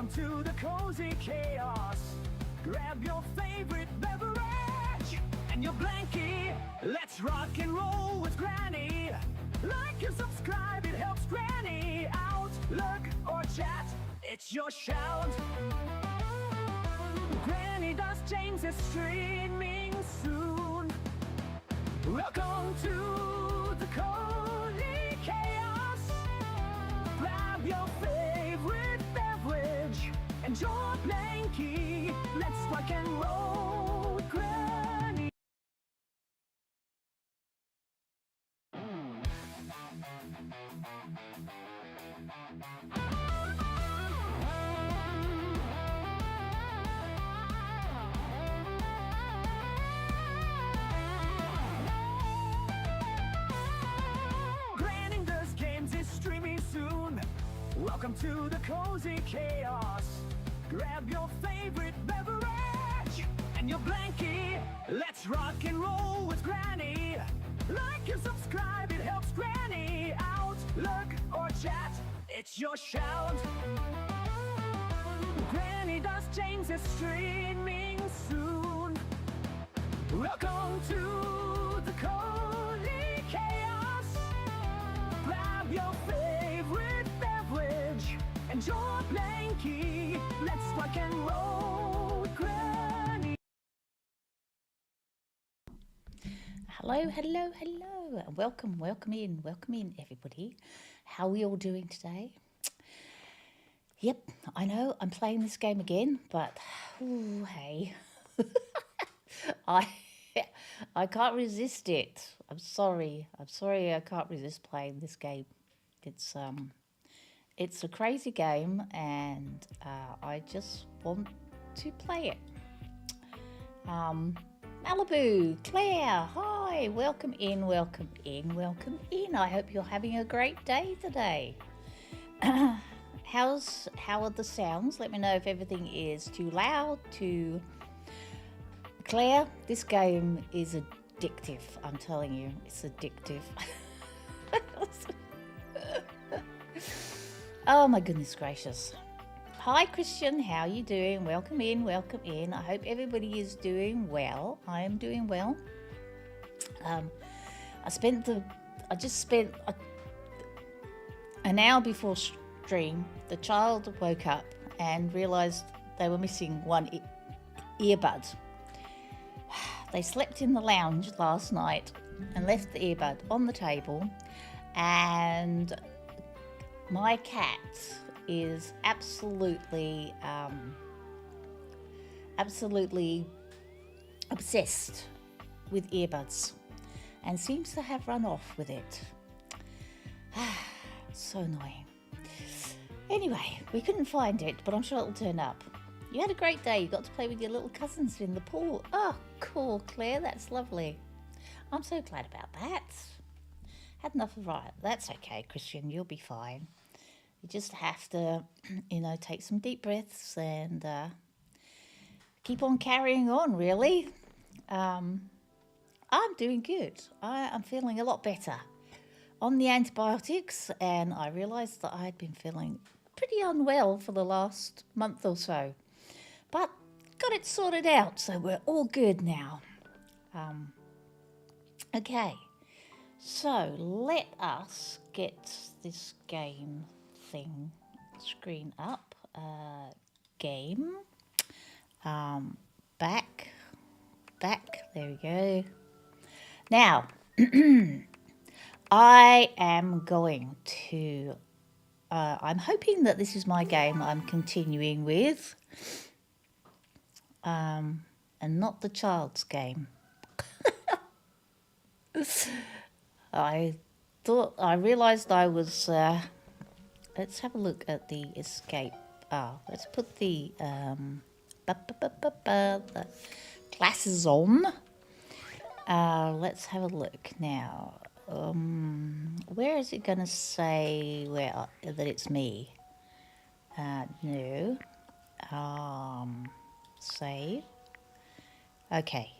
Welcome to the cozy chaos. Grab your favorite beverage and your blankie. Let's rock and roll with Granny. Like and subscribe, it helps Granny out. Look or chat, it's your shout. Granny Does James is streaming soon. Welcome to the cozy chaos. Grab your favorite beverage and your blankie. Let's rock and roll with Granny. Granny Does Games is streaming soon. Welcome to the cozy chaos. Grab your favorite beverage and your blankie. Let's rock and roll with Granny. Like and subscribe, it helps Granny out. Look or chat, it's your shout. Granny Does James is streaming soon. Welcome to the cozy chaos. Grab your favorite beverage and your blankie. Let's rock and roll with Granny. Hello, hello, hello. Welcome in, everybody. How are we all doing today? Yep, I know I'm playing this game again, but ooh, hey, I can't resist it. I'm sorry, I can't resist playing this game. It's a crazy game, and I just want to play it. Malibu, Claire, hi, welcome in. I hope you're having a great day today. How are the sounds? Let me know if everything is too loud, Claire, this game is addictive. I'm telling you, it's addictive. Oh my goodness gracious. Hi Christian, how are you doing? Welcome in. I hope everybody is doing well. I am doing well. I just spent an hour before stream. The child woke up and realized they were missing one earbud. They slept in the lounge last night and left the earbud on the table, and my cat is absolutely obsessed with earbuds and seems to have run off with it. So annoying. Anyway, we couldn't find it, but I'm sure it'll turn up. You had a great day. You got to play with your little cousins in the pool. Oh, cool, Claire. That's lovely. I'm so glad about that. Had enough of riot. That's okay, Christian. You'll be fine. You just have to, take some deep breaths and keep on carrying on, really. I'm doing good. I'm feeling a lot better on the antibiotics, and I realised that I had been feeling pretty unwell for the last month or so. But got it sorted out, so we're all good now. Okay, so let us get this game thing screen up. Game. Back. There we go. Now, I am going to. I'm hoping that this is my game I'm continuing with, and not the child's game. I realised I was. Let's have a look at the escape. Let's put the glasses on. Let's have a look now. Where is it going to say that it's me? No. Save. Okay.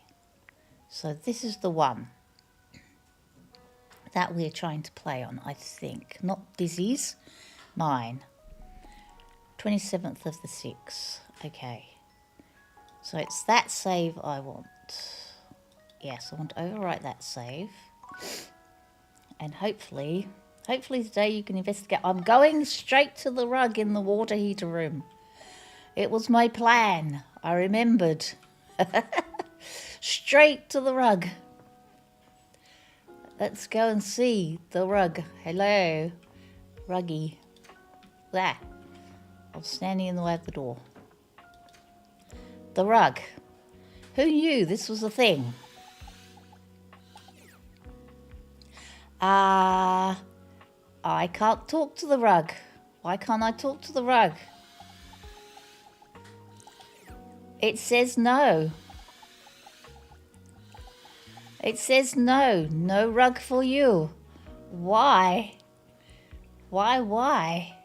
So this is the one that we're trying to play on, I think. Not Dizzy's, mine. 27th of the 6th. Okay. So it's that save I want. Yes, I want to overwrite that save. And hopefully today you can investigate. I'm going straight to the rug in the water heater room. It was my plan. I remembered. Straight to the rug. Let's go and see the rug. Hello, ruggy. There. I was standing in the way of the door. The rug. Who knew this was a thing? I can't talk to the rug. Why can't I talk to the rug? It says no. It says no. No rug for you. Why? Why?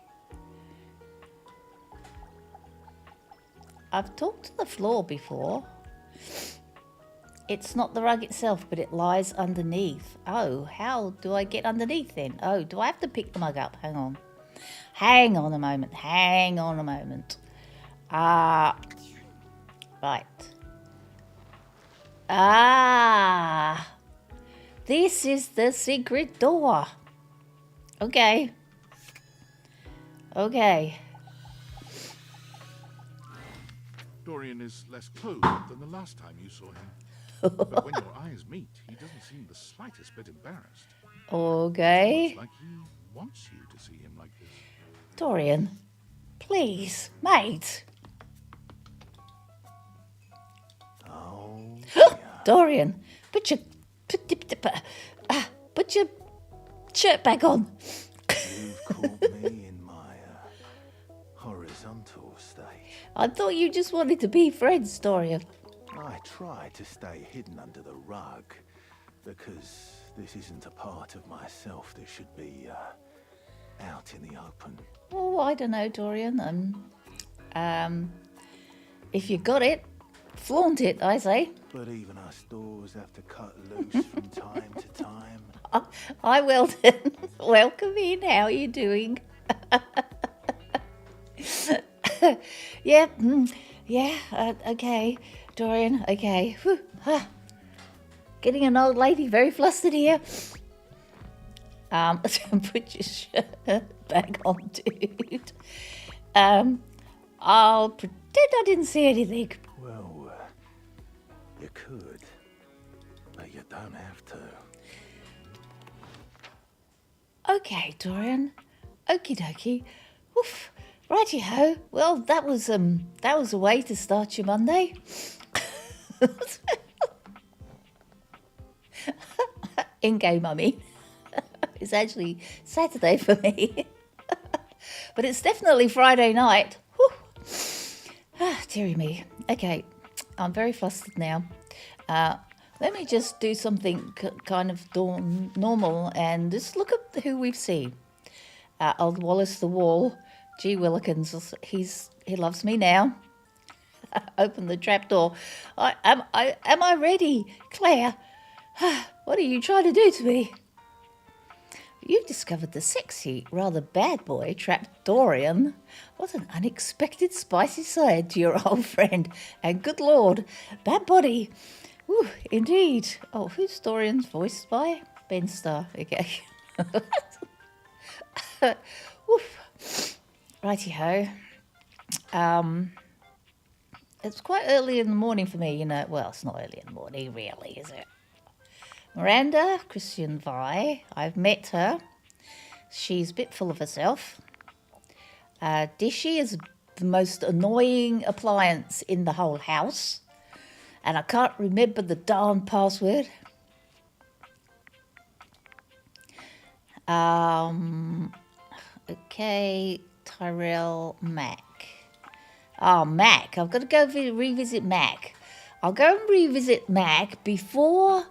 I've talked to the floor before. It's not the rug itself, but it lies underneath. Oh, how do I get underneath then? Oh, do I have to pick the mug up? Hang on. Hang on a moment. Right. This is the secret door. Okay. Dorian is less clothed than the last time you saw him. But when your eyes meet, he doesn't seem the slightest bit embarrassed. Okay. It's like he wants you to see him like this. Dorian, please, mate. Oh, Dorian, put your shirt back on. you've caught me in my horizontal state. I thought you just wanted to be friends, Dorian. I try to stay hidden under the rug because this isn't a part of myself that should be out in the open. Oh, I don't know, Dorian. If you got it, flaunt it, I say. But even us doors have to cut loose from time to time. Hi, Weldon. Welcome in. How are you doing? Yeah, okay. Dorian, okay. Whew. Getting an old lady very flustered here. Put your shirt back on, dude. I'll pretend I didn't see anything. Well, you could, but you don't have to. Okay, Dorian. Okie dokie. Oof. Righty-ho. Well, that was a way to start your Monday. In-game, I mean. It's actually Saturday for me. But it's definitely Friday night. Whew. Dearie me. Okay, I'm very flustered now. Let me just do something kind of normal and just look at who we've seen. Old Wallace the Wall. Gee Willikins, he loves me now. Open the trapdoor. Am I ready, Claire? What are you trying to do to me? You've discovered the sexy, rather bad boy trapped Dorian. What an unexpected spicy side to your old friend. And good Lord, that body. Ooh, indeed. Oh, who's Dorian's voiced by? Ben Starr. Okay. Oof. Righty-ho. It's quite early in the morning for me, you know. Well, it's not early in the morning, really, is it? Miranda Christian Vi, I've met her. She's a bit full of herself. Dishy is the most annoying appliance in the whole house. And I can't remember the darn password. Okay, Tyrell, Mac. Mac. I've got to go revisit Mac. I'll go and revisit Mac before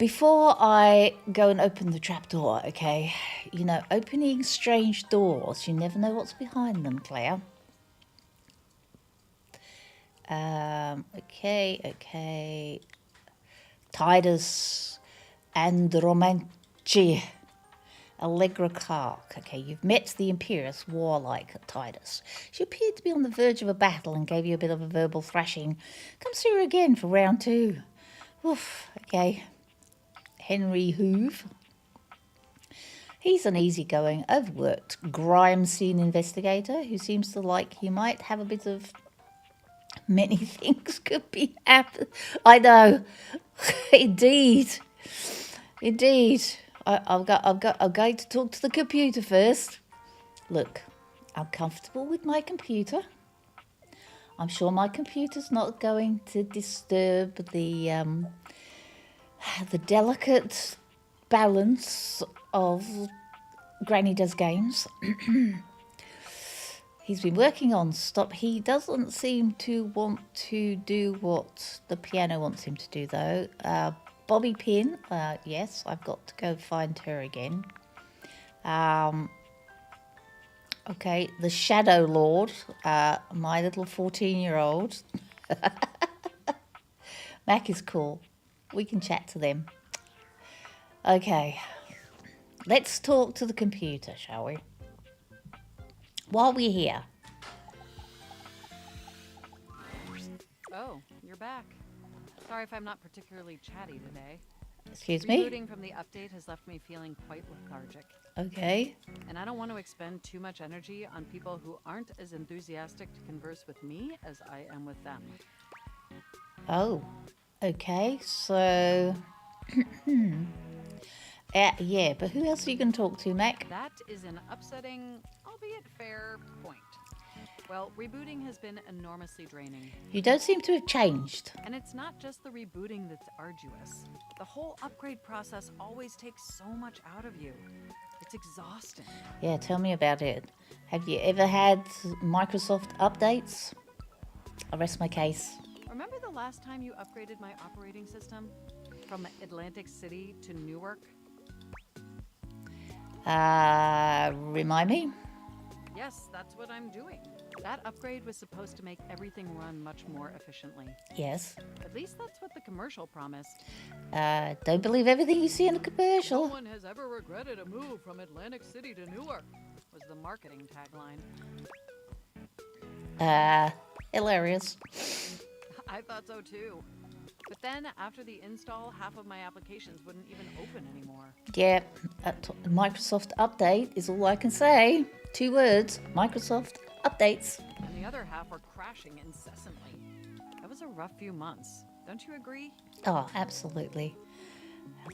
I go and open the trapdoor, okay? You know, opening strange doors, you never know what's behind them, Claire. Okay. Titus and Romanci. Allegra Clark. Okay, you've met the imperious warlike Titus. She appeared to be on the verge of a battle and gave you a bit of a verbal thrashing. Come see her again for round 2. Oof, okay. Henry Hoove. He's an easygoing, overworked crime scene investigator who seems to like he might have a bit of many things could be happen. I know, indeed. I'm going to talk to the computer first. Look, I'm comfortable with my computer. I'm sure my computer's not going to disturb the delicate balance of Granny Does Games. He's been working on stop. He doesn't seem to want to do what the piano wants him to do, though. Bobby Pin, yes, I've got to go find her again. Okay, the Shadow Lord, my little 14-year-old. Mac is cool. We can chat to them. Okay, let's talk to the computer, shall we? While we're here. Oh, you're back. Sorry if I'm not particularly chatty today. Excuse me? Rebooting from the update has left me feeling quite lethargic. Okay. And I don't want to expend too much energy on people who aren't as enthusiastic to converse with me as I am with them. Oh, okay. So, yeah, but who else are you going to talk to, Mac? That is an upsetting, albeit fair, point. Well, rebooting has been enormously draining. You don't seem to have changed. And it's not just the rebooting that's arduous. The whole upgrade process always takes so much out of you. It's exhausting. Yeah, tell me about it. Have you ever had Microsoft updates? I'll rest my case. Remember the last time you upgraded my operating system? From Atlantic City to Newark? Remind me? Yes, that's what I'm doing. That upgrade was supposed to make everything run much more efficiently. Yes. At least that's what the commercial promised. Don't believe everything you see in the No commercial. one has ever regretted a move from Atlantic City to Newark, was the marketing tagline. Hilarious. I thought so too. But then, after the install, half of my applications wouldn't even open anymore. Yeah, Microsoft update is all I can say. 2 words, Microsoft updates. And the other half were crashing incessantly. That was a rough few months. Don't you agree? Oh, absolutely.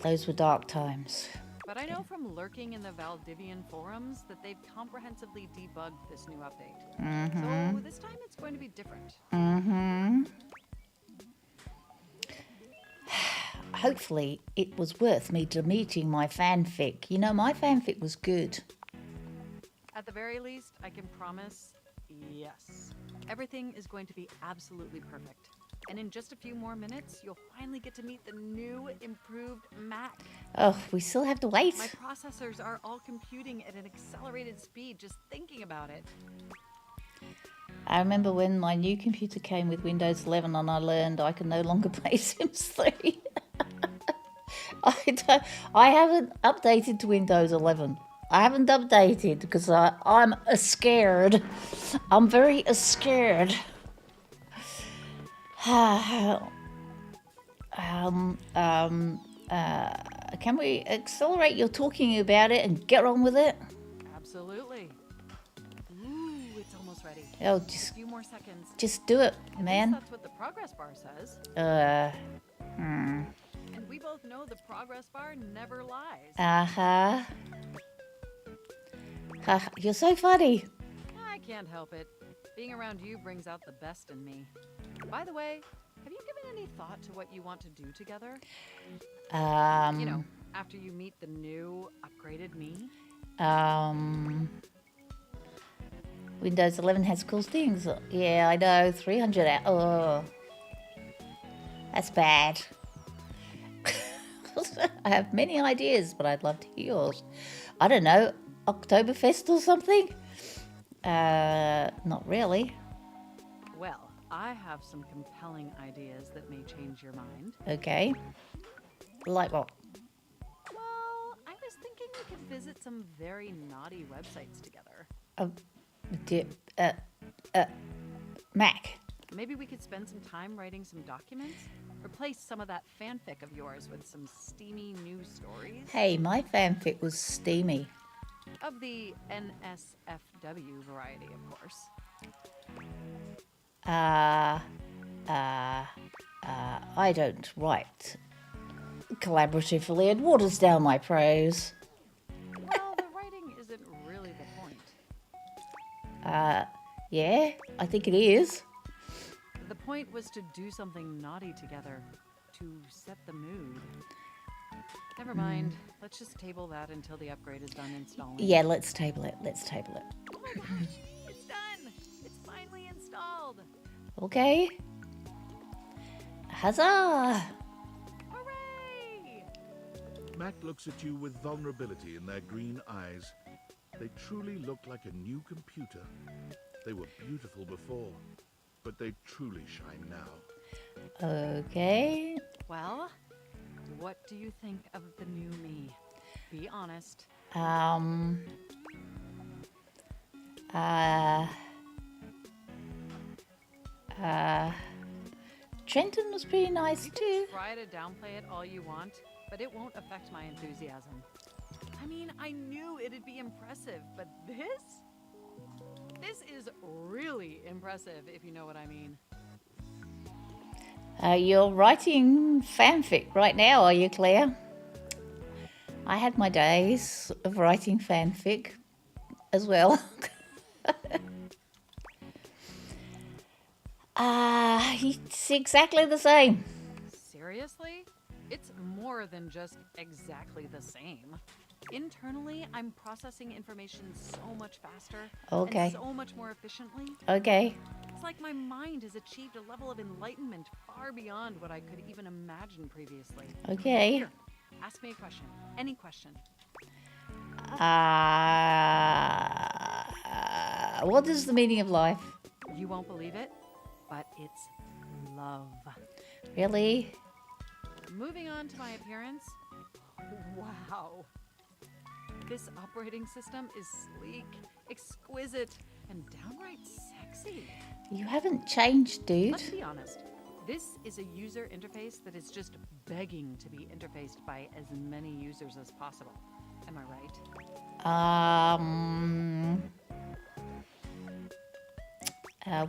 Those were dark times. But I know from lurking in the Valdivian forums that they've comprehensively debugged this new update. So this time it's going to be different. Hopefully, it was worth me deleting my fanfic. You know, my fanfic was good. At the very least, I can promise, yes. Everything is going to be absolutely perfect. And in just a few more minutes, you'll finally get to meet the new, improved Mac. Oh, we still have to wait. My processors are all computing at an accelerated speed just thinking about it. I remember when my new computer came with Windows 11 and I learned I can no longer play Sims 3. I haven't updated to Windows 11. I haven't updated because I'm scared. I'm very scared. Can we accelerate your talking about it and get on with it? Absolutely. Ooh, it's almost ready. Oh, A few more seconds. just do it, At least man. that's what the progress bar says. And we both know the progress bar never lies. You're so funny. I can't help it. Being around you brings out the best in me. By the way, have you given any thought to what you want to do together? You know, after you meet the new, upgraded me? Windows 11 has cool things. Yeah, I know. 300 out. Oh, that's bad. I have many ideas, but I'd love to hear yours. I don't know, Oktoberfest or something? Not really. Well, I have some compelling ideas that may change your mind. Okay. Like what? Well, I was thinking we could visit some very naughty websites together. Dear, Mac. Maybe we could spend some time writing some documents? Replace some of that fanfic of yours with some steamy new stories? Hey, my fanfic was steamy. Of the NSFW variety, of course. I don't write collaboratively. It waters down my prose. Well, the writing isn't really the point. Yeah, I think it is. The point was to do something naughty together, to set the mood. Never mind. Let's just table that until the upgrade is done installing. Yeah, let's table it. Let's table it. Oh my gosh, it's done! It's finally installed! Okay. Huzzah! Hooray! Mac looks at you with vulnerability in their green eyes. They truly look like a new computer. They were beautiful before, but they truly shine now. Okay. Well, what do you think of the new me? Be honest. Trenton was pretty nice You too. can try to downplay it all you want, but it won't affect my enthusiasm. I mean, I knew it'd be impressive, but this? This is really impressive, if you know what I mean. You're writing fanfic right now, are you, Claire? I had my days of writing fanfic as well. It's exactly the same. Seriously? It's more than just exactly the same. Internally, I'm processing information so much faster Okay. and so much more efficiently. Okay. It's like my mind has achieved a level of enlightenment far beyond what I could even imagine previously. Okay. Here, ask me a question. Any question. What is the meaning of life? You won't believe it, but it's love. Really? Moving on to my appearance. Wow. This operating system is sleek, exquisite, and downright sexy. You haven't changed, dude. Let's be honest. This is a user interface that is just begging to be interfaced by as many users as possible. Am I right?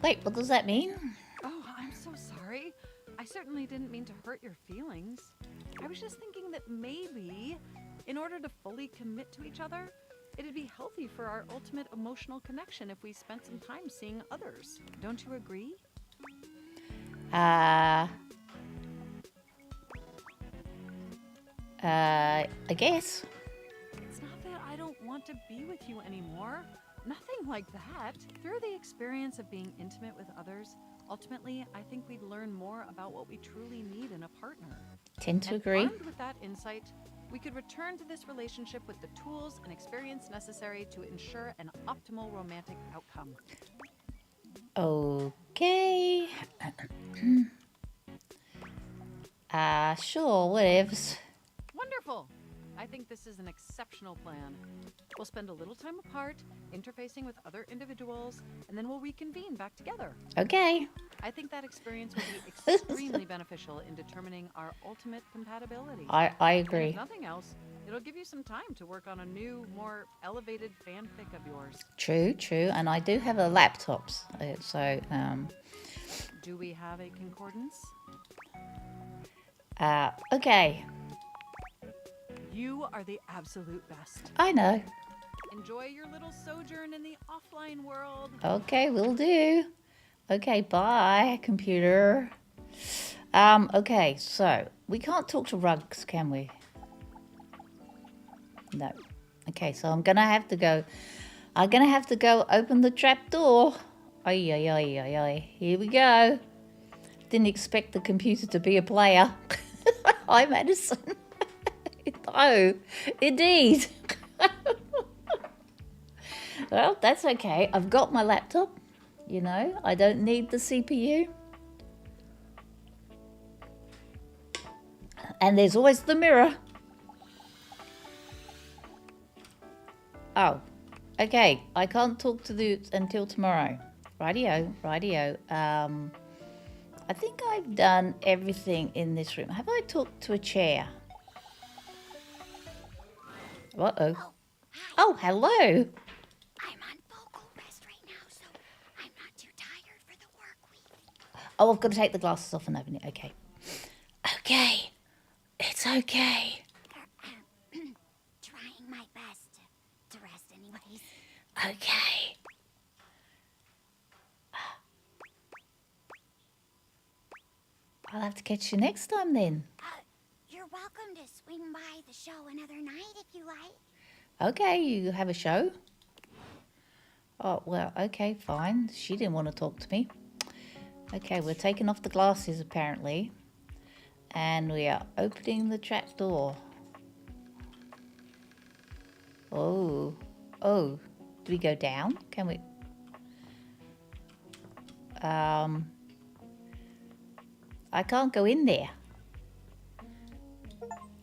Wait, what does that mean? Oh, I'm so sorry. I certainly didn't mean to hurt your feelings. I was just thinking that maybe, in order to fully commit to each other, it'd be healthy for our ultimate emotional connection if we spent some time seeing others. Don't you agree? I guess. It's not that I don't want to be with you anymore. Nothing like that. Through the experience of being intimate with others, ultimately, I think we'd learn more about what we truly need in a partner. Tend to And agree. armed with that insight, we could return to this relationship with the tools and experience necessary to ensure an optimal romantic outcome. Okay. Sure, whatevs. Wonderful! I think this is an exceptional plan. We'll spend a little time apart, interfacing with other individuals, and then we'll reconvene back together. Okay. I think that experience will be extremely beneficial in determining our ultimate compatibility. I And agree. if nothing else, it'll give you some time to work on a new, more elevated fanfic of yours. True, and I do have a laptop, so Do we have a concordance? okay. You are the absolute best. I know. Enjoy your little sojourn in the offline world. Okay, will do. Okay, bye, computer. Okay, so we can't talk to rugs, can we? No. Okay, so I'm gonna have to go open the trap door. Ay, ay, ay, ay, ay. Here we go. Didn't expect the computer to be a player. Hi, Madison. No, indeed. Well, that's okay. I've got my laptop. You know, I don't need the CPU. And there's always the mirror. Oh, okay. I can't talk to the until tomorrow. Rightio, rightio. I think I've done everything in this room. Have I talked to a chair? Uh-oh. Oh, hello. I'm on vocal rest right now, so I'm not too tired for the work week. Oh, I've got to take the glasses off and open it. Okay. Okay. It's okay. Trying my best to rest anyways. Okay. I'll have to catch you next time then. You're welcome to swing by the show another night if you like. Okay, you have a show? Oh, well, okay, fine. She didn't want to talk to me. Okay, we're taking off the glasses apparently. And we are opening the trap door. Oh. Oh. Do we go down? Can we? I can't go in there.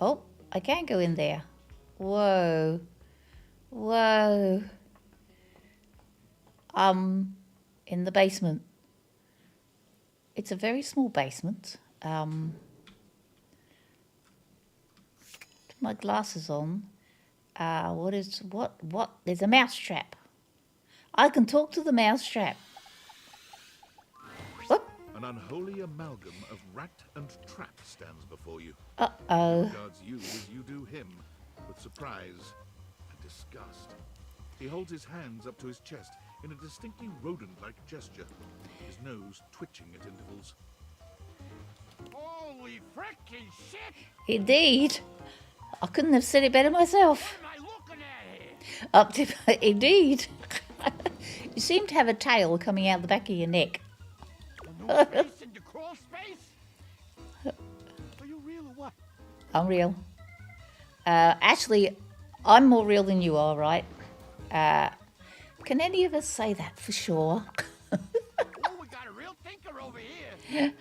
Oh, I can't go in there. Whoa. Whoa. In the basement. It's a very small basement. Put my glasses on. What? There's a mouse trap. I can talk to the mouse trap. Whoop. An unholy amalgam of rat and trap stands before you. Uh-oh. He regards you as you do him, with surprise and disgust. He holds his hands up to his chest in a distinctly rodent-like gesture, his nose twitching at intervals. Holy frickin' shit! Indeed. I couldn't have said it better myself. What am I looking at here? Up to indeed. You seem to have a tail coming out the back of your neck. No space in the crawl space? Are you real or what? I'm real. Actually, I'm more real than you are, right? Can any of us say that for sure? Oh, we got a real thinker over here.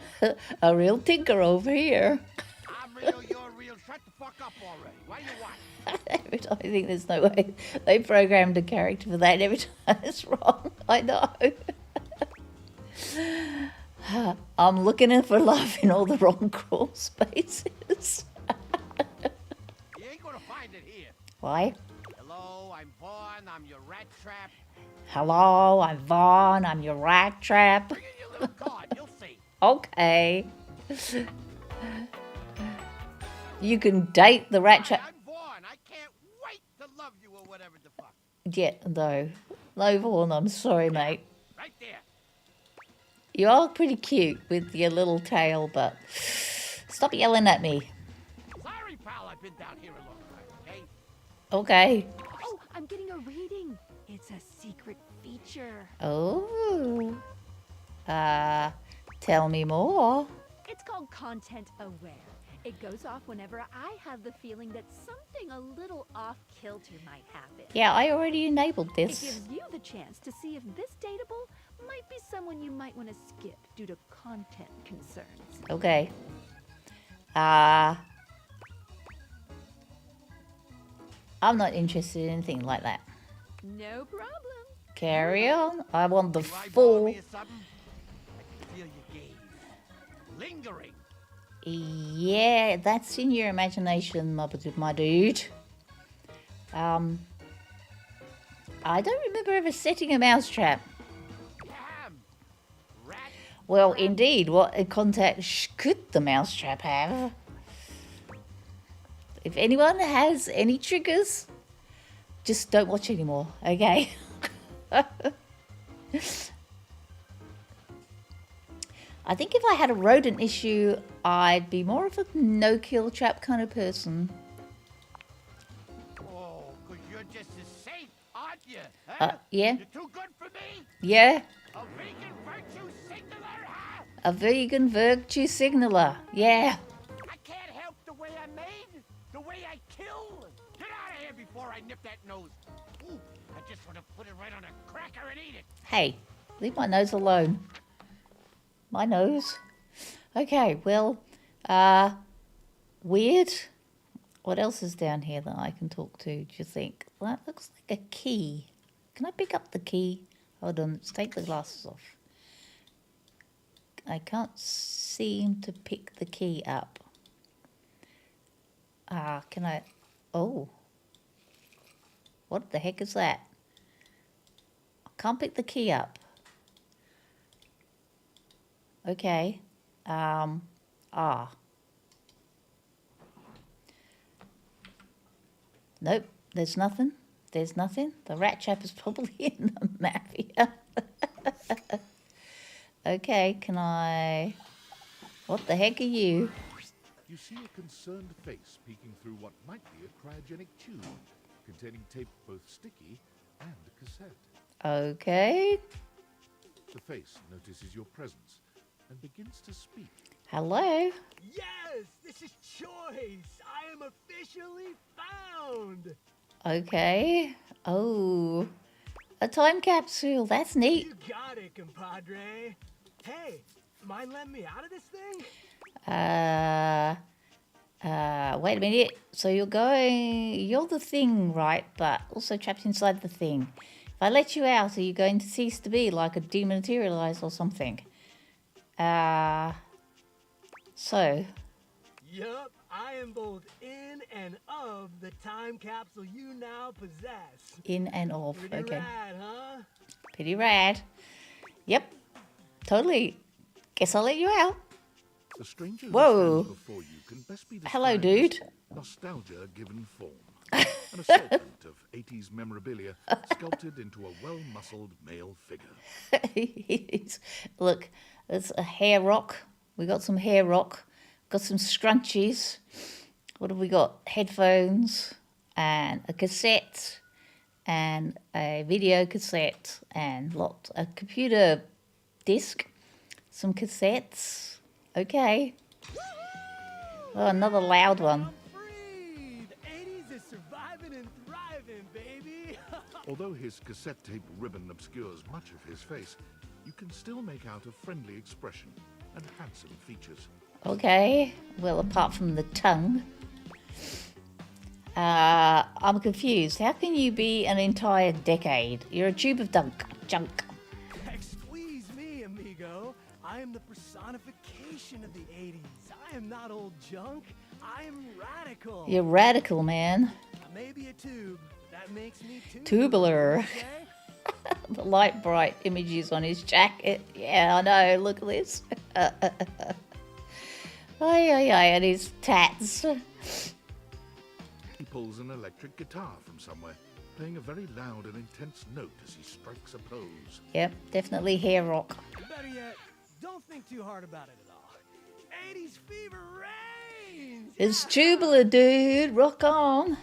A real tinker over here. I'm real, you're real. Shut the fuck up already. What do you want? Every time I think there's no way they programmed a character for that, and every time it's wrong. I know. I'm looking for love in all the wrong crawl spaces. You ain't gonna find it here. Why? Hello, I'm Vaughn. I'm your rat trap. Hello, I'm Vaughn. I'm your rat trap. Bring in your little card. You'll see. Okay. You can date the rat trap. I'm Vaughn. I can't wait to love you or whatever the fuck. Yeah, no. No, Vaughn, I'm sorry, mate. Right there. You are pretty cute with your little tail, but stop yelling at me. Sorry, pal. I've been down here a long time, Okay. okay? Oh, I'm getting a reading. It's a secret feature. Oh. Tell me more. It's called Content Aware. It goes off whenever I have the feeling that something a little off kilter might happen. Yeah, I already enabled It this. gives you the chance to see if this dateable might be someone you might want to skip due to content concerns. Okay. I'm not interested in anything like that. No problem. Carry on. I want the You eyeballing full. me or something? I can feel your gaze. Lingering. Yeah, that's in your imagination, my dude. I don't remember ever setting a mousetrap. Damn. Rat. Well, indeed, what contact could the mousetrap have? If anyone has any triggers, just don't watch anymore, okay? I think if I had a rodent issue, I'd be more of a no-kill trap kind of person. Oh, because you're just as safe, aren't you? Huh? Yeah, You're too good for me? yeah. A vegan virtue signaler, huh? A vegan virtue signaler, yeah. I can't help the way I'm made, the way I kill. Get out of here before I nip that nose. Ooh, I just want to put it right on a cracker and eat it. Hey, leave my nose alone. My nose. Okay, well, weird. What else is down here that I can talk to, do you think? Well, that looks like a key. Can I pick up the key? Hold on, let's take the glasses off. I can't seem to pick the key up. Can I? Oh. What the heck is that? I can't pick the key up. Okay. Nope, there's nothing. There's nothing. The rat chap is probably in the map here. Okay, can I... What the heck are you? You see a concerned face peeking through what might be a cryogenic tube containing tape both sticky and cassette. Okay. The face notices your presence and begins to speak. Hello? Yes, this is Choice. I am officially found. Okay. Oh. A time capsule. That's neat. You got it, compadre. Hey, mind letting me out of this thing? Wait a minute. So you're the thing, right? But also trapped inside the thing. If I let you out, are you going to cease to be like a dematerialized or something? So. Yup, I am both in and of the time capsule you now possess. In and of. Pretty Okay. rad, huh? Pretty rad. Yep. Totally. Guess I'll let you out. The stranger Whoa. who stands before you can best be Hello, described dude. as nostalgia given form. An assortment of 80s memorabilia sculpted into a well-muscled male figure. Look, there's a hair rock. We got some hair rock. Got some scrunchies. What have we got? Headphones and a cassette and a video cassette and a computer disc. Some cassettes. Okay. Oh, another loud one. Free! The 80s is surviving and thriving, baby. Although his cassette tape ribbon obscures much of his face, you can still make out a friendly expression and handsome features. Okay. Well, apart from the tongue. I'm confused. How can you be an entire decade? You're a tube of junk. Squeeze me, amigo. I am the personification of the 80s. I am not old junk. I am radical. You're radical, man. Maybe a tube. That makes me Tubular. okay? The light bright images on his jacket. Yeah, I know. Look at this. And his tats. He pulls an electric guitar from somewhere, playing a very loud and intense note as he strikes a pose. Yep, definitely hair rock. Better yet, don't think too hard about it at all. 80s fever reigns! It's tubular, dude. Rock on.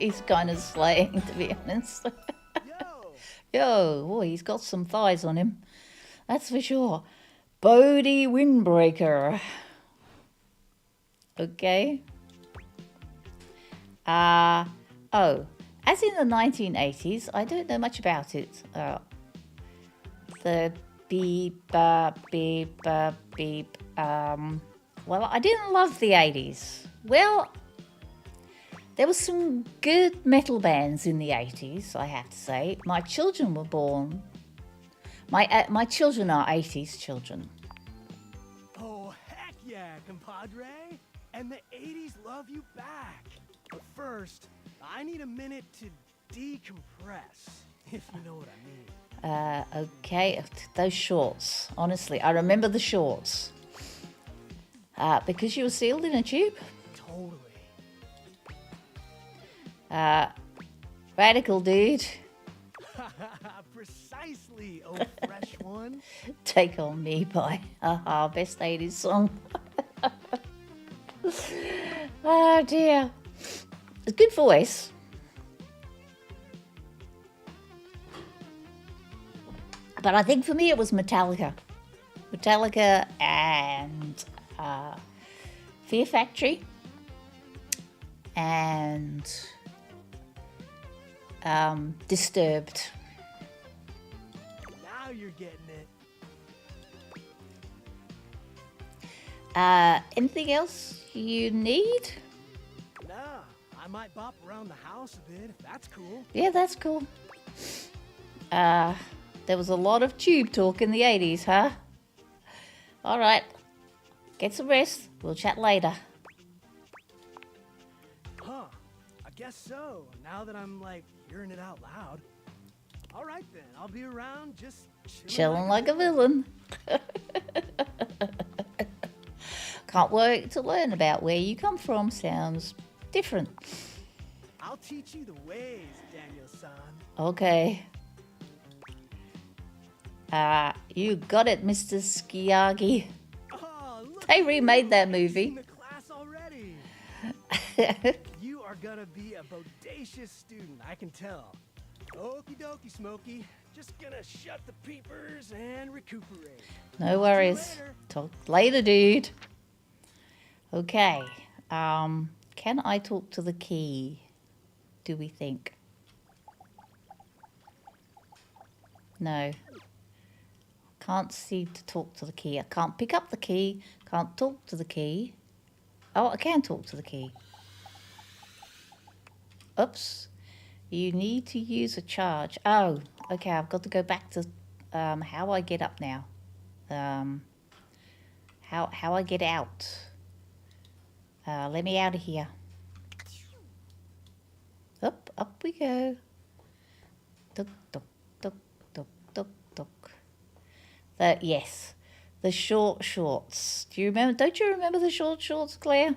He's kind of slaying, to be honest. Yo, boy, he's got some thighs on him. That's for sure. Bodie Windbreaker. Okay. As in the 1980s, I don't know much about it. The beep, beep, beep. Well, I didn't love the 80s. Well, there were some good metal bands in the 80s, I have to say. My children were born. My children are 80s children. Oh, heck yeah, compadre. And the 80s love you back. But first, I need a minute to decompress, if you know what I mean. Okay, those shorts. Honestly, I remember the shorts. Because you were sealed in a tube? Totally. Radical, dude. Precisely, oh fresh one. Take On Me by best 80s song. Oh dear. A good voice. But I think for me it was Metallica. Metallica and Fear Factory and Disturbed. Now you're getting it. Anything else you need? Nah, might bop around the house a bit, if that's cool. Yeah, that's cool. There was a lot of tube talk in the 80s, huh? All right. Get some rest. We'll chat later. Huh. I guess so, now that I'm, like, hearing it out loud. All right, then. I'll be around just Chilling like a villain. Can't wait to learn about where you come from. Sounds different. I'll teach you the ways, Daniel-san. Okay. You got it, Mr. Skiyagi. Oh, look They at remade you, that acing movie. the class already. You are gonna be a bodacious student, I can tell. Okie dokie, Smokey. Just gonna shut the peepers and recuperate. No worries. later. Talk later, dude. Okay. Can I talk to the key? Do we think? No. Can't seem to talk to the key. I can't pick up the key. Can't talk to the key. Oh, I can talk to the key. Oops. You need to use a charge. Oh, okay. I've got to go back to how I get up now. How I get out. Let me out of here. Up we go. Duck, duck, duck, duck, duck, duck. Yes, the short shorts. Do you remember? Don't you remember the short shorts, Claire?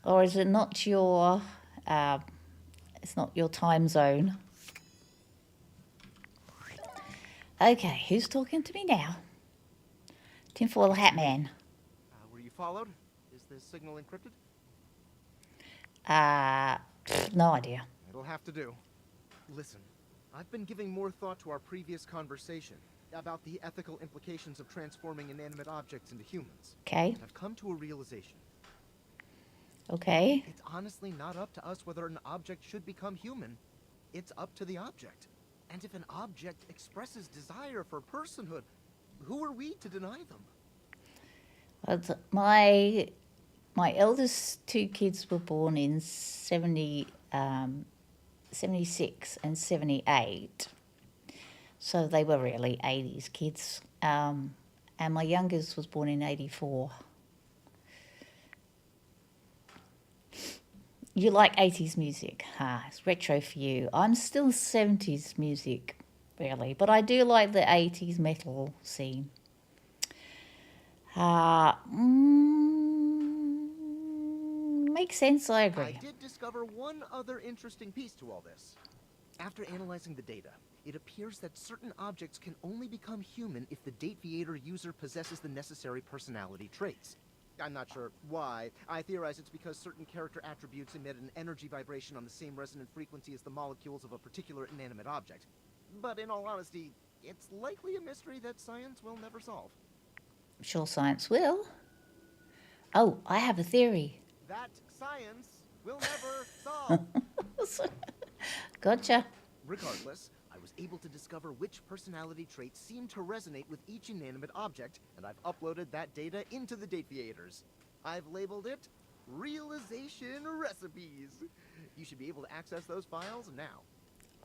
Or is it not your? It's not your time zone. Okay, who's talking to me now? Tinfoil Hat Man. Were you followed? Is the signal encrypted? No idea. It'll have to do. Listen, I've been giving more thought to our previous conversation about the ethical implications of transforming inanimate objects into humans. Okay. And I've come to a realization. Okay. It's honestly not up to us whether an object should become human. It's up to the object. And if an object expresses desire for personhood, who are we to deny them? My eldest two kids were born in 76 and 78. So they were really 80s kids. And my youngest was born in 84. You like 80s music, huh? It's retro for you. I'm still 70s music, really. But I do like the 80s metal scene. Makes sense, I agree. I did discover one other interesting piece to all this. After analyzing the data, it appears that certain objects can only become human if the Dateables user possesses the necessary personality traits. I'm not sure why. I theorize it's because certain character attributes emit an energy vibration on the same resonant frequency as the molecules of a particular inanimate object. But in all honesty, it's likely a mystery that science will never solve. I'm sure science will. Oh, I have a theory. That science will never solve. Gotcha. Regardless, I was able to discover which personality traits seem to resonate with each inanimate object, and I've uploaded that data into the Dateables. I've labeled it Realization Recipes. You should be able to access those files now.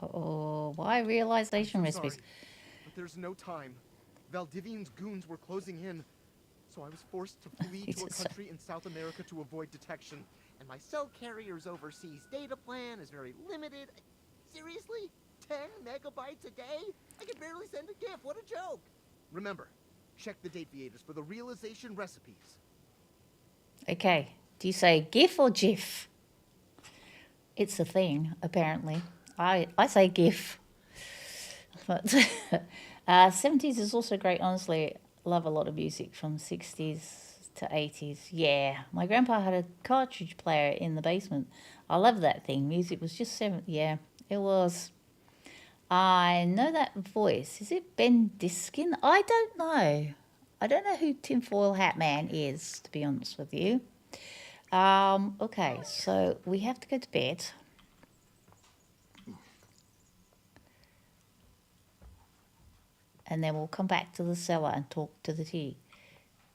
Oh, why realization I'm recipes? sorry, but there's no time. Valdivian's goons were closing in, so I was forced to flee to a Jesus. country in South America to avoid detection. And my cell carrier's overseas data plan is very limited. Seriously? 10 megabytes a day? I can barely send a GIF. What a joke. Remember, check the Dateables for the realization recipes. Okay. Do you say GIF or GIF? It's a thing, apparently. I say GIF. But 70s is also great, honestly. Love a lot of music from 60s to 80s. Yeah. My grandpa had a cartridge player in the basement. I love that thing. Music was just yeah, it was. I know that voice. Is it Ben Diskin? I don't know. I don't know who Tinfoil Hat Man is, to be honest with you. Okay, so we have to go to bed. And then we'll come back to the cellar and talk to the T.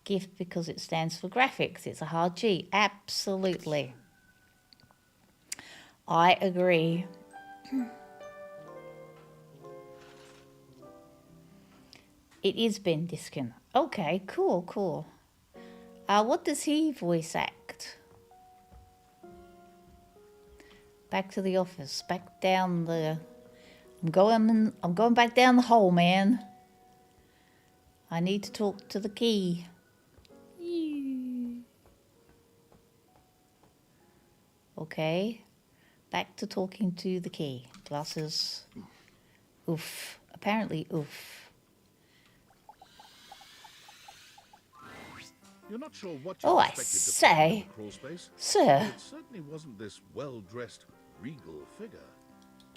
GIF because it stands for graphics. It's a hard G. Absolutely. I agree. It is Ben Diskin. Okay, cool. What does he voice act? Back to the office. Back down the... I'm going back down the hole, man. I need to talk to the key. Okay. Back to talking to the key. Glasses. Oof. Apparently, oof. You're not sure what you Oh, I expected to find in say, the crawl space. sir. It certainly wasn't this well-dressed, regal figure.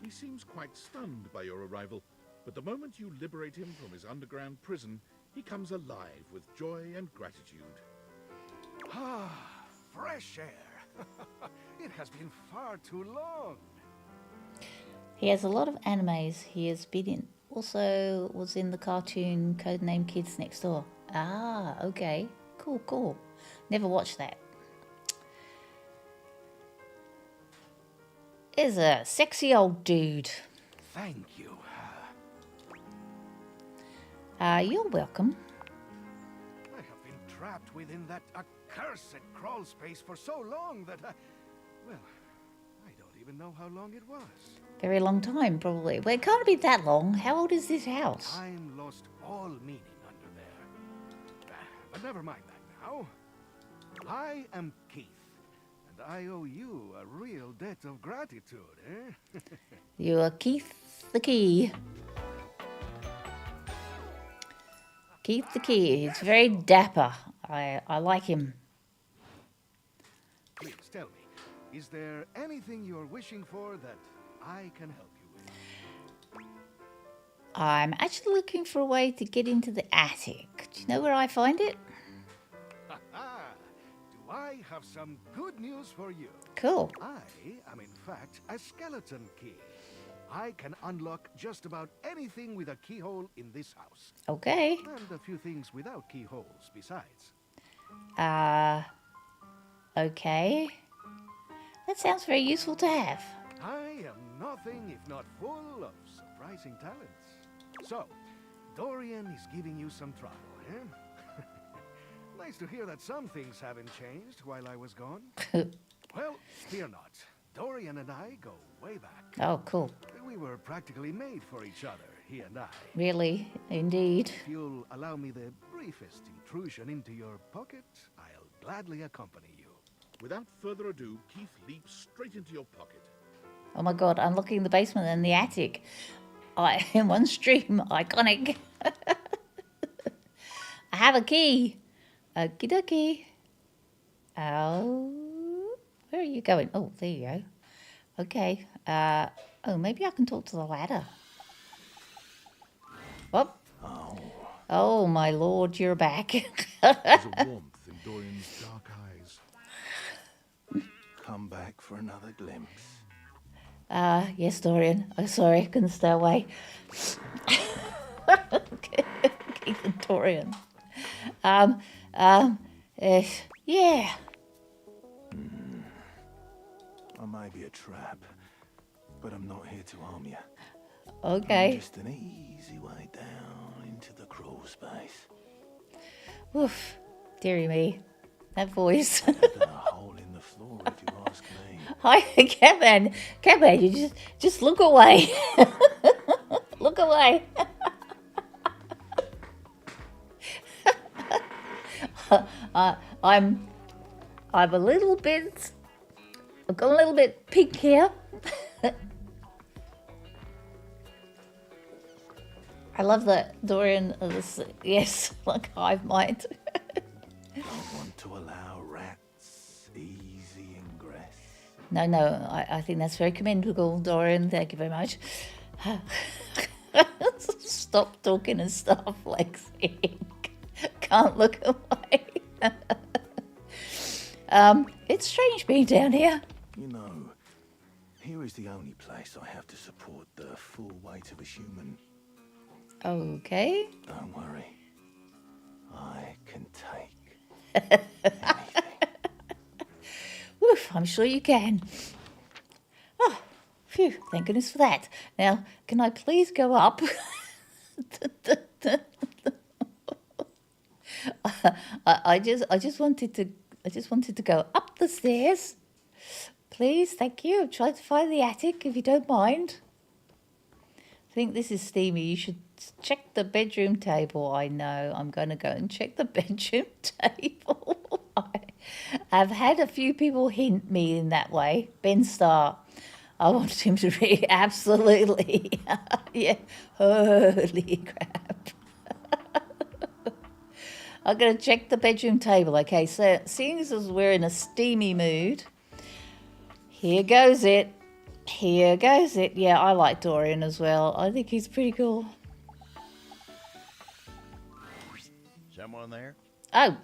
He seems quite stunned by your arrival, but the moment you liberate him from his underground prison, he comes alive with joy and gratitude. Ah, fresh air. It has been far too long. He has a lot of animes. He has been in, also was in the cartoon Codename Kids Next Door. Ah, okay. Cool. Never watched that. Is a sexy old dude. Thank you. You're welcome. I have been trapped within that accursed crawl space for so long that well, I don't even know how long it was. Very long time, probably. Well, it can't be that long. How old is this house? Time lost all meaning under there. But never mind that now. I am Keith, and I owe you a real debt of gratitude, eh? You are Keith the Key. Keith the Key. He's very dapper. I like him. Please tell me, is there anything you're wishing for that I can help you with? I'm actually looking for a way to get into the attic. Do you know where I find it? Do I have some good news for you? Cool. I am in fact a skeleton key. I can unlock just about anything with a keyhole in this house. Okay. And a few things without keyholes besides. Okay. That sounds very useful to have. I am nothing if not full of surprising talents. So, Dorian is giving you some trouble, eh? Nice to hear that some things haven't changed while I was gone. Well, fear not. Dorian and I go way back. Oh, cool. We were practically made for each other, he and I. Really, indeed. If you'll allow me the briefest intrusion into your pocket, I'll gladly accompany you. Without further ado, Keith leaps straight into your pocket. Oh my god, unlocking the basement and the attic. In one stream, iconic. I have a key. Okie dokie. Oh, where are you going? Oh, there you go. Okay. Oh, maybe I can talk to the ladder. Oh. Oh, my lord, you're back. There's a warmth in Dorian's dark eyes. Come back for another glimpse. Yes, Dorian. Oh, sorry, I couldn't stay away. Keith and Dorian. Yeah. I may be a trap, but I'm not here to harm you. Okay. Just an easy way down into the crawl space. Woof. Dearie me. That voice. A hole in the floor, if you ask me. Hi, Catman. Catman, you just look away. Look away. I'm a little bit. I've got a little bit pink here. I love that Dorian. Yes, like hive mind. Don't want to allow rats easy ingress. No, I think that's very commendable, Dorian. Thank you very much. Stop talking and stuff like saying, can't look away. It's strange being down here. You know, here is the only place I have to support the full weight of a human. Okay. Don't worry. I can take anything. Woof, I'm sure you can. Phew, thank goodness for that. Now, can I please go up? I just wanted to go up the stairs. Please, thank you. I'm trying to find the attic, if you don't mind. I think this is steamy. You should check the bedroom table. I know. I'm going to go and check the bedroom table. I've had a few people hint me in that way. Ben Starr. I want him to read. Absolutely. Yeah. Holy crap. I'm going to check the bedroom table. Okay, so seeing as we're in a steamy mood, here goes it. Here goes it. Yeah, I like Dorian as well. I think he's pretty cool. Someone there? Oh.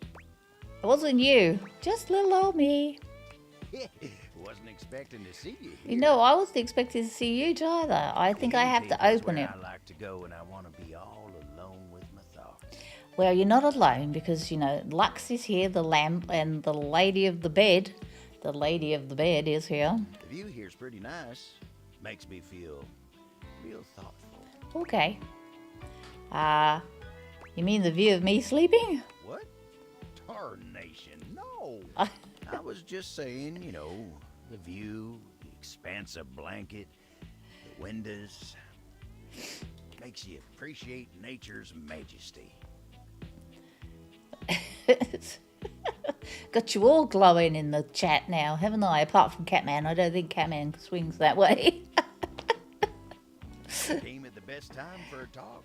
It wasn't you. Just little old me. Wasn't expecting to see you here. You know, I wasn't expecting to see you either. I think I have to open it. I like to go when I want to be all alone with my thoughts. Well, you're not alone because, you know, Lux is here, the lamp, and the lady of the bed. The lady of the bed is here. The view here's pretty nice. Makes me feel real thoughtful. Okay. You mean the view of me sleeping? What? Tarnation, no. I was just saying, you know, the view, the expansive blanket, the windows. Makes you appreciate nature's majesty. Got you all glowing in the chat now, haven't I? Apart from Catman. I don't think Catman swings that way. Came at the best time for a talk.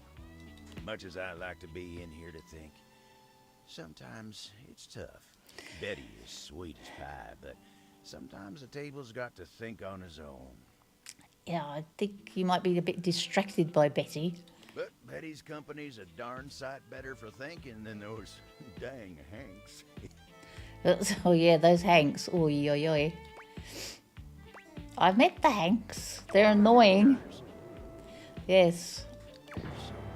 Much as I like to be in here to think, sometimes it's tough. Betty is sweet as pie, but sometimes the table's got to think on his own. Yeah, I think you might be a bit distracted by Betty. But Betty's company's a darn sight better for thinking than those dang Hanks. Oh yeah, those Hanks. Oi, oi, oi. I've met the Hanks. They're annoying. Yes. So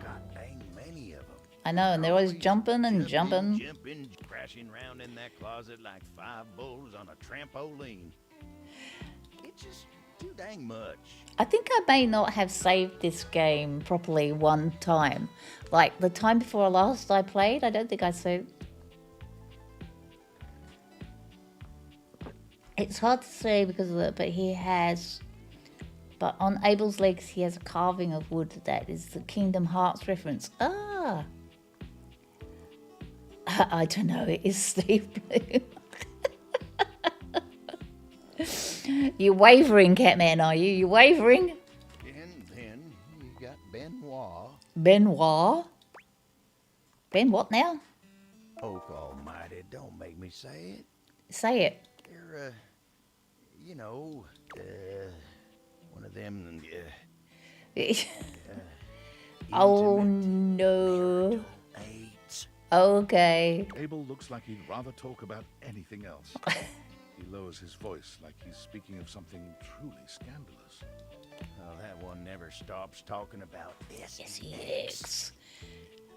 god dang many of them. I know, and they're always jumping and jumping. Jumping, crashing around in that closet like 5 bulls on a trampoline. It's just too dang much. I think I may not have saved this game properly one time. Like the time before last I played, I don't think I saved. It's hard to say because of it, but he has. But on Abel's legs, he has a carving of wood that is the Kingdom Hearts reference. Ah! I don't know, it is Steve Bloom. You're wavering, Catman, are you? You wavering? And then you got Benoit. Benoit? Ben what now? Oak almighty, don't make me say it. Say it. They're, you know, one of them, Oh, no. AIDS. Okay. Abel looks like he'd rather talk about anything else. He lowers his voice like he's speaking of something truly scandalous. Oh, that one never stops talking about this. Yes, he is.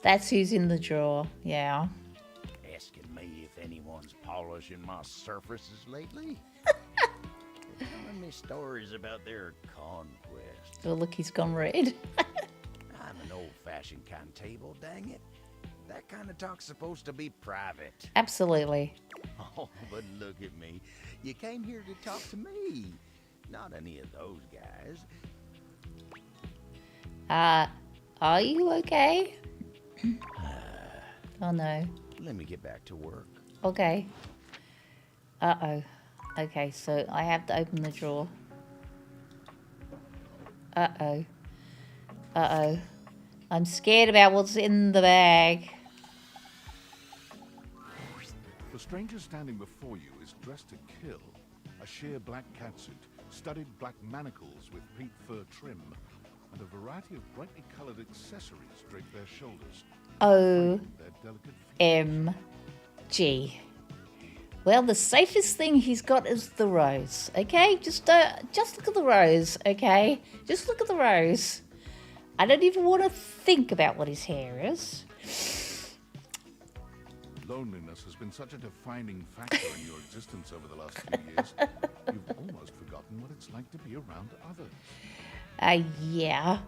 That's who's in the drawer. Yeah. Asking me if anyone's polishing my surfaces lately. Telling me stories about their conquest. Oh, look, he's gone red. I'm an old-fashioned kind of table, dang it. That kind of talk's supposed to be private. Absolutely. Oh, but look at me. You came here to talk to me, not any of those guys. Are you okay? Oh, no. Let me get back to work. Okay. Uh-oh. Okay, so I have to open the drawer. Uh-oh. Uh-oh. I'm scared about what's in the bag. The stranger standing before you is dressed to kill. A sheer black catsuit, studded black manacles with pink fur trim, and a variety of brightly colored accessories drape their shoulders. Their delicate OMG. Well, the safest thing he's got is the rose, okay? Just look at the rose, okay? Just look at the rose. I don't even want to think about what his hair is. Loneliness has been such a defining factor in your existence over the last few years. You've almost forgotten what it's like to be around others. Yeah.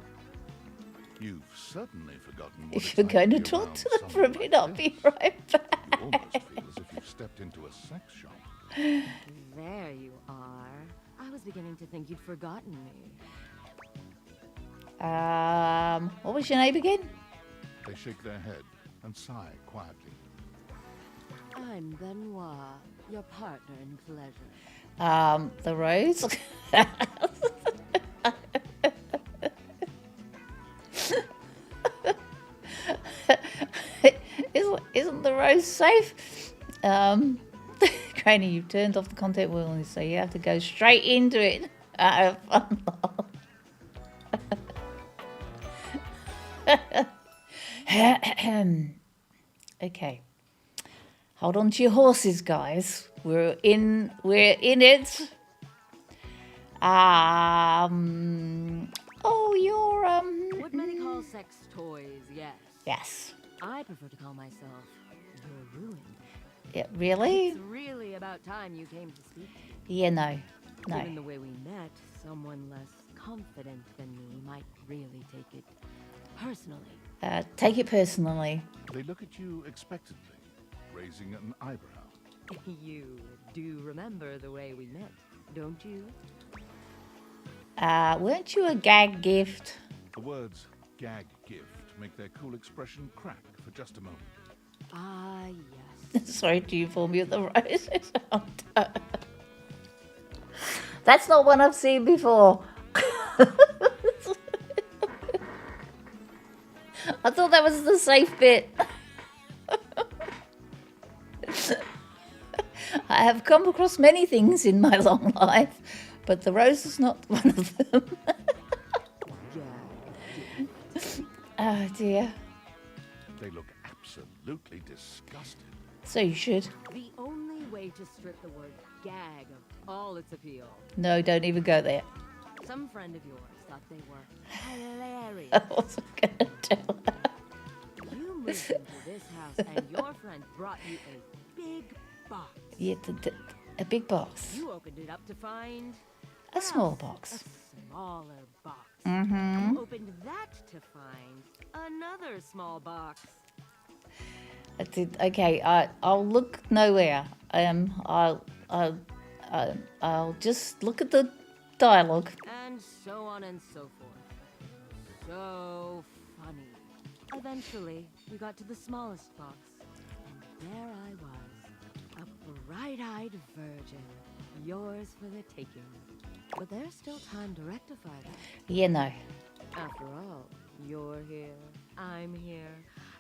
You've certainly forgotten what If it's you're like going to to be talk around to them for a someone bit, like I'll this. be right back. You almost feel as if you've stepped into a sex shop. There you are. I was beginning to think you'd forgotten me. What was your name again? They shake their head and sigh quietly. I'm Benoit, your partner in pleasure. The rose. Isn't the rose safe? Granny, you've turned off the content warning, so you have to go straight into it. Okay. Hold on to your horses, guys. We're in it. Oh, you're What many call sex toys, yes. Yes. I prefer to call myself your ruin. Yeah, really? It's really about time you came to speak. Yeah, no. Given the way we met, someone less confident than me might really take it personally. Take it personally. They look at you expectantly, raising an eyebrow. You do remember the way we met, don't you? Weren't you a gag gift? The words gag gift make their cool expression crack for just a moment. Ah, yes. Sorry to inform you of the roses. That's not one I've seen before. I thought that was the safe bit. I have come across many things in my long life, but the rose is not one of them. Oh dear. They look absolutely disgusted. So you should. The only way to strip the word gag of all its appeal. No, don't even go there. Some friend of yours thought they were hilarious. I wasn't going to tell her. You moved into this house and your friend brought you a big box. Yeah, a big box. You opened it up to find... A small box. A smaller box. Mm-hmm. You opened that to find another small box. Okay, I'll look nowhere. I'll just look at the dialogue. And so on and so forth. So funny. Eventually, we got to the smallest box. And there I was, a bright-eyed virgin, yours for the taking. But there's still time to rectify that. Yeah, no. After all, you're here, I'm here,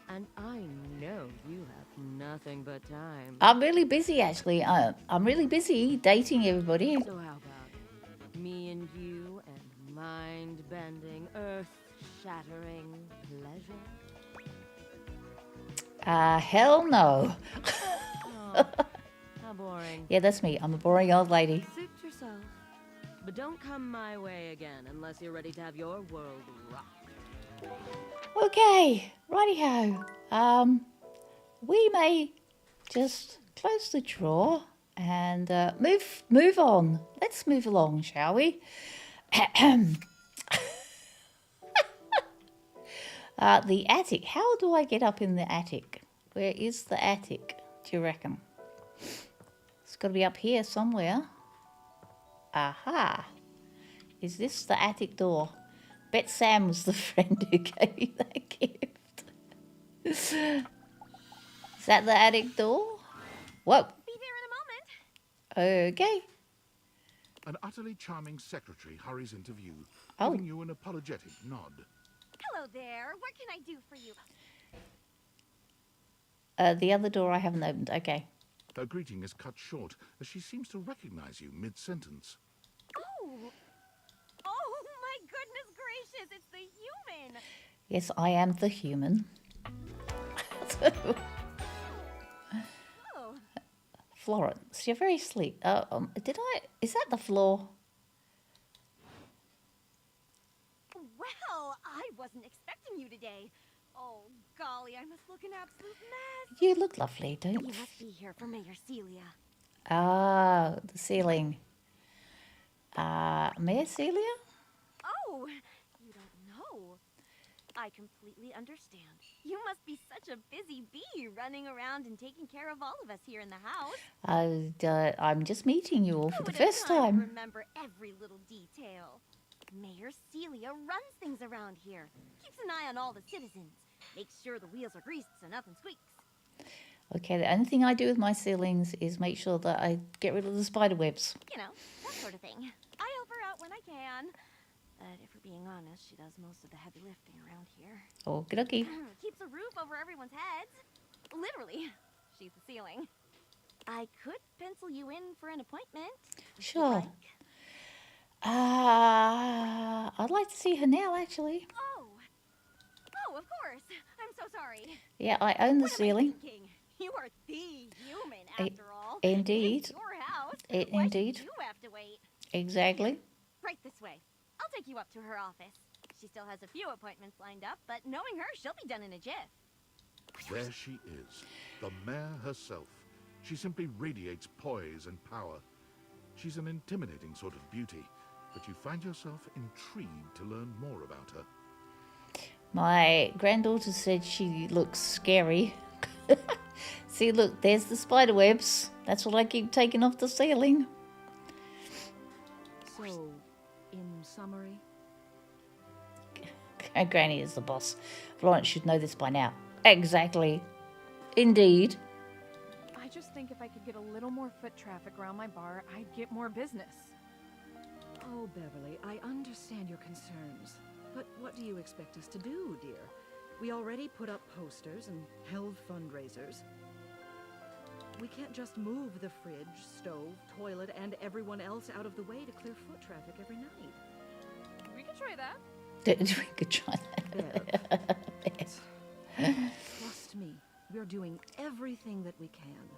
and I know you have nothing but time. I'm really busy, actually. I'm really busy dating everybody. So how about me and you and mind-bending, earth-shattering pleasure? Hell no. Oh, how boring. Yeah, that's me. I'm a boring old lady. Suit yourself. But don't come my way again unless you're ready to have your world rocked. Okay, righty-ho. We may just close the drawer and move on. Let's move along, shall we? The attic. How do I get up in the attic? Where is the attic, do you reckon? It's got to be up here somewhere. Aha. Is this the attic door? Bet Sam was the friend who gave you that gift. Is that the attic door? Whoa. Be there in a moment. Okay. An utterly charming secretary hurries into view, Oh. giving you an apologetic nod. Hello there. What can I do for you? The other door I haven't opened. Okay. Her greeting is cut short, as she seems to recognize you mid-sentence. Oh. Oh, my goodness gracious. It's the human. Yes, I am the human. Oh. Florence, you're very sleek. Is that the floor? Well, I wasn't expecting you today. Oh, golly, I must look an absolute mess. You look lovely, don't You you? must be here for Mayor Celia. Ah, the ceiling. Mayor Celia? Oh, you don't know. I completely understand. You must be such a busy bee running around and taking care of all of us here in the house. I'm just meeting you all for Who the would have first time to time. remember every little detail? Mayor Celia runs things around here, keeps an eye on all the citizens, makes sure the wheels are greased so nothing squeaks. Okay, the only thing I do with my ceilings is make sure that I get rid of the spider webs. You know, that sort of thing. I help her out when I can. But if we're being honest, she does most of the heavy lifting around here. Okie dokie. Keeps a roof over everyone's heads. Literally, she's the ceiling. I could pencil you in for an appointment. if you'd Sure. like. I'd like to see her now, actually. Oh, of course. I'm so sorry. Yeah, I own the What am I ceiling. thinking? You are the human, after all. Indeed. It's your house. Indeed. Why should you have to wait? Exactly. Right this way. I'll take you up to her office. She still has a few appointments lined up, but knowing her, she'll be done in a jiff. There she is, the mayor herself. She simply radiates poise and power. She's an intimidating sort of beauty, but you find yourself intrigued to learn more about her. My granddaughter said she looks scary. See, look, there's the spider webs. That's what I keep taking off the ceiling. So, in summary, Granny is the boss. Florence should know this by now. Exactly. Indeed. I just think if I could get a little more foot traffic around my bar, I'd get more business. oh, Beverly, I understand your concerns. But what do you expect us to do, dear? We already put up posters and held fundraisers. We can't just move the fridge, stove, toilet, and everyone else out of the way to clear foot traffic every night. We could try that. We could try that. Bev, trust me, we're doing everything that we can.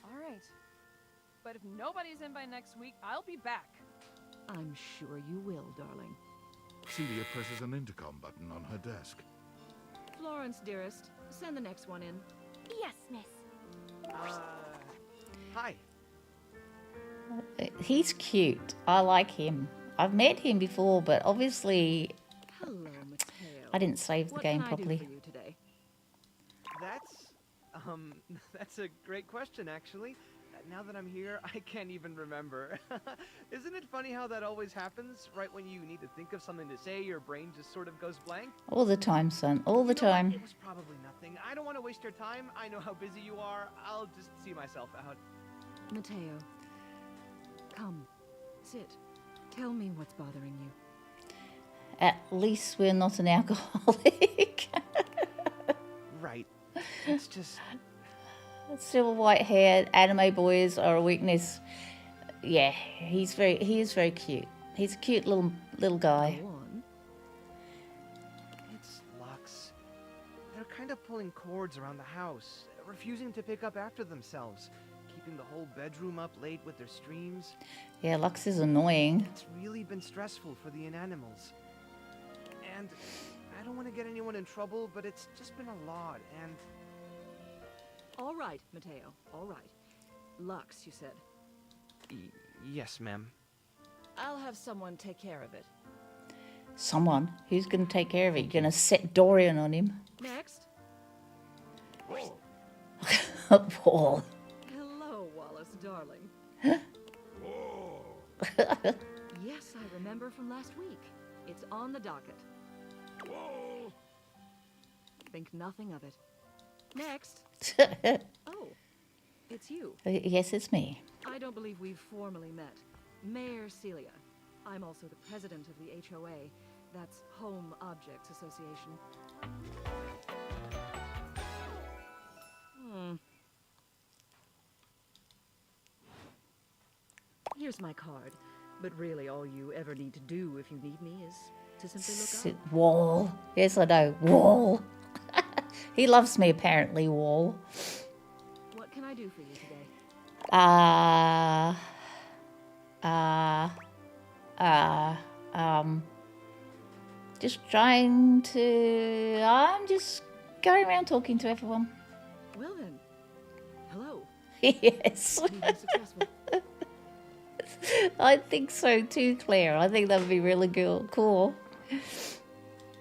All right. But if nobody's in by next week, I'll be back. I'm sure you will, darling. Celia presses an intercom button on her desk. Florence, dearest, send the next one in. Yes, miss. Hi. He's cute. I like him. I've met him before, but obviously Hello, Mateo. I didn't save the What game can I do properly. for you today? That's a great question, actually. Now that I'm here, I can't even remember. Isn't it funny how that always happens? Right when you need to think of something to say, your brain just sort of goes blank? All the time, son. All the You know what? time. It was probably nothing. I don't want to waste your time. I know how busy you are. I'll just see myself out. Mateo, come, sit. Tell me what's bothering you. At least we're not an alcoholic. Right. It's just... Silver white hair, anime boys are a weakness. Yeah, he is very cute. He's a cute little guy. Go on. It's Lux. They're kind of pulling cords around the house, refusing to pick up after themselves, keeping the whole bedroom up late with their streams. Yeah, Lux is annoying. It's really been stressful for the inanimals. And I don't want to get anyone in trouble, but it's just been a lot, and... All right, Mateo, all right. Lux, you said. Yes, ma'am. I'll have someone take care of it. Someone? Who's going to take care of it? You're going to set Dorian on him? Next. Paul. Hello, Wallace, darling. Yes, I remember from last week. It's on the docket. Think nothing of it. Next. Oh, it's you. Yes, it's me. I don't believe we've formally met. Mayor Celia. I'm also the president of the HOA. That's Home Objects Association. Here's my card. But really, all you ever need to do if you need me is to simply look up. Wall. Yes, I know. Wall. He loves me, apparently, Wall. What can I do for you today? Just trying to... I'm just going around talking to everyone. Well then, hello. Yes. You've been successful. I think so too, Claire. I think that would be really cool.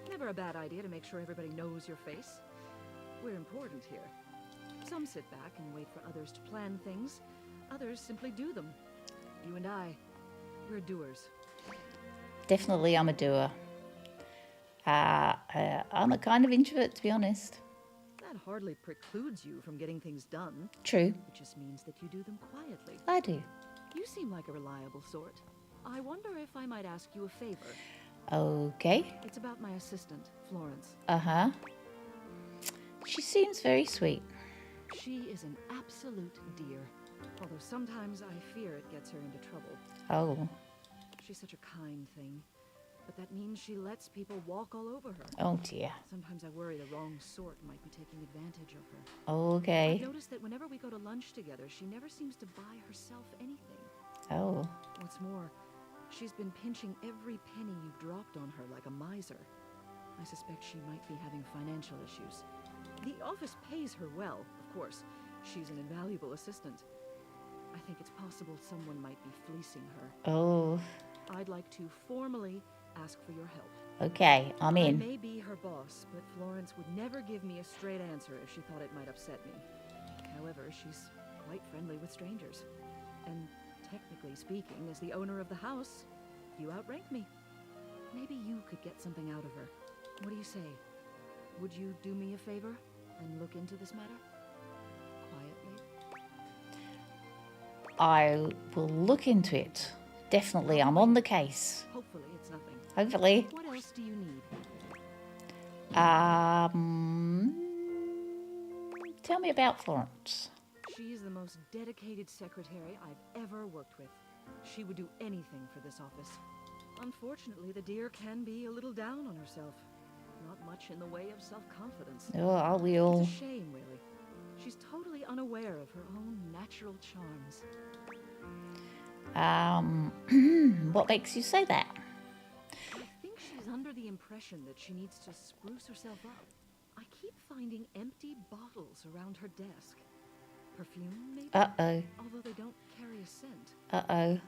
Never a bad idea to make sure everybody knows your face. We're important here. Some sit back and wait for others to plan things. Others simply do them. You and I, we're doers. Definitely, I'm a doer. I'm a kind of introvert, to be honest. That hardly precludes you from getting things done. True. It just means that you do them quietly. I do. You seem like a reliable sort. I wonder if I might ask you a favor. Okay. It's about my assistant, Florence. Uh-huh. She seems very sweet. She is an absolute dear. Although sometimes I fear it gets her into trouble. Oh. She's such a kind thing. But that means she lets people walk all over her. Oh, dear. Sometimes I worry the wrong sort might be taking advantage of her. Okay. I've noticed that whenever we go to lunch together, she never seems to buy herself anything. Oh. What's more, she's been pinching every penny you've dropped on her like a miser. I suspect she might be having financial issues. The office pays her well, of course. She's an invaluable assistant. I think it's possible someone might be fleecing her. Oh. I'd like to formally ask for your help. Okay, I'm in. I may be her boss, but Florence would never give me a straight answer if she thought it might upset me. However, she's quite friendly with strangers. And technically speaking, as the owner of the house, you outrank me. Maybe you could get something out of her. What do you say? Would you do me a favor and look into this matter? Quietly. I will look into it. Definitely, I'm on the case. Hopefully it's nothing. Hopefully. What else do you need? Tell me about Florence. She is the most dedicated secretary I've ever worked with. She would do anything for this office. Unfortunately, the dear can be a little down on herself. Not much in the way of self-confidence. Oh, are we all? It's a shame, really. She's totally unaware of her own natural charms. What makes you say that? I think she's under the impression that she needs to spruce herself up. I keep finding empty bottles around her desk. Perfume, maybe? Uh-oh. Although they don't carry a scent. Uh-oh.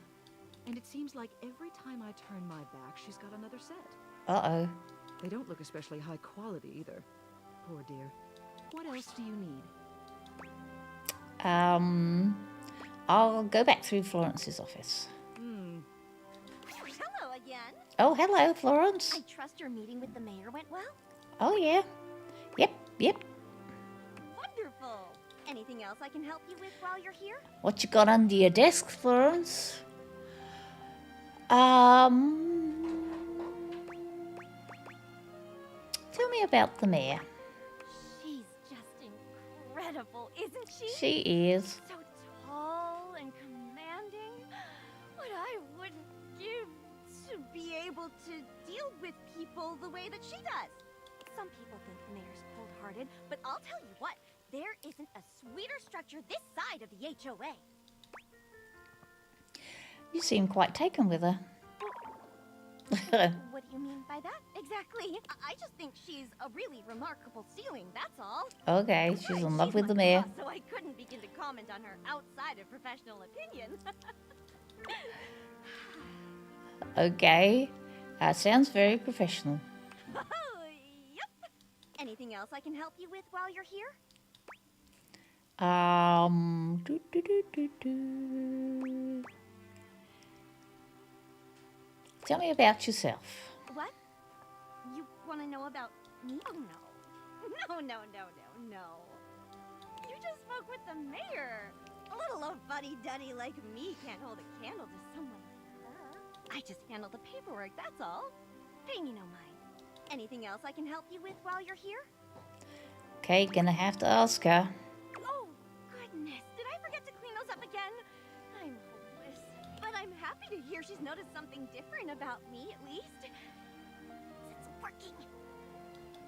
And it seems like every time I turn my back, she's got another set. Uh-oh. They don't look especially high quality either. Poor dear. What else do you need? I'll go back through Florence's office. Hello again. Oh, hello, Florence. I trust your meeting with the mayor went well? Oh, yeah. Yep. Wonderful. Anything else I can help you with while you're here? What you got under your desk, Florence? Tell me about the mayor. She's just incredible, isn't she? She is. So tall and commanding. What I wouldn't give to be able to deal with people the way that she does. Some people think the mayor's cold-hearted, but I'll tell you what, there isn't a sweeter structure this side of the HOA. You seem quite taken with her. What do you mean by that? Exactly. I just think she's a really remarkable ceiling, that's all. Okay, she's in love with the mayor. Boss, so I couldn't begin to comment on her outside of professional opinion. Okay. Sounds very professional. Yep. Anything else I can help you with while you're here? Tell me about yourself. What? You want to know about me? Oh, no. No. You just spoke with the mayor. A little old buddy-duddy like me can't hold a candle to someone like her. I just handle the paperwork, that's all. Pay me no mind. Anything else I can help you with while you're here? Okay, gonna have to ask her. Oh, goodness. Did I forget to clean those up again? I'm hopeless. But I'm happy to hear she's noticed something different about me, at least. It's working.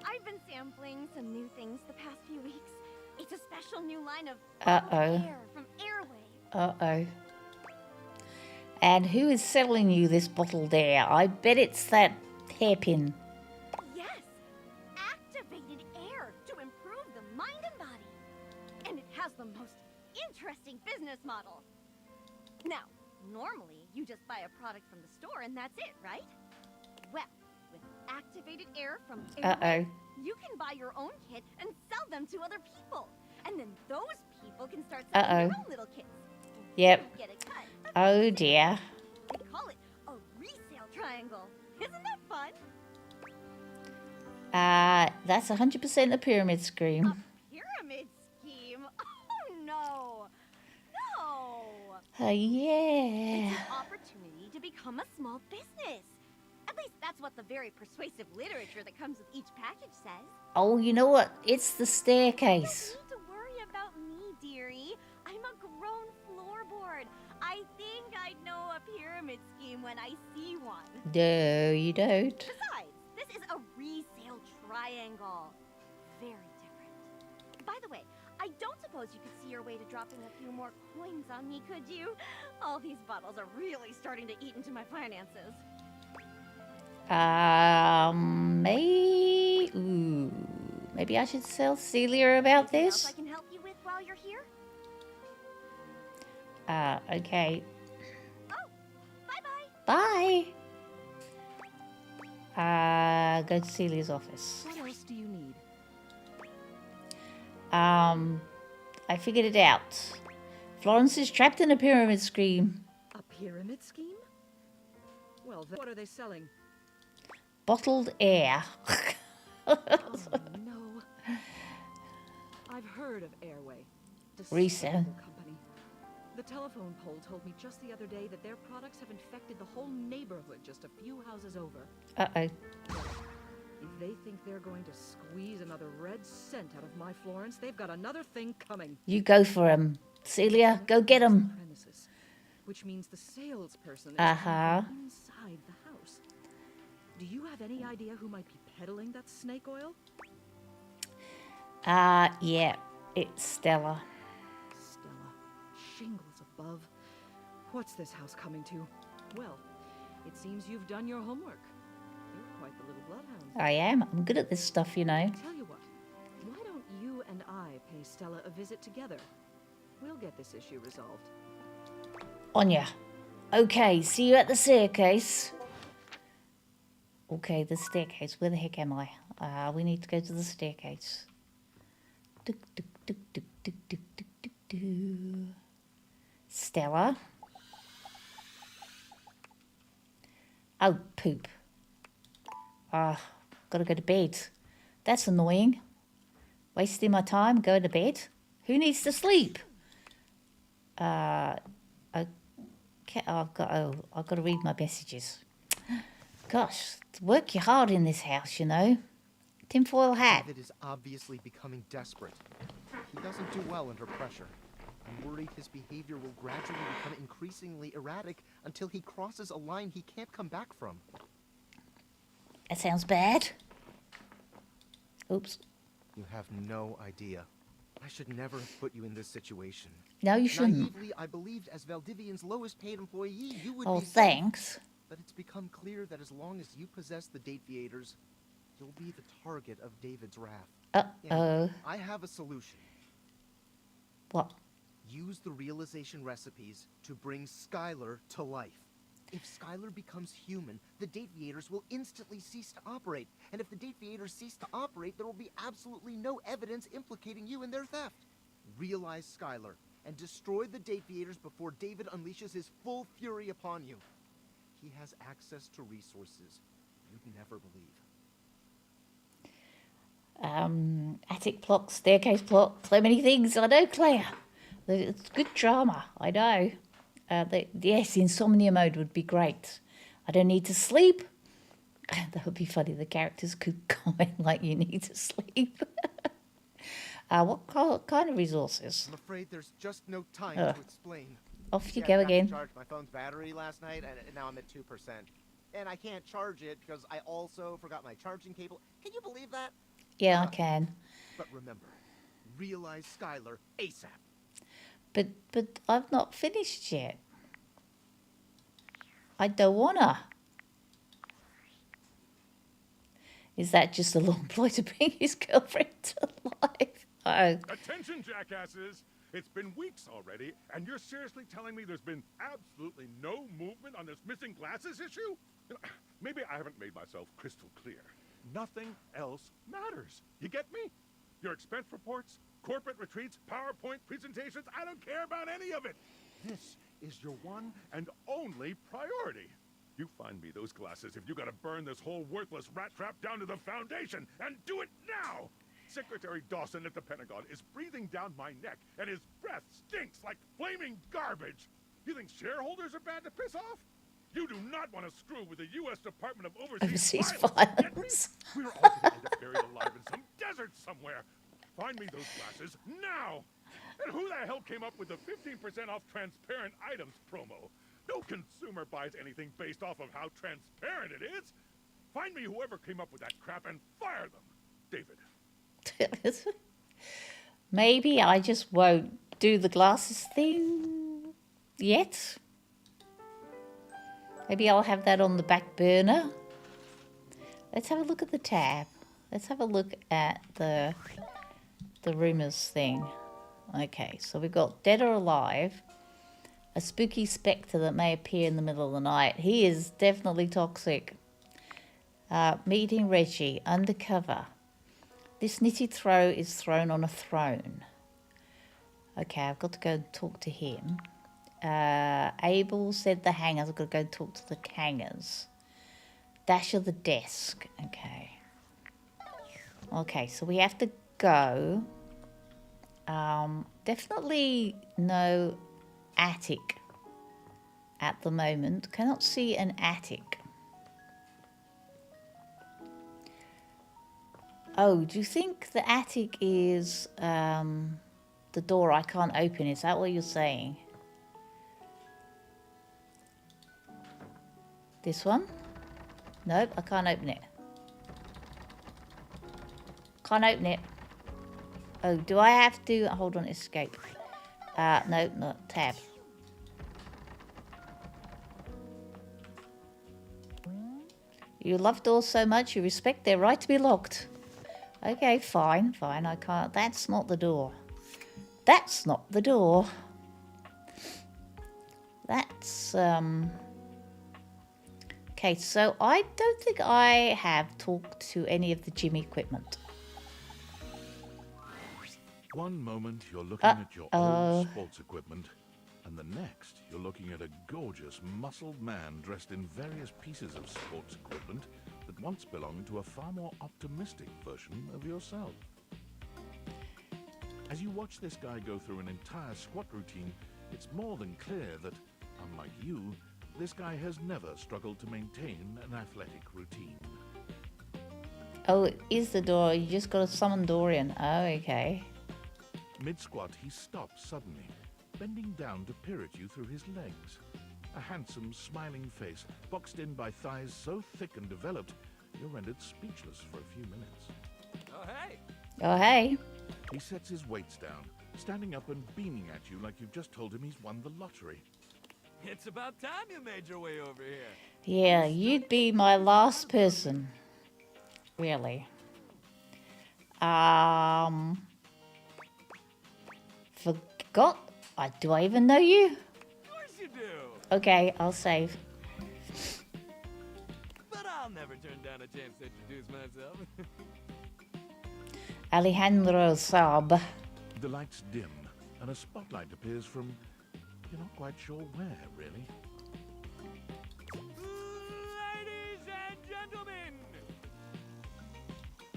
I've been sampling some new things the past few weeks. It's a special new line of air from Airway. Uh-oh. And who is selling you this bottle there? I bet it's that hairpin. Yes. Activated air to improve the most interesting business model. Now, normally you just buy a product from the store and that's it, right? Well, with activated air from Airway, you can buy your own kit and sell them to other people. And then those people can start selling their own little kits. Yep. You get a cut. Oh dear. They call it a resale triangle. Isn't that fun? That's 100% a pyramid scheme. A pyramid scheme? Oh no. No. Yeah. It's an opportunity to become a small business. At least that's what the very persuasive literature that comes with each package says. Oh, you know what? It's the staircase. You don't need to worry about me, dearie. I'm a grown floorboard. I think I know a pyramid scheme when I see one. No, you don't. Besides, this is a resale triangle. Very different. By the way, I don't suppose you could see your way to dropping a few more coins on me, could you? All these bottles are really starting to eat into my finances. Maybe I should tell Celia about Anything this. else I can help you with while you're here? Okay. Oh, bye-bye. Bye. Go to Celia's office. What else do you need? I figured it out. Florence is trapped in a pyramid scheme. A pyramid scheme? Well, what are they selling? Bottled air. Oh, no. I've heard of Airway. Resale. Company. The telephone pole told me just the other day that their products have infected the whole neighborhood just a few houses over. Uh-oh. If they think they're going to squeeze another red cent out of my Florence, they've got another thing coming. You go for him. Celia, go get him. Premises, which means the salesperson is Uh-huh. from inside the house. Do you have any idea who might be peddling that snake oil? Yeah. It's Stella. Stella. Shingles above. What's this house coming to? Well, it seems you've done your homework. You're quite the little bloodhound. I am. I'm good at this stuff, you know. Tell you what, why don't you and I pay Stella a visit together? We'll get this issue resolved. Anya. Okay, see you at the staircase. Okay, the staircase. Where the heck am I? We need to go to the staircase. Duk, duk, duk, duk, duk, duk, duk, duk, duk. Stella. Oh, poop. Gotta go to bed. That's annoying. Wasting my time going to bed. Who needs to sleep? Okay, I've got to read my messages. Gosh, work you hard in this house, you know. Tinfoil hat. David is obviously becoming desperate. He doesn't do well under pressure. I'm worried his behavior will gradually become increasingly erratic until he crosses a line he can't come back from. That sounds bad. Oops. You have no idea. I should never have put you in this situation. No, you shouldn't. Naively, I believed as Valdivian's lowest paid employee, you would Oh, be safe. thanks. But it's become clear that as long as you possess the Dateaviators, you'll be the target of David's wrath. Uh-oh. I have a solution. What? Use the realization recipes to bring Skylar to life. If Skylar becomes human, the Dateaviators will instantly cease to operate. And if the Dateaviators cease to operate, there will be absolutely no evidence implicating you in their theft. Realize Skylar and destroy the Dateaviators before David unleashes his full fury upon you. He has access to resources you'd never believe. Attic plot, staircase plot, so many things. I know, Claire. It's good drama, I know. Yes, insomnia mode would be great. I don't need to sleep. That would be funny. The characters could comment like you need to sleep. What kind of resources? I'm afraid there's just no time to explain. Off you I go forgot to again. charge my phone's battery last night, and now I'm at 2%. And I can't charge it because I also forgot my charging cable. Can you believe that? Yeah, I can. But remember, realize Skylar ASAP. But I've not finished yet. I don't wanna. Is that just a long ploy to bring his girlfriend to life? Oh. Attention, jackasses! It's been weeks already, and you're seriously telling me there's been absolutely no movement on this missing glasses issue? Maybe I haven't made myself crystal clear. Nothing else matters. You get me? Your expense reports, corporate retreats, PowerPoint presentations, I don't care about any of it. This is your one and only priority. You find me those glasses if you gotta burn this whole worthless rat trap down to the foundation, and do it now! Secretary Dawson at the Pentagon is breathing down my neck, and his breath stinks like flaming garbage. You think shareholders are bad to piss off? You do not want to screw with the U.S. Department of Overseas Violence. We're all going to end up buried alive in some desert somewhere. Find me those glasses now. And who the hell came up with the 15% off transparent items promo? No consumer buys anything based off of how transparent it is. Find me whoever came up with that crap and fire them. David. Maybe I just won't do the glasses thing yet. Maybe I'll have that on the back burner. Let's have a look at the tab. Let's have a look at the rumors thing. Okay, so we've got dead or alive. A spooky spectre that may appear in the middle of the night. He is definitely toxic. Meeting Reggie, undercover. This knitted throw is thrown on a throne. Okay, I've got to go and talk to him. Abel said the hangers. I've got to go and talk to the hangers. Dash of the desk. Okay. Okay, so we have to go. Definitely no attic at the moment. Cannot see an attic. Oh, do you think the attic is the door I can't open? Is that what you're saying? This one? Nope, I can't open it. Can't open it. Oh, do I have to... Hold on, escape. No, not tab. You love doors so much, you respect their right to be locked. Okay, fine, fine, I can't... That's not the door. That's not the door. That's, Okay, so I don't think I have talked to any of the gym equipment. One moment you're looking at your old sports equipment, and the next you're looking at a gorgeous, muscled man dressed in various pieces of sports equipment that once belonged to a far more optimistic version of yourself. As you watch this guy go through an entire squat routine, it's more than clear that, unlike you, this guy has never struggled to maintain an athletic routine. Oh, it is the door. You just got to summon Dorian. Oh, okay. Mid-squat, he stops suddenly, bending down to peer at you through his legs. A handsome, smiling face, boxed in by thighs so thick and developed, you're rendered speechless for a few minutes. Oh, hey! Oh, hey. He sets his weights down, standing up and beaming at you like you've just told him he's won the lottery. It's about time you made your way over here. Yeah, you'd be my last person. Really. Forgot. Do I even know you? Of course you do. Okay, I'll save. But I'll never turn down a chance to introduce myself. Alejandro Saab. The lights dim, and a spotlight appears from... You're not quite sure where, really. Ladies and gentlemen,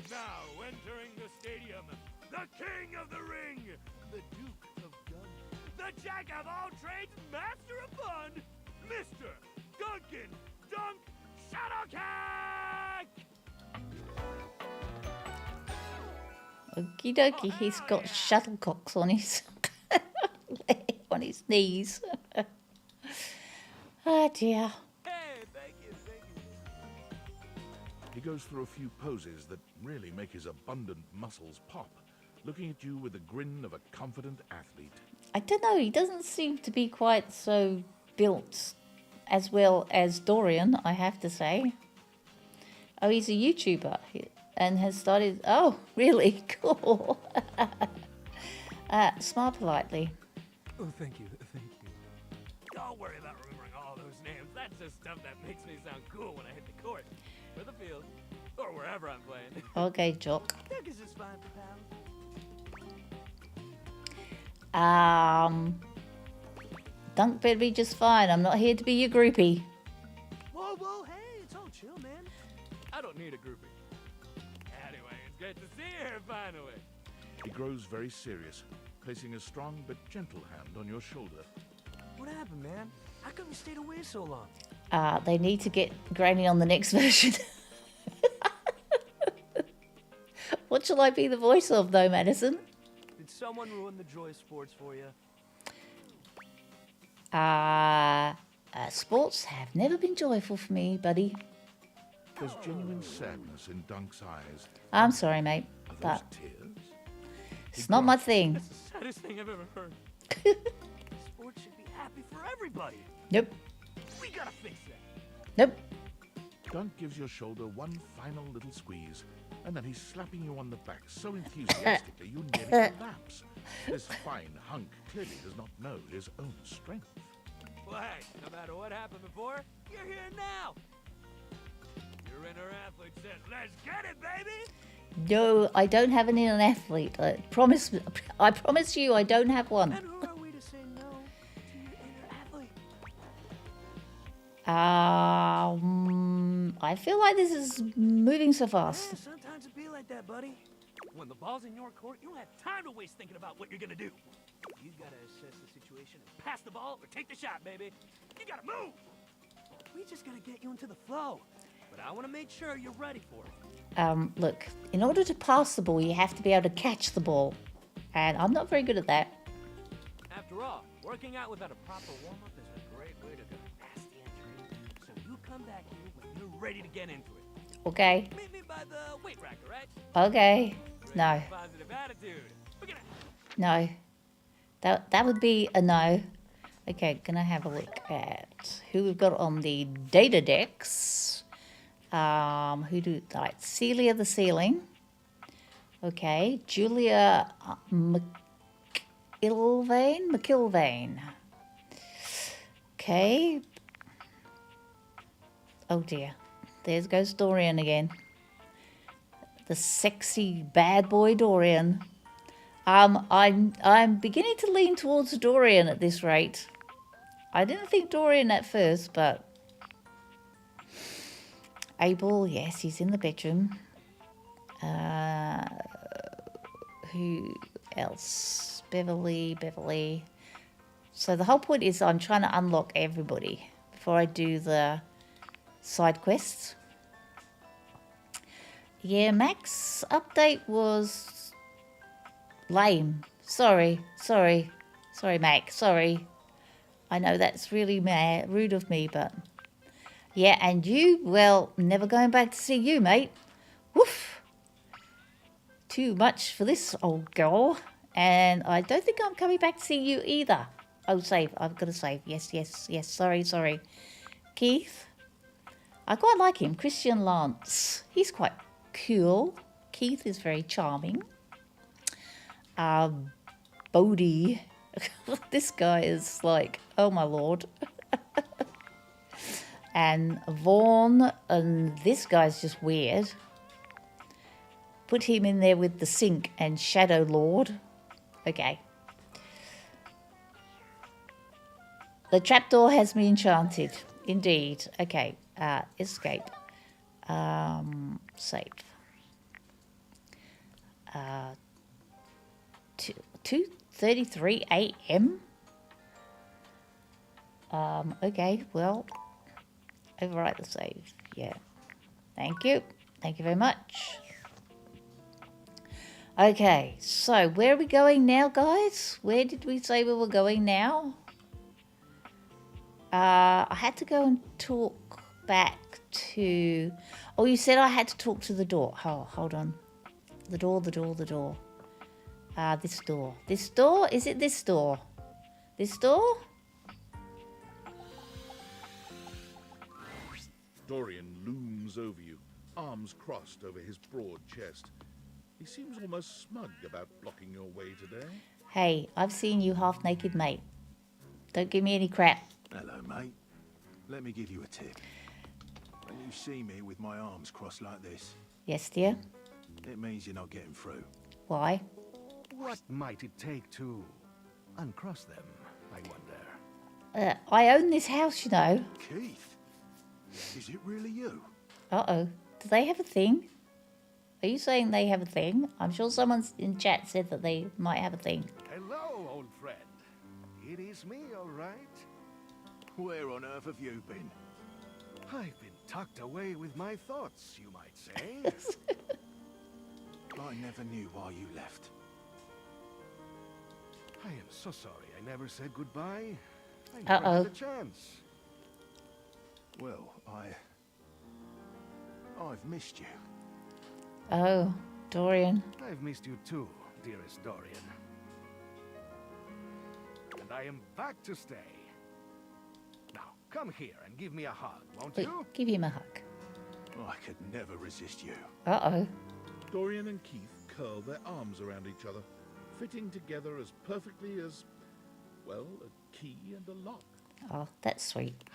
now entering the stadium, the king of the ring, the Duke of Gun, the jack of all trades, master of fun, Mr. Duncan Dunk Shuttlecock! Okie dokie, he's got shuttlecocks on his on his knees. Oh dear. Hey, thank you. He goes through a few poses that really make his abundant muscles pop, looking at you with the grin of a confident athlete. I don't know, he doesn't seem to be quite so built as well as Dorian, I have to say. Oh, he's a YouTuber and has started... Oh, really? Cool. Smile politely. Oh, thank you, thank you. Don't worry about remembering all those names. That's just stuff that makes me sound cool when I hit the court, or the field, or wherever I'm playing. Okay, Jock. That is just fine, pal. Dunk better be just fine. I'm not here to be your groupie. Whoa, whoa, hey, it's all chill, man. I don't need a groupie. Anyway, it's great to see you here finally. He grows very serious, placing a strong but gentle hand on your shoulder. What happened, man? How come you stayed away so long? They need to get Granny on the next version. What shall I be the voice of, though, Madison? Did someone ruin the joy of sports for you? Sports have never been joyful for me, buddy. There's genuine sadness in Dunk's eyes. I'm sorry, mate, Are those but tears? it's not my thing. That's the saddest thing I've ever heard. Sports should be happy for everybody. Nope. We gotta fix that. Nope. Dunk gives your shoulder one final little squeeze, and then he's slapping you on the back so enthusiastically you nearly collapse. This fine hunk clearly does not know his own strength. Well, hey, no matter what happened before, you're here now. Your inner athlete says, let's get it, baby! No, I don't have an inner athlete. I promise you, I don't have one. And who are we to say no to your inner athlete? I feel like this is moving so Yeah, fast. sometimes it be like that, buddy. When the ball's in your court, you don't have time to waste thinking about what you're gonna do. You gotta assess the situation and pass the ball or take the shot, baby. You gotta move! We just gotta get you into the flow. But I wanna make sure you're ready for it. Look, in order to pass the ball, you have to be able to catch the ball. And I'm not very good at that. After all, working out without a proper warm-up is a great way to get a nasty injury. So you come back here when you're ready to get into it. Okay. Meet me by the weight rack, all right? Okay. Great No. positive attitude. Look at it. No. That would be a no. Okay, gonna have a look at who we've got on the data decks. Who do like Celia the Ceiling? Okay, Julia McIlvain. Okay. Oh dear, there goes Dorian again. The sexy bad boy Dorian. I'm beginning to lean towards Dorian at this rate. I didn't think Dorian at first, but Abel, yes, he's in the bedroom. Who else? Beverly. So the whole point is I'm trying to unlock everybody before I do the side quests. Yeah, Max update was lame. Sorry, Mac. Sorry. I know that's really rude of me, but yeah, and you, well, never going back to see you, mate. Woof. Too much for this old girl, and I don't think I'm coming back to see you either. Oh, save. I've got to save. Yes. Sorry. Keith. I quite like him. Christian Lance. He's quite cool. Keith is very charming. Bodhi. This guy is like, oh my lord. And Vaughn, and this guy's just weird. Put him in there with the Sink and Shadow Lord. Okay. The trapdoor has me enchanted. Indeed. Okay. Escape. Save. 2:33 a.m. Okay, well, overwrite the save. Yeah. Thank you. Thank you very much. Okay, so where are we going now, guys? Where did we say we were going now? I had to go and talk back to... Oh, you said I had to talk to the door. Oh, hold on. The door. This door. This door? Is it this door? This door? Dorian looms over you, arms crossed over his broad chest. He seems almost smug about blocking your way today. Hey, I've seen you half naked, mate. Don't give me any crap. Hello, mate. Let me give you a tip. When you see me with my arms crossed like this, Yes, dear. it means you're not getting through. Why? What might it take to uncross them, I wonder? I own this house, you know. Keith, is it really you? Uh-oh. Do they have a thing? Are you saying they have a thing? I'm sure someone in chat said that they might have a thing. Hello, old friend. It is me, all right. Where on earth have you been? I've been tucked away with my thoughts, you might say. I never knew why you left. I am so sorry I never said goodbye. I never Uh-oh. had a chance. Well, I've missed you. Oh, Dorian. I've missed you too, dearest Dorian. And I am back to stay. Now, come here and give me a hug, won't Wait, you? give him a hug. I could never resist you. Uh-oh. Dorian and Keith curl their arms around each other, fitting together as perfectly as, well, a key and a lock. Oh, that's sweet.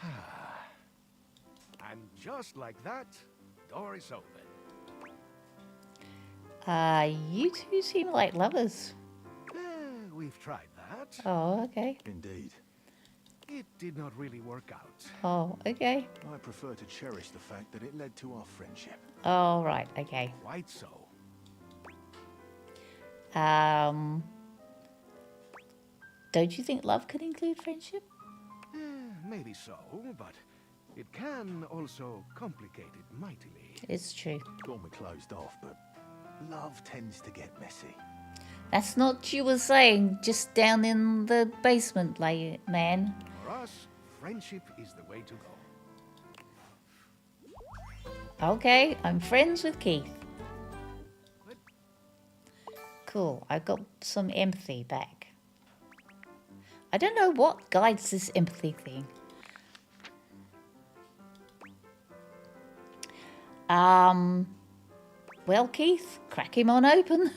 And just like that, door is open. You two seem like lovers. We've tried that. Oh, okay. Indeed. It did not really work out. Oh, okay. I prefer to cherish the fact that it led to our friendship. Oh, right, okay. Quite so. Don't you think love can include friendship? Maybe so, but it can also complicate it mightily. It's true. Got me closed off, but love tends to get messy. That's not what you were saying just down in the basement, man. For us, friendship is the way to go. Okay, I'm friends with Keith. Cool, I've got some empathy back. I don't know what guides this empathy thing. Well, Keith, crack him on open.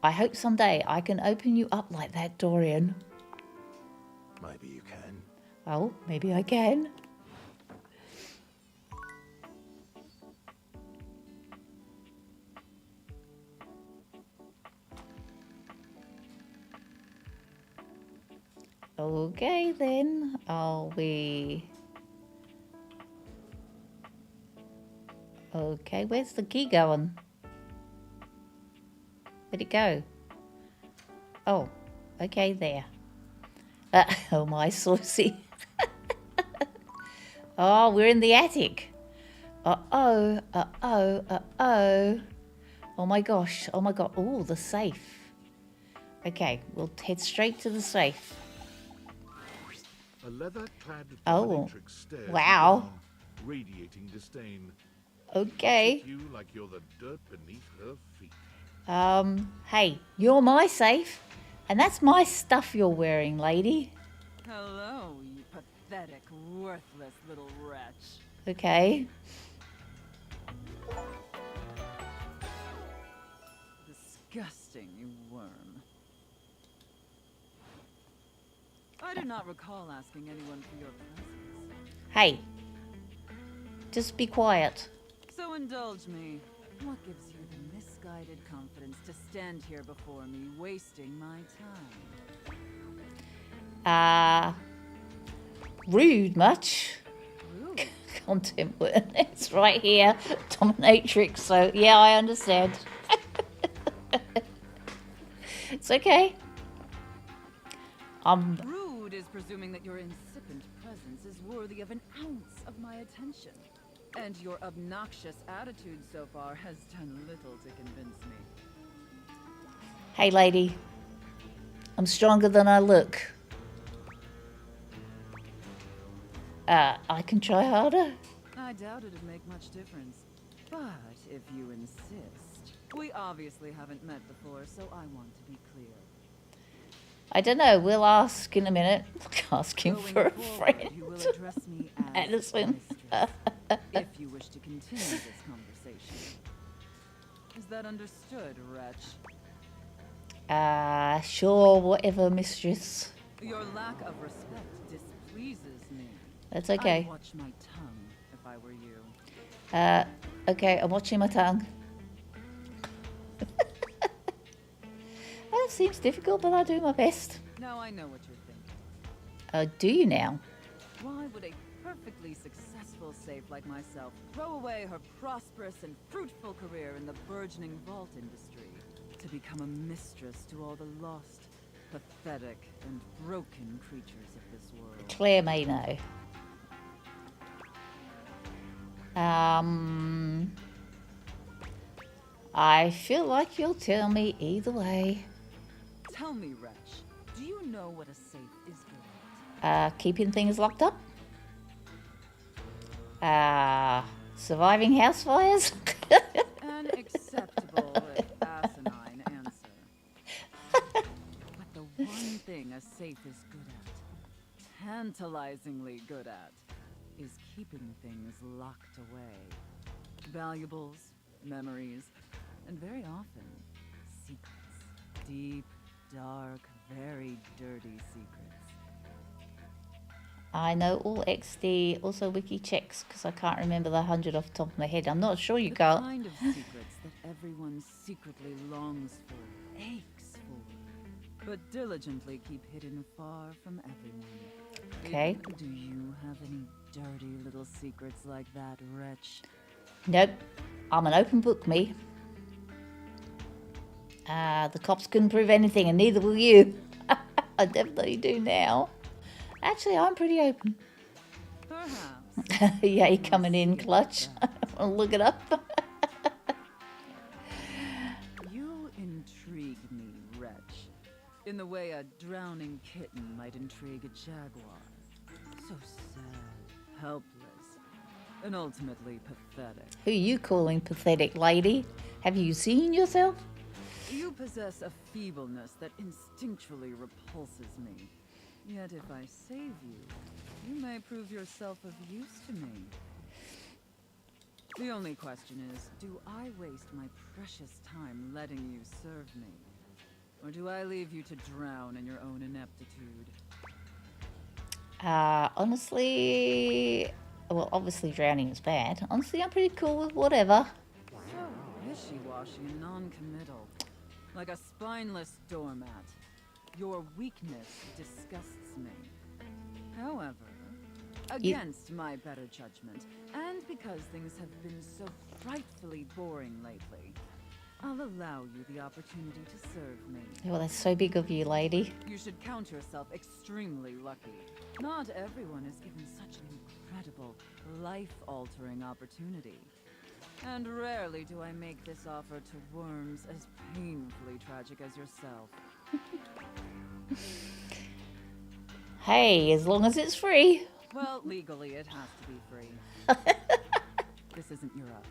I hope someday I can open you up like that, Dorian. Maybe you can. Oh, maybe I can. Okay, then. Are we... Okay, where's the key going? Where'd it go? Oh, okay, there. Oh, my saucy. Oh, we're in the attic. Uh-oh, uh-oh, uh-oh. Oh, my gosh. Oh, my God. Oh, the safe. Okay, we'll head straight to the safe. A leather-clad Oh, dominatrix stares you wow. down, radiating disdain. Okay. Looks at you like you're the dirt beneath her feet. Hey, you're my safe. And that's my stuff you're wearing, lady. Hello, you pathetic, worthless little wretch. Okay. Disgusting, you worm. I do not recall asking anyone for your presence. Hey. Just be quiet. So indulge me. What gives you the misguided confidence to stand here before me, wasting my time? Rude much. Rude? Content, it's right here. Dominatrix, so yeah, I understand. It's okay. Rude is presuming that your incipient presence is worthy of an ounce of my attention. And your obnoxious attitude so far has done little to convince me. Hey, lady. I'm stronger than I look. I can try harder. I doubt it'd make much difference. But if you insist, we obviously haven't met before, so I want to be clear. I don't know. We'll ask in a minute. Ask him Going for a forward, friend. you will address me as Addison. mistress. if you wish to continue this conversation. Is that understood, wretch? Sure, whatever, mistress. Your lack of respect displeases me. That's okay. I'd watch my tongue if I were you. Okay, I'm watching my tongue. That seems difficult, but I'll do my best. Now I know what you're thinking. Do you now? Why would a perfectly successful safe like myself throw away her prosperous and fruitful career in the burgeoning vault industry to become a mistress to all the lost, pathetic, and broken creatures of this world? Claire may know. I feel like you'll tell me either way. Tell me, wretch, do you know what a safe is good at? Keeping things locked up? Surviving house fires? An acceptable if asinine answer. But the one thing a safe is good at, tantalizingly good at, is keeping things locked away. Valuables, memories, and very often, secrets. Deep, dark, very dirty secrets. I know all XD, also wiki checks, because I can't remember the 100 off the top of my head. I'm not sure you The can't. kind of secrets that everyone secretly longs for, aches for, but diligently keep hidden far from everyone. Okay. Do you have any dirty little secrets like that, wretch? Nope. I'm an open book, me. The cops couldn't prove anything, and neither will you. I definitely do now. Actually, I'm pretty open. Perhaps. Yeah, you're coming in clutch. I'll look it up. You intrigue me, wretch, in the way a drowning kitten might intrigue a jaguar. So sad, helpless, and ultimately pathetic. Who are you calling pathetic, lady? Have you seen yourself? You possess a feebleness that instinctually repulses me. Yet if I save you, you may prove yourself of use to me. The only question is, do I waste my precious time letting you serve me? Or do I leave you to drown in your own ineptitude? Honestly, well, obviously drowning is bad. Honestly, I'm pretty cool with whatever. So wishy-washy and non-committal. Like a spineless doormat. Your weakness disgusts me. However, against my better judgment, and because things have been so frightfully boring lately, I'll allow you the opportunity to serve me. Well, that's so big of you, lady. You should count yourself extremely lucky. Not everyone is given such an incredible, life-altering opportunity. And rarely do I make this offer to worms as painfully tragic as yourself. Hey, as long as it's free. Well, legally it has to be free. This isn't Europe.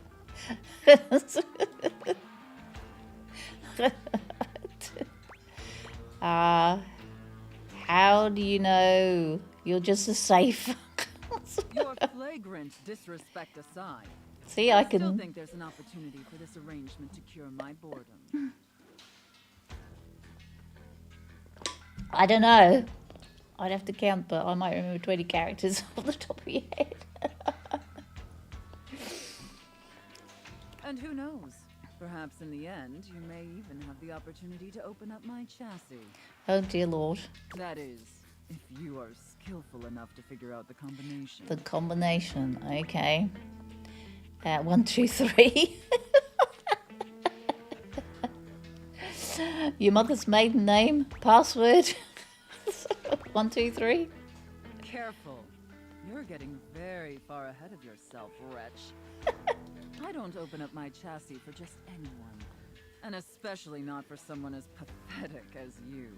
How do you know you're just as safe? Your flagrant disrespect aside, See, I still can... think there's an opportunity for this arrangement to cure my boredom. I don't know. I'd have to count, but I might remember 20 characters off the top of your head. And who knows? Perhaps in the end, you may even have the opportunity to open up my chassis. Oh dear lord. That is, if you are skillful enough to figure out the combination. The combination, okay. 1, 2, 3. Your mother's maiden name, password. 1, 2, 3. Careful. You're getting very far ahead of yourself, wretch. I don't open up my chassis for just anyone. And especially not for someone as pathetic as you.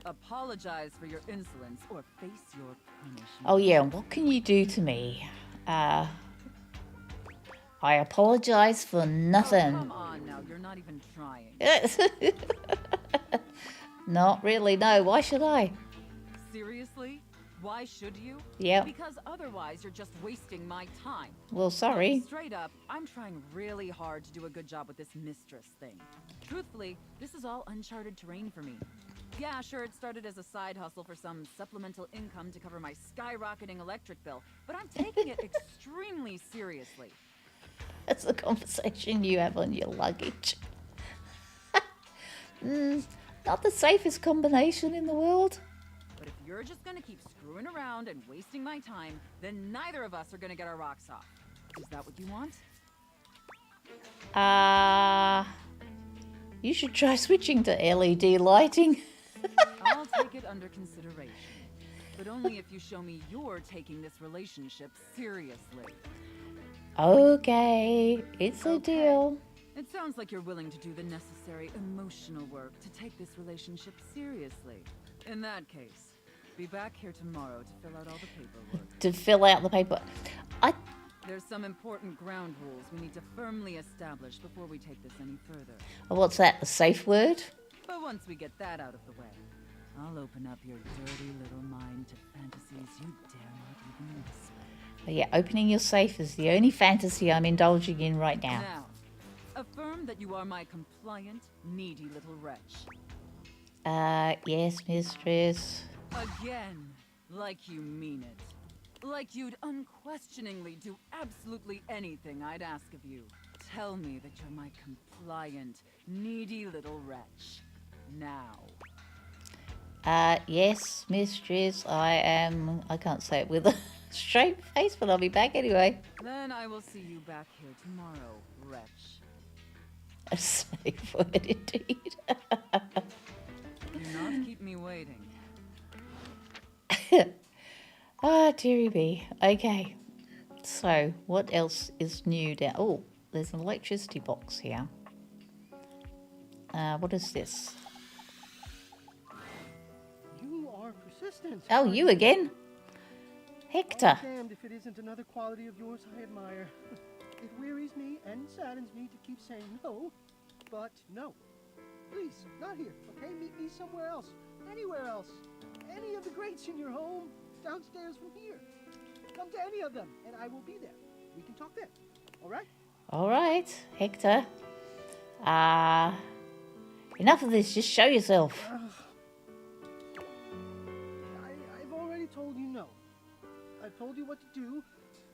Apologize for your insolence or face your punishment. Oh yeah, what can you do to me? I apologize for nothing. Oh, come on now, you're not even trying. Not really, no. Why should I? Seriously? Why should you? Yeah. Because otherwise you're just wasting my time. Well, sorry. Straight up, I'm trying really hard to do a good job with this mistress thing. Truthfully, this is all uncharted terrain for me. Yeah, sure, it started as a side hustle for some supplemental income to cover my skyrocketing electric bill, but I'm taking it extremely seriously. That's the conversation you have on your luggage. Not the safest combination in the world. But if you're just gonna keep screwing around and wasting my time, then neither of us are gonna get our rocks off. Is that what you want? You should try switching to LED lighting. I'll take it under consideration. But only if you show me you're taking this relationship seriously. Okay, it's a deal. It sounds like you're willing to do the necessary emotional work to take this relationship seriously. In that case, be back here tomorrow to fill out all the paperwork. To fill out the paper. There's some important ground rules we need to firmly establish before we take this any further. What's that, the safe word? But once we get that out of the way, I'll open up your dirty little mind to fantasies you dare not even whisper. Yeah, opening your safe is the only fantasy I'm indulging in right now. Now, affirm that you are my compliant, needy little wretch. Yes, mistress. Again, like you mean it. Like you'd unquestioningly do absolutely anything I'd ask of you. Tell me that you're my compliant, needy little wretch. Now. Yes, mistress, I am. I can't say it with a straight face, but I'll be back anyway. Then I will see you back here tomorrow, wretch. A safe word indeed. Do not keep me waiting. Dearie me. Okay. So, what else is new down? Oh, there's an electricity box here. What is this? You are persistent. Oh, you again? Hector. I'm damned if it isn't another quality of yours I admire. It wearies me and saddens me to keep saying no, but no. Please, not here, okay? Meet me somewhere else. Anywhere else. Any of the greats in your home, downstairs from here. Come to any of them, and I will be there. We can talk then, all right? All right, Hector. Enough of this. Just show yourself. I've already told you no. I've told you what to do,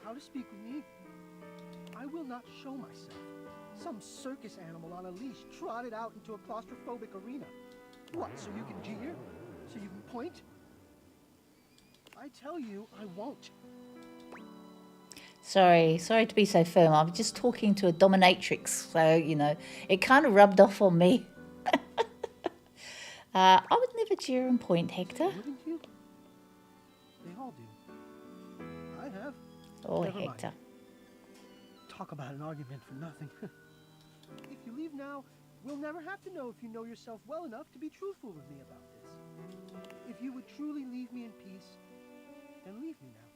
how to speak with me. I will not show myself. Some circus animal on a leash trotted out into a claustrophobic arena. What, so you can jeer? So you can point? I tell you, I won't. Sorry to be so firm. I'm just talking to a dominatrix, so, you know, it kind of rubbed off on me. I would never jeer and point, Hector. Wouldn't you? They all do. I have. Oh, Never Hector. mind. Talk about an argument for nothing. If you leave now, we'll never have to know if you know yourself well enough to be truthful with me about this. If you would truly leave me in peace, then leave me now.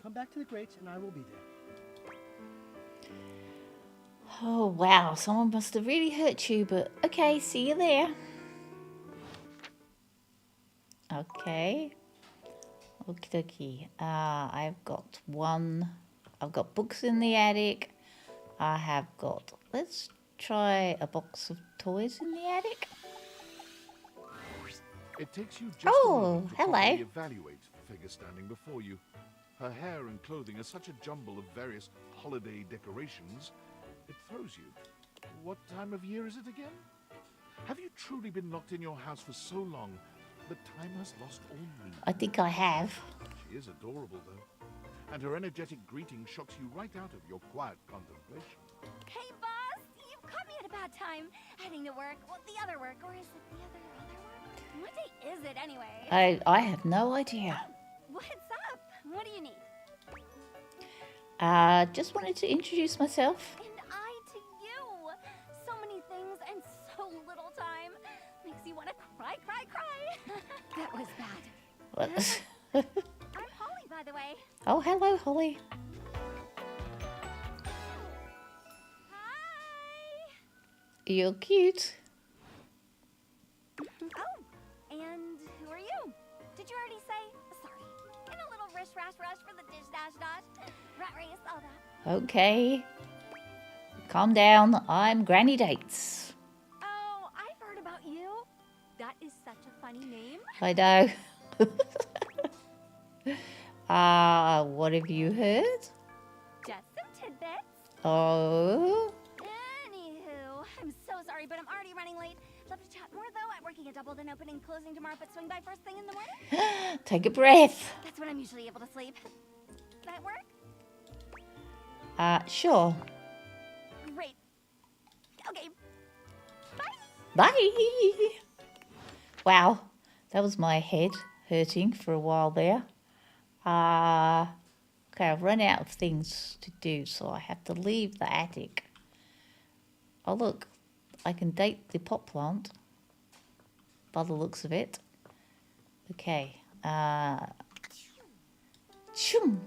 Come back to the Greats and I will be there. Oh, wow. Someone must have really hurt you, but okay, see you there. Okay. Okie dokie. I've got books in the attic. I have got, let's try a box of toys in the attic. It takes you just Oh, a moment to hello. properly evaluate the figure standing before you. Her hair and clothing are such a jumble of various holiday decorations, it throws you. What time of year is it again? Have you truly been locked in your house for so long that time has lost all meaning? I think I have. She is adorable, though, and her energetic greeting shocks you right out of your quiet contemplation. Hey, boss! You've caught me at a bad time. Heading to work. Well, the other work. Or is it the other work? What day is it, anyway? I have no idea. What's up? What do you need? Just wanted to introduce myself. And I to you. So many things and so little time. Makes you want to cry. That was bad. What? I'm Holly, by the way. Oh, hello, Holly. Hi. You're cute. Oh, and who are you? Did you already say? Sorry. Rish, rash, rush for the dish, dash, dash. Rat race, all that. Okay. Calm down. I'm Granny Dates. Oh, I've heard about you. That is such a funny name. I know. What have you heard? Just some tidbits. Oh. Anywho, I'm so sorry, but I'm already running late. Love to chat more, though. I'm working a double, then opening, closing tomorrow, but swing by first thing in the morning. Take a breath. That's when I'm usually able to sleep. That work? Sure. Great. Okay. Bye. Wow, that was my head hurting for a while there. Okay, I've run out of things to do, so I have to leave the attic. Oh look, I can date the pot plant by the looks of it. Okay, choom.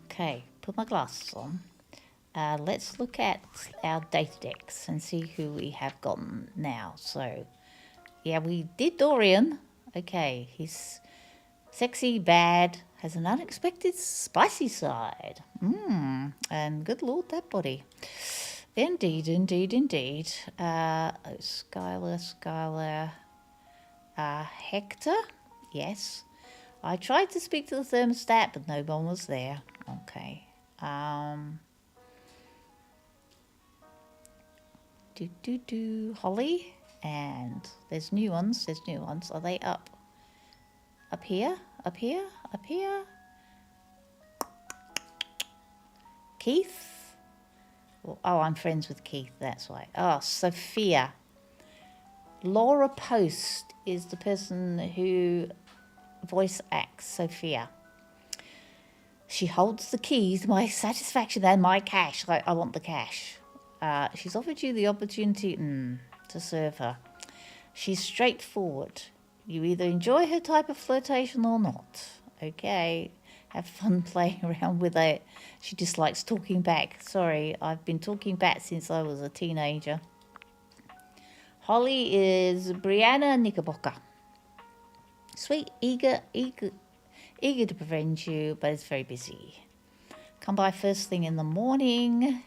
Okay, put my glasses on. Let's look at our data decks and see who we have gotten now. So, yeah, we did Dorian. Okay, he's sexy, bad, has an unexpected spicy side. And good lord, that body. Indeed, indeed, indeed. Skylar. Hector? Yes. I tried to speak to the thermostat, but no one was there. Okay. Holly, and there's new ones. Are they up here? Keith? Oh, I'm friends with Keith, that's why. Oh, Sophia. Laura Post is the person who voice acts Sophia. She holds the keys, my satisfaction and my cash. I want the cash. She's offered you the opportunity to serve her. She's straightforward. You either enjoy her type of flirtation or not. Okay, have fun playing around with it. She dislikes talking back. Sorry, I've been talking back since I was a teenager. Holly is Brianna Knickerbocker. Sweet, eager to befriend you, but is very busy. Come by first thing in the morning.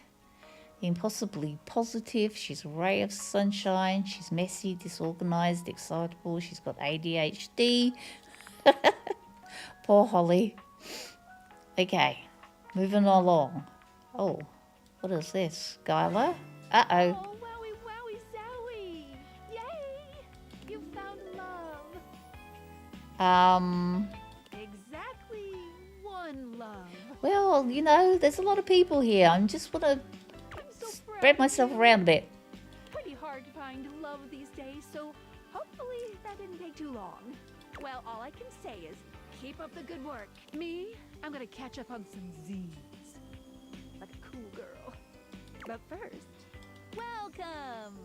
Impossibly positive. She's a ray of sunshine. She's messy, disorganized, excitable. She's got ADHD. Poor Holly. Okay, moving along. Oh, what is this? Skylar? Uh-oh. Oh, wowie, wowie, zowie! Yay! You found love. Exactly one love. Well, you know, there's a lot of people here. I just want to spread myself around a bit. Pretty hard to find love these days, so hopefully that didn't take too long. Well, all I can say is keep up the good work. Me, I'm gonna catch up on some Z's. Like a cool girl. But first, welcome!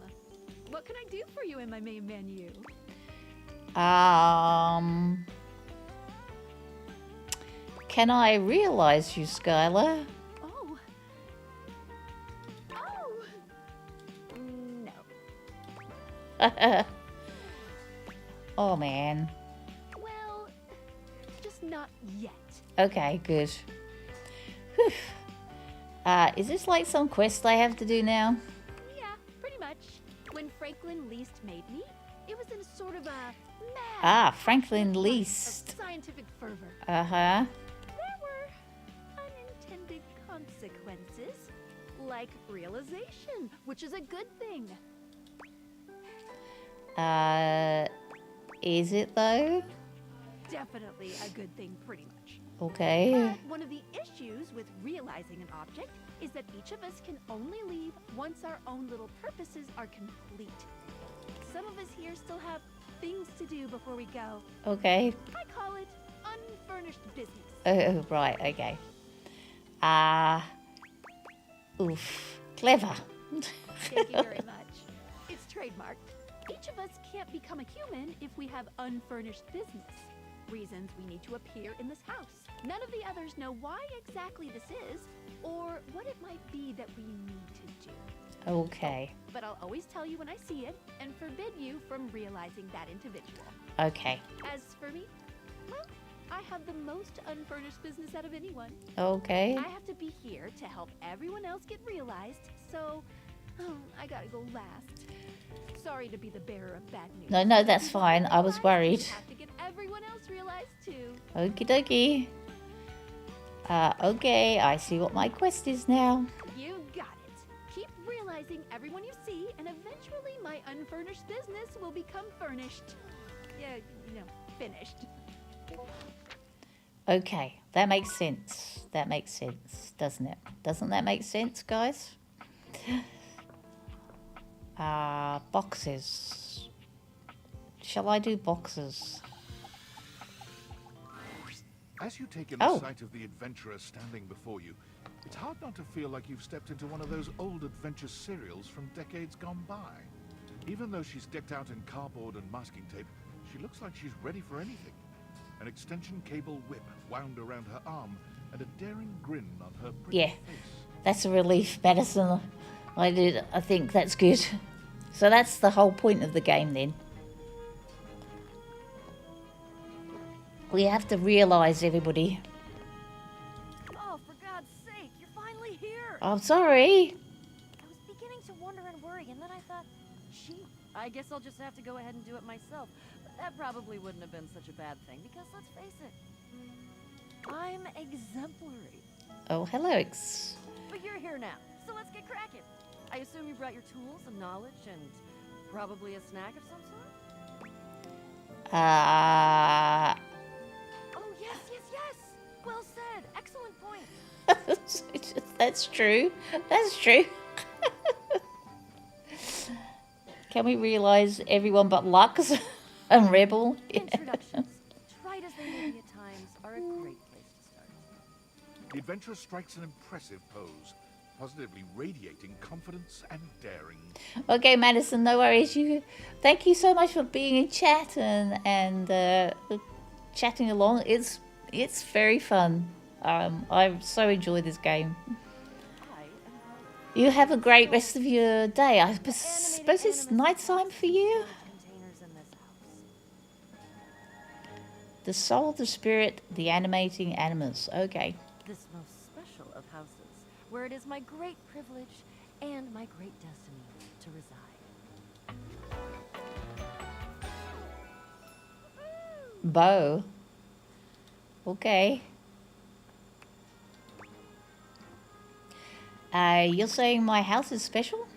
What can I do for you in my main menu? Can I realize you, Skylar? Oh. No. Oh, man. Well, just not yet. Okay, good. Whew. Is this like some quest I have to do now? Yeah, pretty much. When Franklin Least made me, it was in sort of a mad Franklin Least. of scientific fervor. Uh-huh. There were unintended consequences, like realization, which is a good thing. Is it though? Definitely a good thing, pretty much. Okay. But one of the issues with realizing an object is that each of us can only leave once our own little purposes are complete. Some of us here still have things to do before we go. Okay. I call it unfurnished business. Oh, right, okay. Oof. Clever. Thank you very much. It's trademarked. Each of us can't become a human if we have unfurnished business. Reasons we need to appear in this house. None of the others know why exactly this is, or what it might be that we need to do. Okay. But I'll always tell you when I see it, and forbid you from realizing that individual. Okay. As for me, well, I have the most unfurnished business out of anyone. Okay. I have to be here to help everyone else get realized, so I gotta go last. Sorry to be the bearer of bad news. No, that's fine. I was worried. You have to get everyone else realized too. Okie dokie. Okay, I see what my quest is now. You got it. Keep realizing everyone you see, and eventually my unfurnished business will become furnished. Yeah, finished. Okay, that makes sense. That makes sense, doesn't it? Doesn't that make sense, guys? Boxes. Shall I do boxes? As you take in Oh. sight of the adventurer standing before you, it's hard not to feel like you've stepped into one of those old adventure serials from decades gone by. Even though she's decked out in cardboard and masking tape, she looks like she's ready for anything. An extension cable whip wound around her arm and a daring grin on her pretty Yeah, face. that's a relief, Madison. I think that's good. So that's the whole point of the game then. We have to realise, everybody. Oh, for God's sake, you're finally here! I'm sorry. I was beginning to wonder and worry, and then I thought, gee, I guess I'll just have to go ahead and do it myself. But that probably wouldn't have been such a bad thing, because let's face it, I'm exemplary. Oh, hello, X. But you're here now, so let's get cracking. I assume you brought your tools and knowledge and probably a snack of some sort? Oh, yes, yes, yes! Well said. Excellent point. That's true. That's true. Can we realise everyone but Lux and Rebel? Yeah. Introductions, trite as they may be at times, are a great place to start. The adventurer strikes an impressive pose, positively radiating confidence and daring. Okay, Madison, no worries. Thank you so much for being in chat and chatting along. It's very fun. I so enjoy this game. You have a great rest of your day. I suppose it's night time for you. The soul, the spirit, the animating animus. Okay. This most special of houses, where it is my great privilege and my great destiny to reside. Bow. Okay. You're saying my house is special?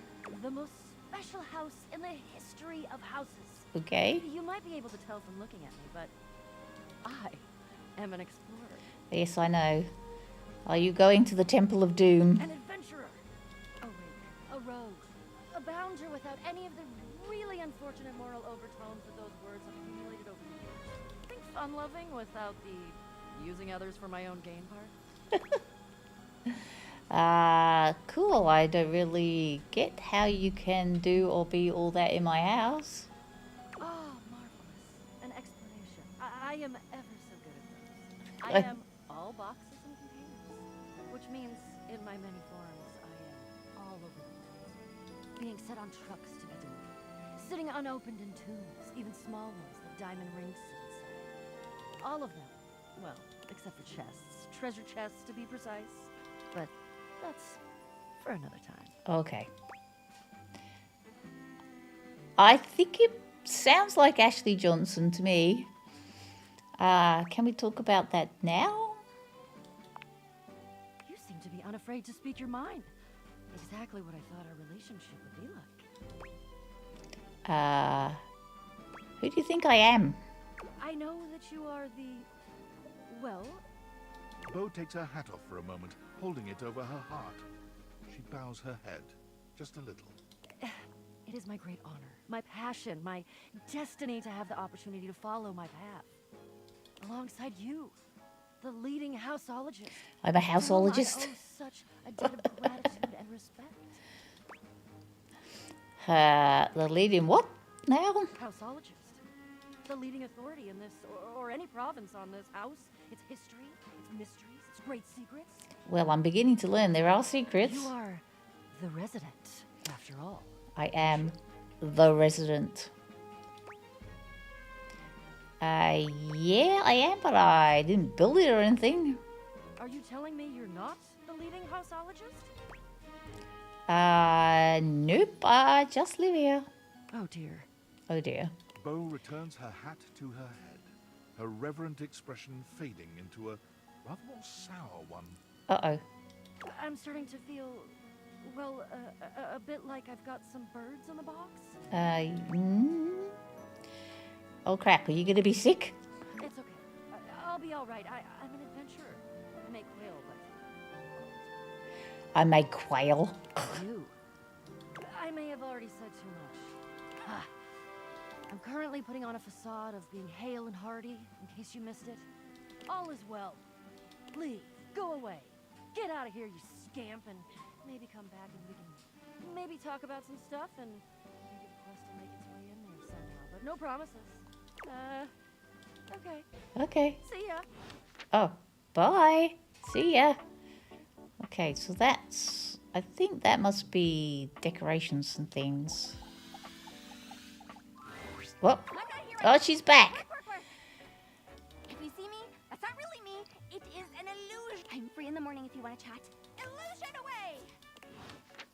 The most special house in the history of houses. Okay. You might be able to tell from looking at me, but I am an explorer. Yes, I know. Are you going to the Temple of Doom? An adventurer. A wig. A rogue. A bounder without any of the really unfortunate moral overtones that those words have accumulated over the years. Think fun-loving without the using others for my own gain part? Cool. I don't really get how you can do or be all that in my house. Oh, marvelous. An explanation. I am ever so good at those. I am all boxes and containers. Which means, in my many forms, I am all over the place. Being set on trucks to be delivered. Sitting unopened in tombs, even small ones that diamond rings sit inside. All of them. Well, except for chests. Treasure chests, to be precise. But that's for another time. Okay. I think it sounds like Ashley Johnson to me. Can we talk about that now? You seem to be unafraid to speak your mind. Exactly what I thought our relationship would be like. Who do you think I am? I know that you are the... well... Bo takes her hat off for a moment, holding it over her heart. She bows her head, just a little. It is my great honor, my passion, my destiny to have the opportunity to follow my path. Alongside you, the leading houseologist. I'm a houseologist. To whom I owe such a debt of gratitude and respect. The leading what now? Houseologist. The leading authority in this, or any province on this house, its history, its mysteries, its great secrets. Well, I'm beginning to learn there are secrets. You are the resident, after all. I am the resident. Yeah, I am, but I didn't build it or anything. Are you telling me you're not the leading houseologist? Nope, I just live here. Oh dear. Oh dear. Bo returns her hat to her head, her reverent expression fading into a rather more sour one. Uh-oh. I'm starting to feel, well, a bit like I've got some birds in the box. Oh crap, are you gonna be sick? It's okay. I'll be all right. I'm an adventurer. I make quail, but... I made quail. You. I may have already said too much. I'm currently putting on a facade of being hale and hearty, in case you missed it. All is well. Leave. Go away. Get out of here, you scamp, and maybe come back and we can maybe talk about some stuff, and maybe the quest will make its way in there somehow. But no promises. Okay. Okay. See ya. Oh, bye. See ya. Okay, so that's... I think that must be decorations and things. What? Oh, she's back. If you see me, that's not really me. It is an illusion. I'm free in the morning if you want to chat. Illusion away!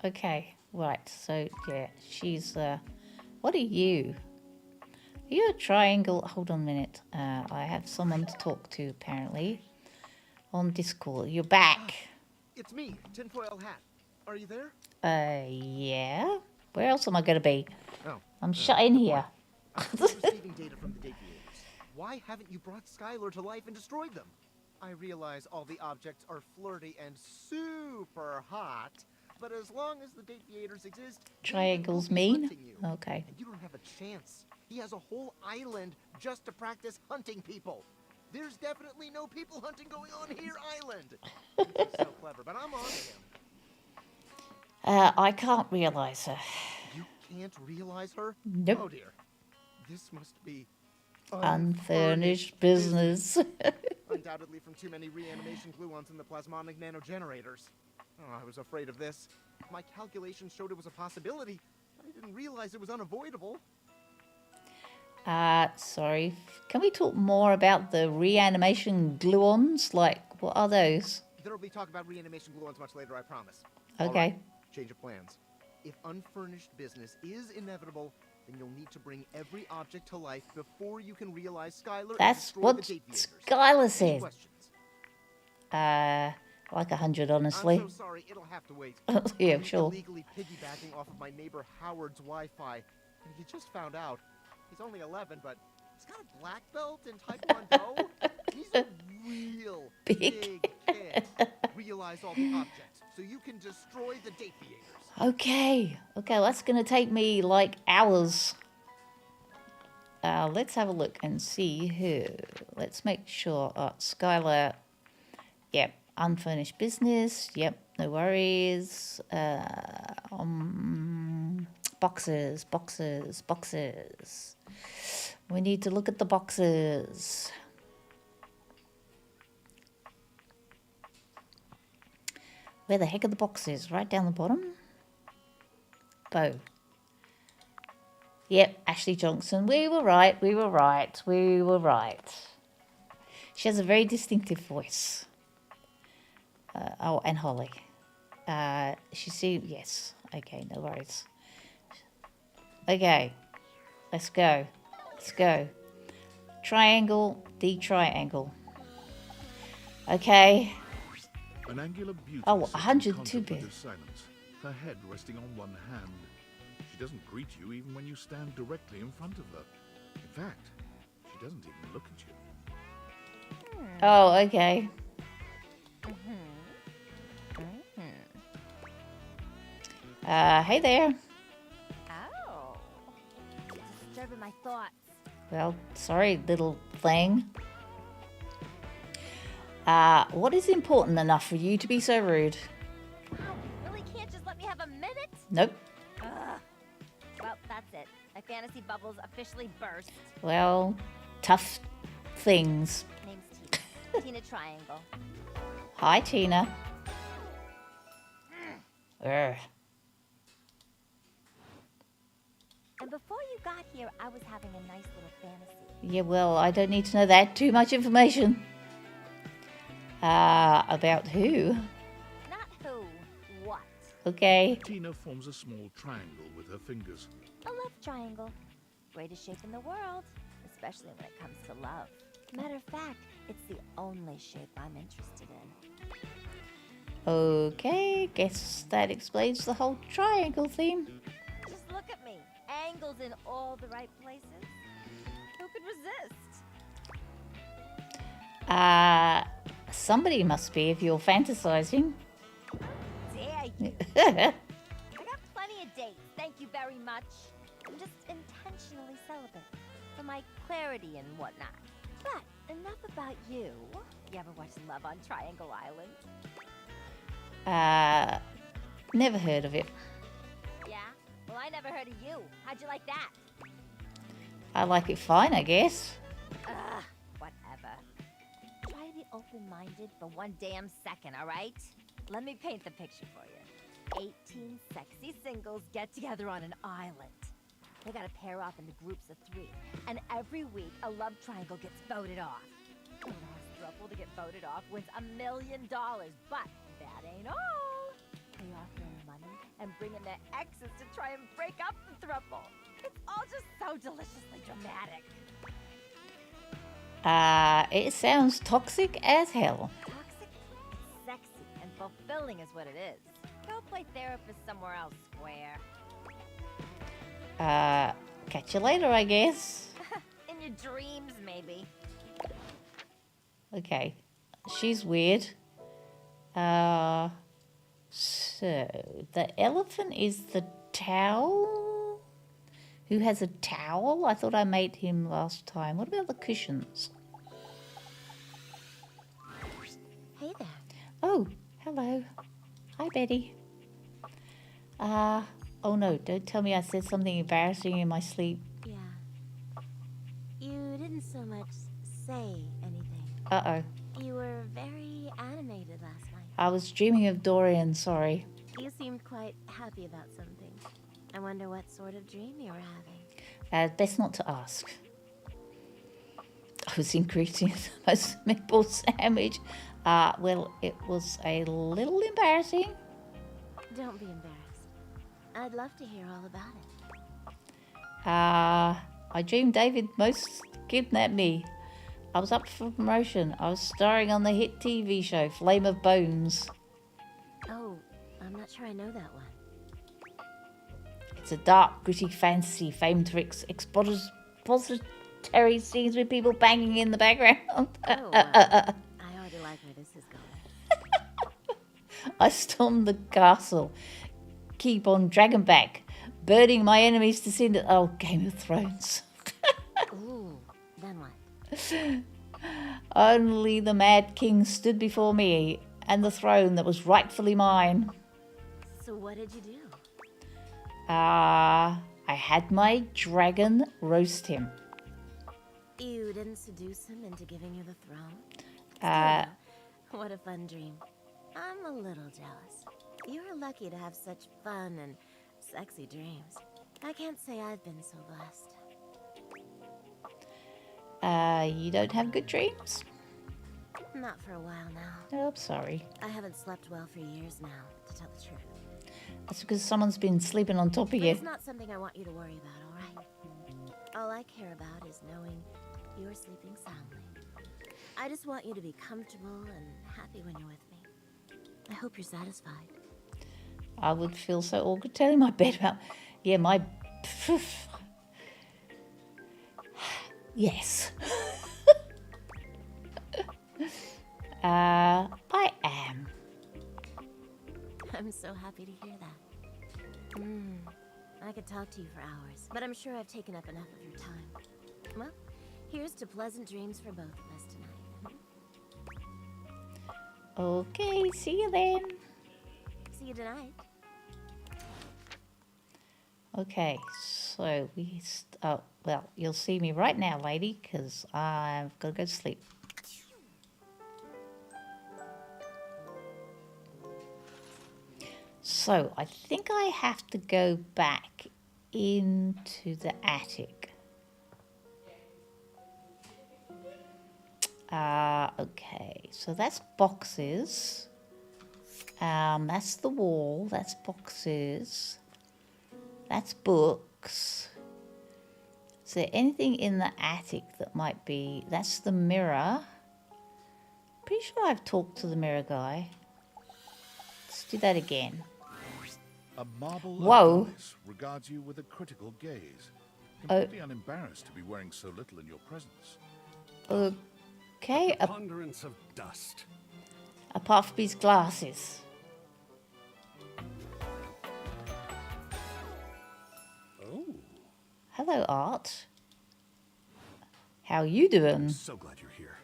Okay, right. So, yeah, she's... What are you? Are you a triangle? Hold on a minute. I have someone to talk to, apparently. On Discord. You're back. It's me, Tinfoil Hat. Are you there? Yeah. Where else am I going to be? Oh. I'm shut in here. After receiving data from the Dateables, why haven't you brought Skylar to life and destroyed them? I realize all the objects are flirty and super hot, but as long as the Dateables exist, Triangles David will be mean? hunting you. Okay. And you don't have a chance. He has a whole island just to practice hunting people. There's definitely no people hunting going on here, island. He's so clever, but I'm on him. I can't realize her. You can't realize her? Nope. Oh dear. This must be Unfurnished business. Undoubtedly from too many reanimation gluons in the plasmonic nanogenerators. Oh, I was afraid of this. My calculations showed it was a possibility, but I didn't realize it was unavoidable. Sorry. Can we talk more about the reanimation gluons? Like, what are those? There will be talk about reanimation gluons much later, I promise. Okay. All right, change of plans. If unfurnished business is inevitable, then you'll need to bring every object to life before you can realize Skylar That's and destroy what the Dateables. Skylar Any said. questions? Like 100, honestly. I'm so sorry, it'll have to wait. Yeah, I'm sure. illegally piggybacking off of my neighbor Howard's Wi-Fi, and he just found out. He's only 11, but he's got a black belt in Taekwondo. He's a real big kid. Realize all the objects, so you can destroy the Dateables. Okay. Okay, that's going to take me, like, hours. Let's have a look and see who. Let's make sure. Skylar. Yep. Unfurnished business. Yep. No worries. Boxes, boxes, boxes. We need to look at the boxes. Where the heck are the boxes? Right down the bottom? Bo. Yep, Ashley Johnson. We were right, we were right, we were right. She has a very distinctive voice. Oh, and Holly. She seemed, yes. Okay, no worries. Okay, let's go. Let's go. Triangle, D triangle. Okay. An angular beauty. Oh, sits in 102 contemplative bit. silence, her head resting on one hand. She doesn't greet you even when you stand directly in front of her. In fact, she doesn't even look at you. Oh, okay. Hey there. Oh. Disturbing my thoughts. Well, sorry, little thing. What is important enough for you to be so rude? Wow, you really can't just let me have a minute? Nope. Ugh. Well, that's it. My fantasy bubbles officially burst. Well, tough things. Name's Tina. Tina Triangle. Hi, Tina. Urgh. And before you got here, I was having a nice little fantasy. Yeah, well, I don't need to know that. Too much information. About who? Not who, what. Okay. Tina forms a small triangle with her fingers. A love triangle. Greatest shape in the world, especially when it comes to love. Matter of fact, it's the only shape I'm interested in. Okay, guess that explains the whole triangle theme. Just look at me. Angles in all the right places. Who could resist? Somebody must be if you're fantasizing. Dare you? I got plenty of dates, thank you very much. I'm just intentionally celibate for my clarity and whatnot. But enough about you. You ever watch Love on Triangle Island? Never heard of it. Yeah? Well, I never heard of you. How'd you like that? I like it fine, I guess. Ugh, whatever. Try to be open-minded for one damn second, all right? Let me paint the picture for you. 18 sexy singles get together on an island. They gotta pair off into groups of 3. And every week, a love triangle gets voted off. The last throuple to get voted off wins $1 million. But that ain't all. They offer them money and bring in their exes to try and break up the throuple. It's all just so deliciously dramatic. It sounds toxic as hell. Toxic? It's sexy and fulfilling is what it is. Go play therapist somewhere else, square. Catch you later, I guess. In your dreams, maybe. Okay. She's weird. So, the elephant is the towel? Who has a towel? I thought I made him last time. What about the cushions? Hey there. Oh, hello. Hi, Betty. Oh no, don't tell me I said something embarrassing in my sleep. Yeah. You didn't so much say anything. Uh-oh. You were very animated last night. I was dreaming of Dorian, sorry. You seemed quite happy about something. I wonder what sort of dream you were having. Best not to ask. I was increasing the most meatball sandwich. Well, it was a little embarrassing. Don't be embarrassed. I'd love to hear all about it. I dreamed David most kidnapped me. I was up for promotion. I was starring on the hit TV show Flame of Bones. Oh, I'm not sure I know that one. It's a dark, gritty fantasy famed for its expository scenes with people banging in the background. I already like where this is going. I stormed the castle, keep on Dragonback, burning my enemies to cinder. Oh, Game of Thrones. Ooh, then what? Only the Mad King stood before me, and the throne that was rightfully mine. So what did you do? I had my dragon roast him. You didn't seduce him into giving you the throne? Uh, Still, what a fun dream. I'm a little jealous. You're lucky to have such fun and sexy dreams. I can't say I've been so blessed. You don't have good dreams? Not for a while now. Oh, I'm sorry. I haven't slept well for years now, to tell the truth. That's because someone's been sleeping on top of But you. it's not something I want you to worry about, all right? All I care about is knowing you're sleeping soundly. I just want you to be comfortable and happy when you're with me. I hope you're satisfied. I would feel so awkward telling my bed about... Yeah, my... Yes. I am. I'm so happy to hear that. I could talk to you for hours, but I'm sure I've taken up enough of your time. Well, here's to pleasant dreams for both of us tonight. Okay, see you then. See you tonight. Okay, so we... Oh, well, you'll see me right now, lady, because I've got to go to sleep. So, I think I have to go back into the attic. Okay, so that's boxes. That's the wall. That's boxes. That's books. Is there anything in the attic that might be... That's the mirror. Pretty sure I've talked to the mirror guy. Let's do that again. A marble Whoa. Adonis regards you with a critical gaze, completely unembarrassed to be wearing so little in your presence. Okay. The preponderance of dust. Apart from his glasses. Oh. Hello, Art. How you doing? I'm so glad you're here.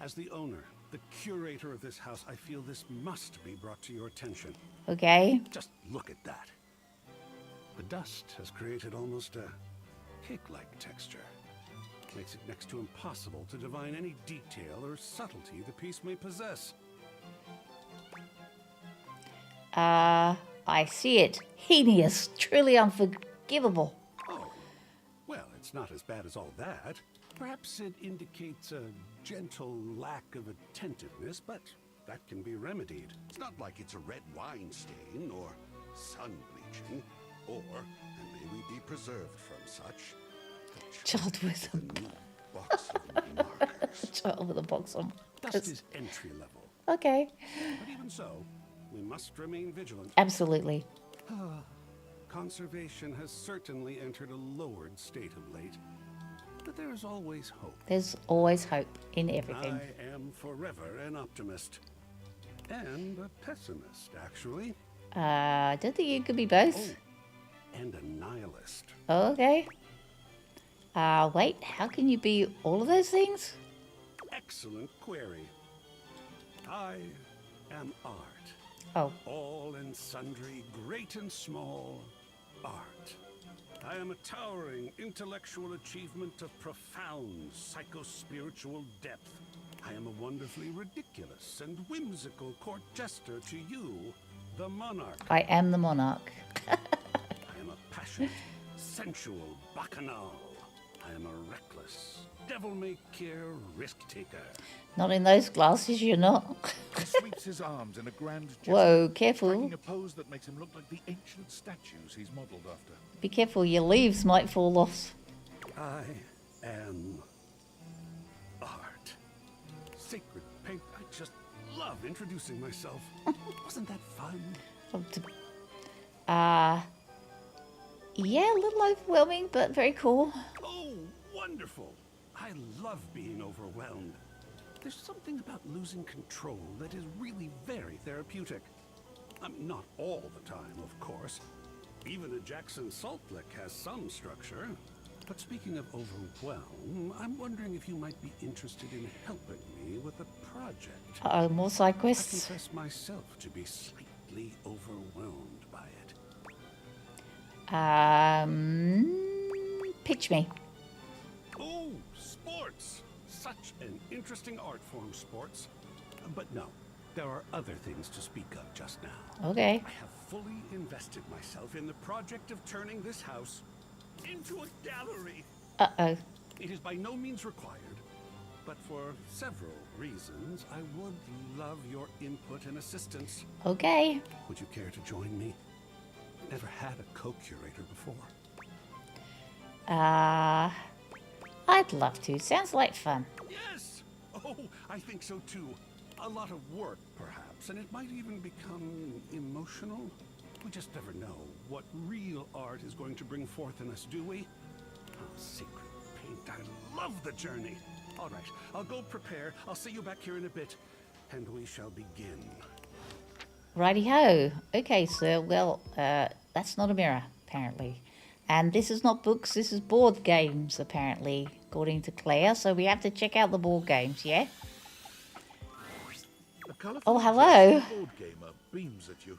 As the owner, the curator of this house, I feel this must be brought to your attention. Okay. Just look at that. The dust has created almost a cake-like texture. Makes it next to impossible to divine any detail or subtlety the piece may possess. I see it. Heinous. Truly unforgivable. Oh, well, it's not as bad as all that. Perhaps it indicates a gentle lack of attentiveness, but that can be remedied. It's not like it's a red wine stain or sun bleaching, or, and may we be preserved from such, Child with a box of markers. child with a box on. Dust is entry level. Okay. But even so, we must remain vigilant. Absolutely. Conservation has certainly entered a lowered state of late. But there is always hope. There's always hope in everything. I am forever an optimist. And a pessimist, actually. I don't think you could be both. Oh, and a nihilist. Okay. Wait, how can you be all of those things? Excellent query. I am art. Oh. All and sundry, great and small, art. I am a towering intellectual achievement of profound psycho-spiritual depth. I am a wonderfully ridiculous and whimsical court jester to you, the monarch. I am the monarch. I am a passionate, sensual bacchanal. I am a reckless, devil-may-care risk-taker. Not in those glasses, you're not. He sweeps his arms in a grand gesture, Whoa, careful. striking a pose that makes him look like the ancient statues he's modelled after. Be careful, your leaves might fall off. I am art. Sacred paint. I just love introducing myself. Wasn't that fun? Yeah, a little overwhelming, but very cool. Oh, wonderful. I love being overwhelmed. There's something about losing control that is really very therapeutic. Not all the time, of course. Even a Jackson Salt Lick has some structure. But speaking of overwhelm, I'm wondering if you might be interested in helping me with a project. Uh-oh, more side I quests. confess myself to be slightly overwhelmed by it. Pitch me. Oh, sports! Such an interesting art form, sports. But no, there are other things to speak of just now. Okay. I have fully invested myself in the project of turning this house into a gallery. Uh-oh. It is by no means required, but for several reasons, I would love your input and assistance. Okay. Would you care to join me? Never had a co-curator before. I'd love to. Sounds like fun. Yes! Oh, I think so too. A lot of work, perhaps, and it might even become emotional. We just never know what real art is going to bring forth in us, do we? Oh, sacred paint, I love the journey. All right, I'll go prepare. I'll see you back here in a bit, and we shall begin. Righty-ho. Okay, sir. Well, that's not a mirror, apparently. And this is not books, this is board games, apparently, according to Claire. So we have to check out the board games, yeah? Oh, hello. board gamer beams at you.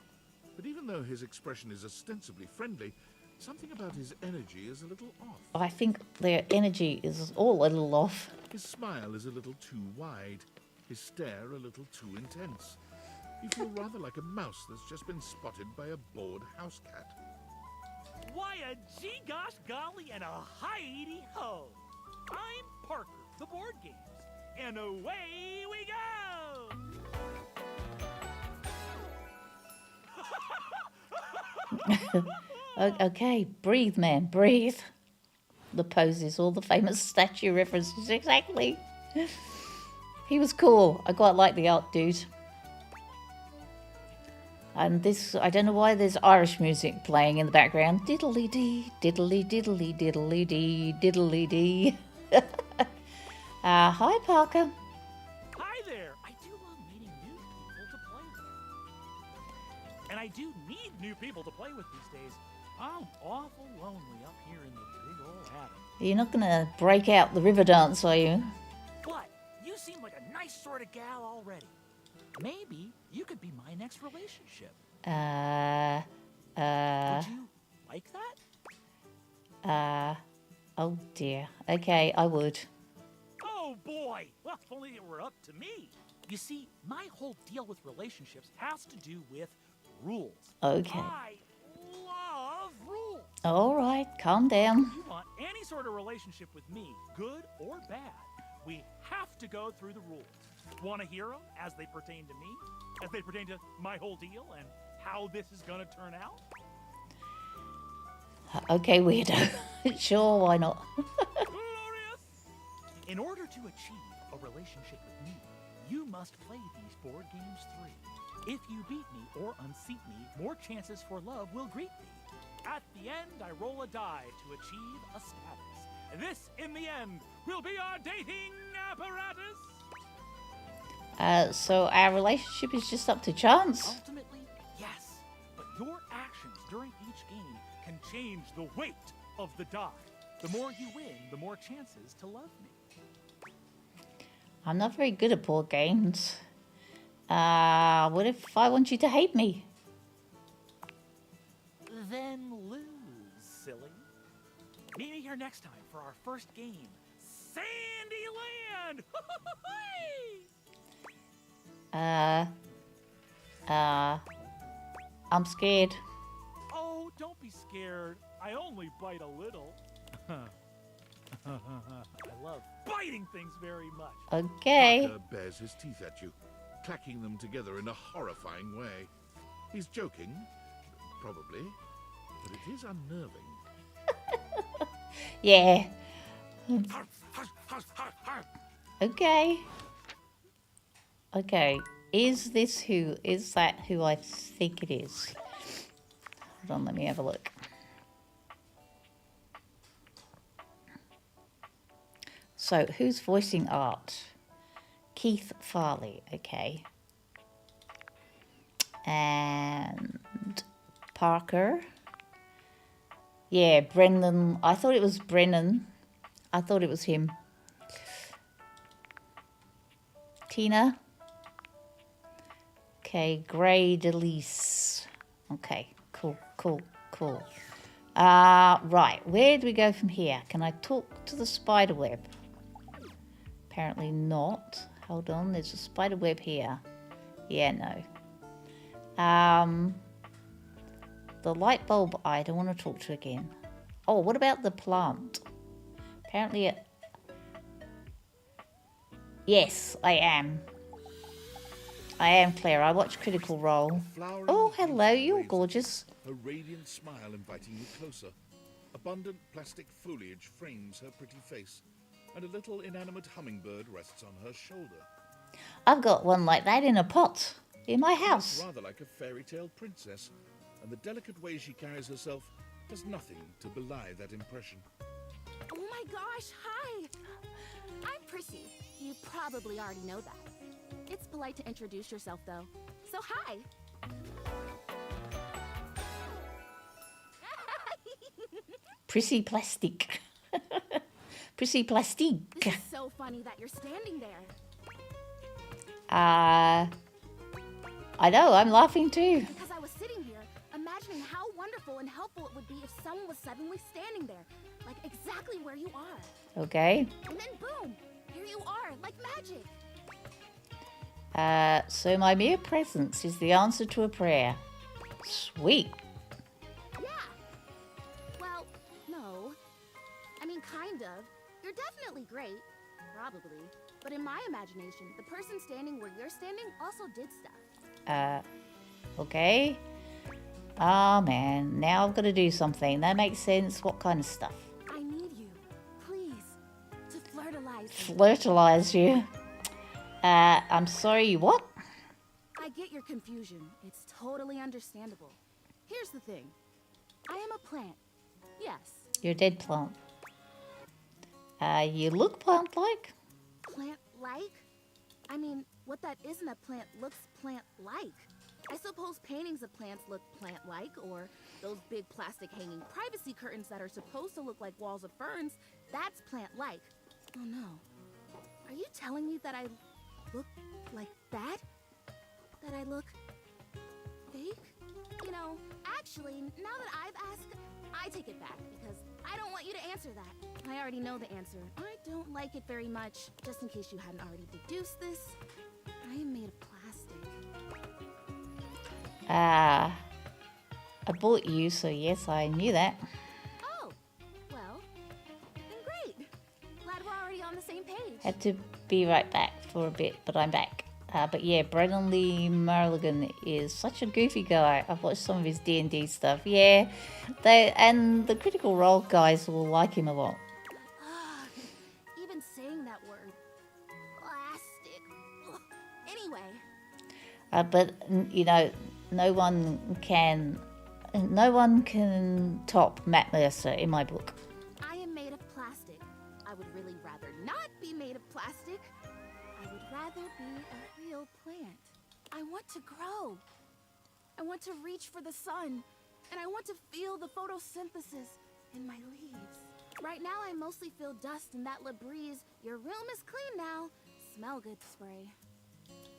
But even though his expression is ostensibly friendly, something about his energy is a little off. I think their energy is all a little off. His smile is a little too wide, his stare a little too intense. You feel rather like a mouse that's just been spotted by a bored house cat. Why a gee gosh golly and a hi-de ho! I'm Parker, the board games, and away we go! Okay, breathe, man, breathe. The poses, all the famous statue references, exactly. He was cool. I quite like the art dude. And this, I don't know why there's Irish music playing in the background. Diddly dee, diddly diddly diddly dee, diddly dee. Hi, Parker. Hi there! I do love meeting new people to play with. And I do need new people to play with these days. I'm awful lonely up here in the big old attic. You're not going to break out the river dance, are you? But you seem like a nice sort of gal already. Maybe you could be my next relationship. Would you like that? Oh dear. Okay, I would. Oh boy! Well, if only it were up to me. You see, my whole deal with relationships has to do with rules. Okay. I love rules. All right, calm down. If you want any sort of relationship with me, good or bad, we have to go through the rules. Want to hear them as they pertain to me? As they pertain to my whole deal and how this is going to turn out? Okay, weirdo. Sure, why not? Glorious! In order to achieve a relationship with me, you must play these board games 3. If you beat me or unseat me, more chances for love will greet me. At the end, I roll a die to achieve a status. This, in the end, will be our dating apparatus. So our relationship is just up to chance? Ultimately, yes. But your actions during each game can change the weight of the die. The more you win, the more chances to love me. I'm not very good at board games. What if I want you to hate me? Then lose, silly. Meet me here next time for our first game, Sandyland! I'm scared. Oh, don't be scared. I only bite a little. I love biting things very much. Okay. Parker bares his teeth at you, clacking them together in a horrifying way. He's joking, probably, but it is unnerving. Yeah. Okay. Okay. Is that who I think it is? Hold on, let me have a look. So, who's voicing Art? Keith Farley, okay. And Parker. Yeah, Brendan. I thought it was Brennan. I thought it was him. Tina. Okay, Grey Delise. Okay, cool. Right, where do we go from here? Can I talk to the spider web? Apparently not. Hold on, there's a spider web here. Yeah, no. The light bulb I don't want to talk to again. Oh, what about the plant? Apparently it... Yes, I am. I am Claire. I watch Critical Role. Oh, hello, you're gorgeous. Her radiant smile inviting you closer. Abundant plastic foliage frames her pretty face, and a little inanimate hummingbird rests on her shoulder. I've got one like that in a pot in my house. She's rather like a fairy tale princess, and the delicate way she carries herself does nothing to belie that impression. Oh my gosh, hi! I'm Prissy. You probably already know that. It's polite to introduce yourself, though. So hi! Prissy Plastic. Prissy Plastique. This is so funny that you're standing there. I know, I'm laughing too. Because I was sitting here, imagining how wonderful and helpful it would be if someone was suddenly standing there, like exactly where you are. Okay. And then boom, here you are, like magic. So my mere presence is the answer to a prayer. Sweet. Yeah. mean, kind of. You're definitely great. Probably. But in my imagination, the person standing where you're standing also did stuff. Okay. Oh man, now I've got to do something. That makes sense. What kind of stuff? I need you, please, to flirtalize me. Flirtalize you. I'm sorry, what? I get your confusion. It's totally understandable. Here's the thing. I am a plant. Yes. You're a dead plant. You look plant-like. Plant-like? I mean, what that isn't a plant looks plant-like. I suppose paintings of plants look plant-like, or those big plastic hanging privacy curtains that are supposed to look like walls of ferns, that's plant-like. Oh no. Are you telling me that I look like that? That I look fake? You know, actually, now that I've asked, I take it back, because I don't want you to answer that. I already know the answer. I don't like it very much. Just in case you hadn't already deduced this, I am made of plastic. I bought you, so yes, I knew that. Oh, well, then great. Glad we're already on the same page. Had to be right back for a bit, but I'm back. But yeah, Brennan Lee Mulligan is such a goofy guy. I've watched some of his D&D stuff. Yeah, and the Critical Role guys will like him a lot. Even saying that word, plastic. Ugh. Anyway. But you know, no one can top Matt Mercer in my book. I am made of plastic. I would really rather not be made of plastic. I would rather be a real plant. I want to grow. I want to reach for the sun. And I want to feel the photosynthesis in my leaves. Right now I mostly feel dust and that Labreeze, your room is clean now, smell good spray.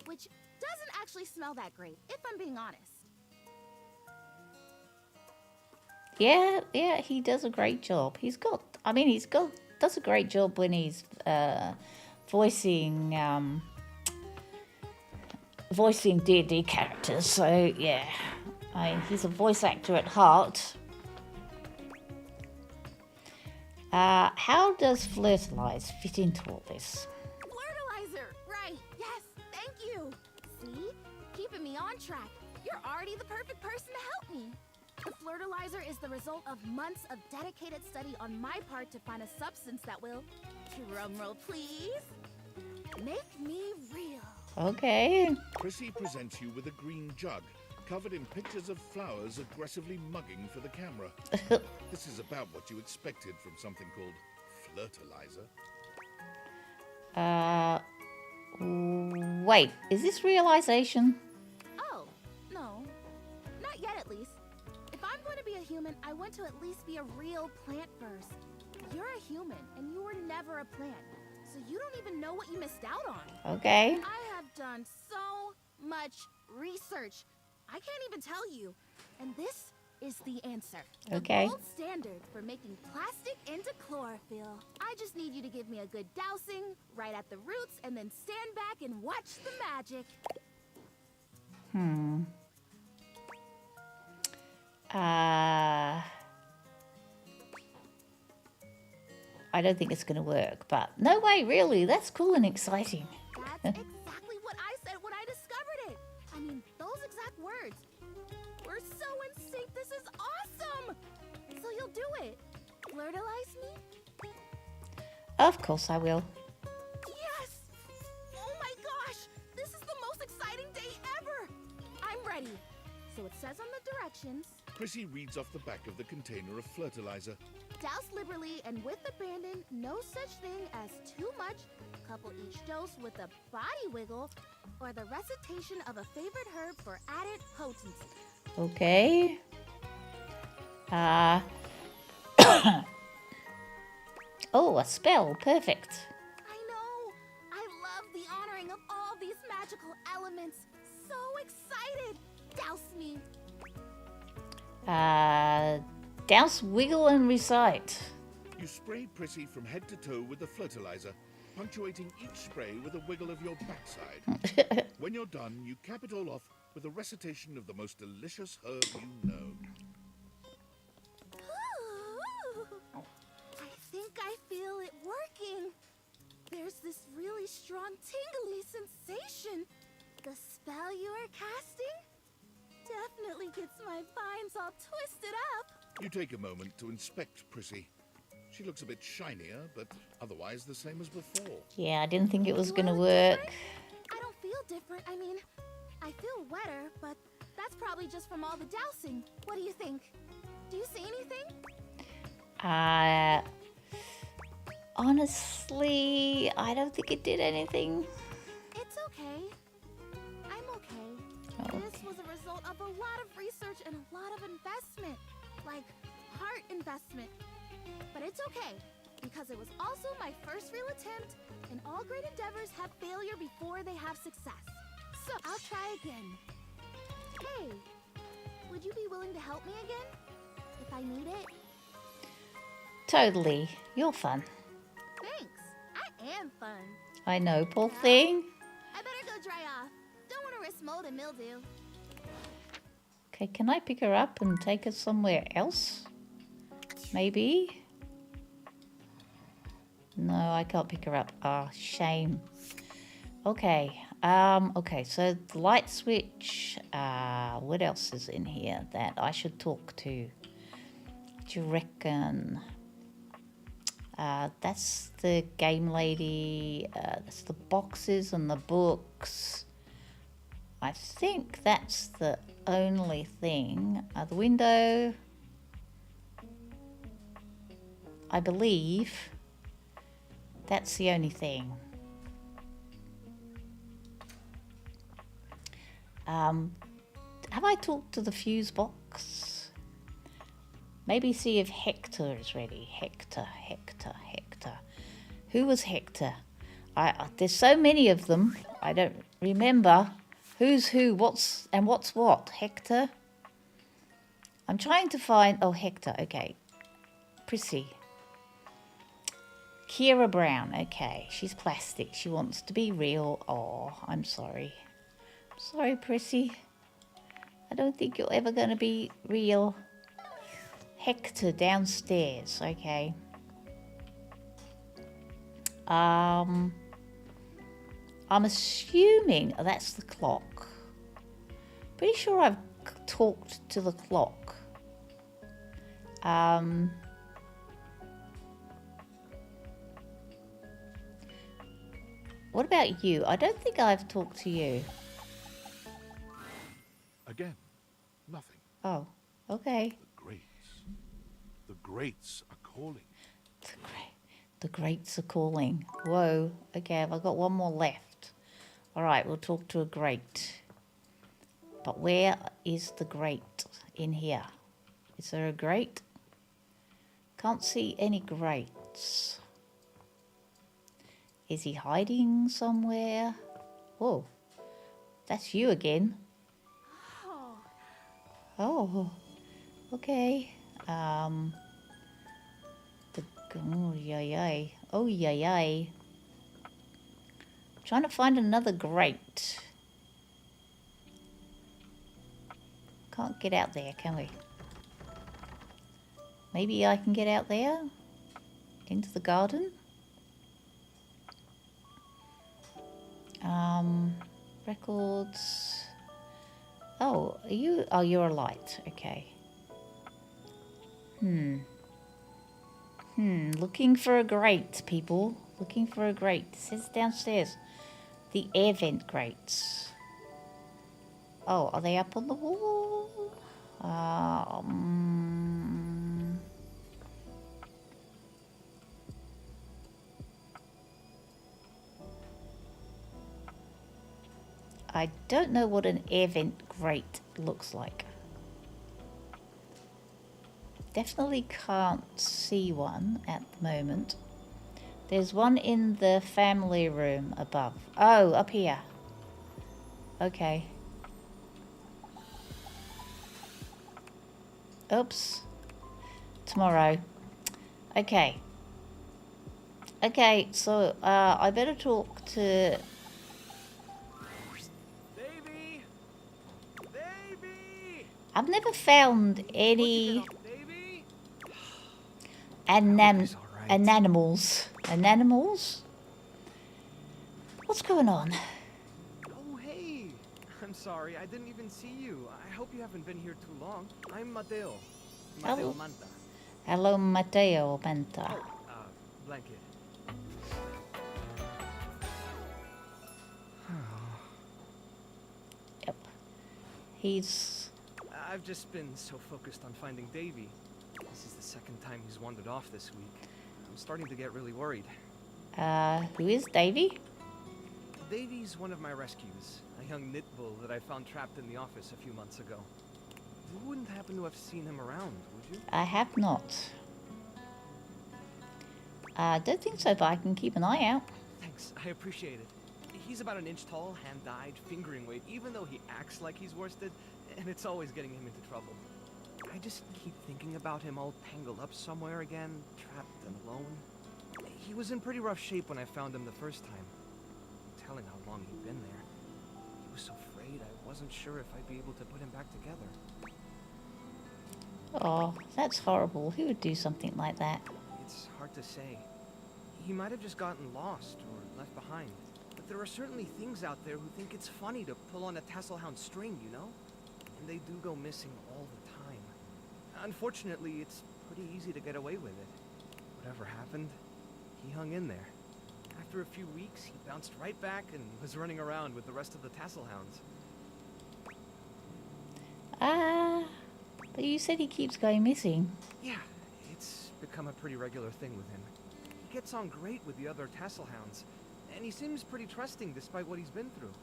Which doesn't actually smell that great, if I'm being honest. Yeah, he does a great job. Does a great job when he's voicing D&D characters. So yeah, he's a voice actor at heart. How does Flirtalize fit into all this? Flirtalizer, right? Yes, thank you. See, keeping me on track. You're already the perfect person to help me. The Flirtalizer is the result of months of dedicated study on my part to find a substance that will, drumroll please, make me real. Okay. Chrissy presents you with a green jug, covered in pictures of flowers aggressively mugging for the camera. This is about what you expected from something called Flirtalizer. Wait, is this realization? Oh, no. Not yet, at least. If I'm going to be a human, I want to at least be a real plant first. You're a human, and you were never a plant. So you don't even know what you missed out on. Okay. I have done so much research. I can't even tell you. And this is the answer. Okay. The gold standard for making plastic into chlorophyll. I just need you to give me a good dousing right at the roots and then stand back and watch the magic. I don't think it's going to work, but no way, really. That's cool and exciting. That's exactly what I said when I discovered it. I mean, those exact words. We're so in sync. This is awesome. So you'll do it. Flirtalize me? Of course I will. Yes! Oh my gosh! This is the most exciting day ever! I'm ready. So it says on the directions. Chrissy reads off the back of the container of Flirtalizer. Douse liberally and with abandon, no such thing as too much. Couple each dose with a body wiggle or the recitation of a favorite herb for added potency. Okay. Oh, a spell. Perfect. I know. I love the honoring of all these magical elements. So excited. Douse me. Douse, wiggle, and recite. You spray Prissy from head to toe with the Flirtalizer, punctuating each spray with a wiggle of your backside. When you're done, you cap it all off with a recitation of the most delicious herb you know. Ooh, I think I You take a moment to inspect Prissy. She looks a bit shinier, but otherwise the same as before. Yeah, I didn't think it was going to look work. different? I don't feel different. I mean, I feel wetter, but that's probably just from all the dousing. What do you think? Do you see anything? Honestly, I don't think it did anything. It's okay. I'm okay. Oh. This was a result of a lot of research and a lot of investment. Like, heart investment. But it's okay, because it was also my first real attempt, and all great endeavors have failure before they have success. So, I'll try again. Hey, would you be willing to help me again? If I need it? Totally. You're fun. Thanks. I am fun. I know, poor thing. I better go dry off. Don't want to risk mold and mildew. Okay, can I pick her up and take her somewhere else? Maybe? No, I can't pick her up. Ah, shame. Okay. Okay, so the light switch. What else is in here that I should talk to? Do you reckon? That's the game lady. That's the boxes and the books. I think that's the only thing. The window. I believe that's the only thing. Have I talked to the fuse box? Maybe see if Hector is ready. Hector. Who was Hector? There's so many of them. I don't remember who's who, what's what. Hector. I'm trying to find. Oh, Hector. Okay. Prissy. Kira Brown. Okay, she's plastic. She wants to be real. Oh, I'm sorry. Sorry, Prissy. I don't think you're ever going to be real. Hector downstairs. Okay. I'm assuming that's the clock. Pretty sure I've talked to the clock. What about you? I don't think I've talked to you. Again, nothing. Oh, okay. The greats are calling. The greats are calling. Whoa. Okay, I've got one more left. All right, we'll talk to a great. But where is the great in here? Is there a great? Can't see any greats. Is he hiding somewhere? Oh, that's you again. Oh, okay. Oh, yay. Oh, yay. Trying to find another grate. Can't get out there, can we? Maybe I can get out there? Into the garden? Records. Oh, are you? Oh, you're a light. Okay. Looking for a grate, people. Looking for a grate. It says downstairs. The air vent grates. Oh, are they up on the wall? I don't know what an air vent grate looks like. Definitely can't see one at the moment. There's one in the family room above. Oh, up here. Okay. Oops. Tomorrow. Okay. Okay, so I better talk to... I've never found any animals. Animals? What's going on? Oh, hey! I'm sorry, I didn't even see you. I hope you haven't been here too long. I'm Mateo. Mateo Manta. Hello, Mateo Manta. Blanket. Yep. He's... I've just been so focused on finding Davy. This is the second time he's wandered off this week. I'm starting to get really worried. Who is Davy? Davy's one of my rescues, a young knit bull that I found trapped in the office a few months ago. You wouldn't happen to have seen him around, would you? I have not. I don't think so, but I can keep an eye out. Thanks, I appreciate it. He's about an inch tall, hand-dyed, fingering weight, even though he acts like he's worsted, and it's always getting him into trouble. I just keep thinking about him all tangled up somewhere again, trapped and alone. He was in pretty rough shape when I found him the first time. No telling how long he'd been there. He was so afraid I wasn't sure if I'd be able to put him back together. Oh, that's horrible. Who would do something like that? It's hard to say. He might have just gotten lost or left behind. But there are certainly things out there who think it's funny to pull on a tasselhound string, you know? And they do go missing all the time. Unfortunately, it's pretty easy to get away with it. Whatever happened, he hung in there. After a few weeks, he bounced right back and was running around with the rest of the tasselhounds. But you said he keeps going missing. Yeah, it's become a pretty regular thing with him. He gets on great with the other tasselhounds, and he seems pretty trusting despite what he's been through.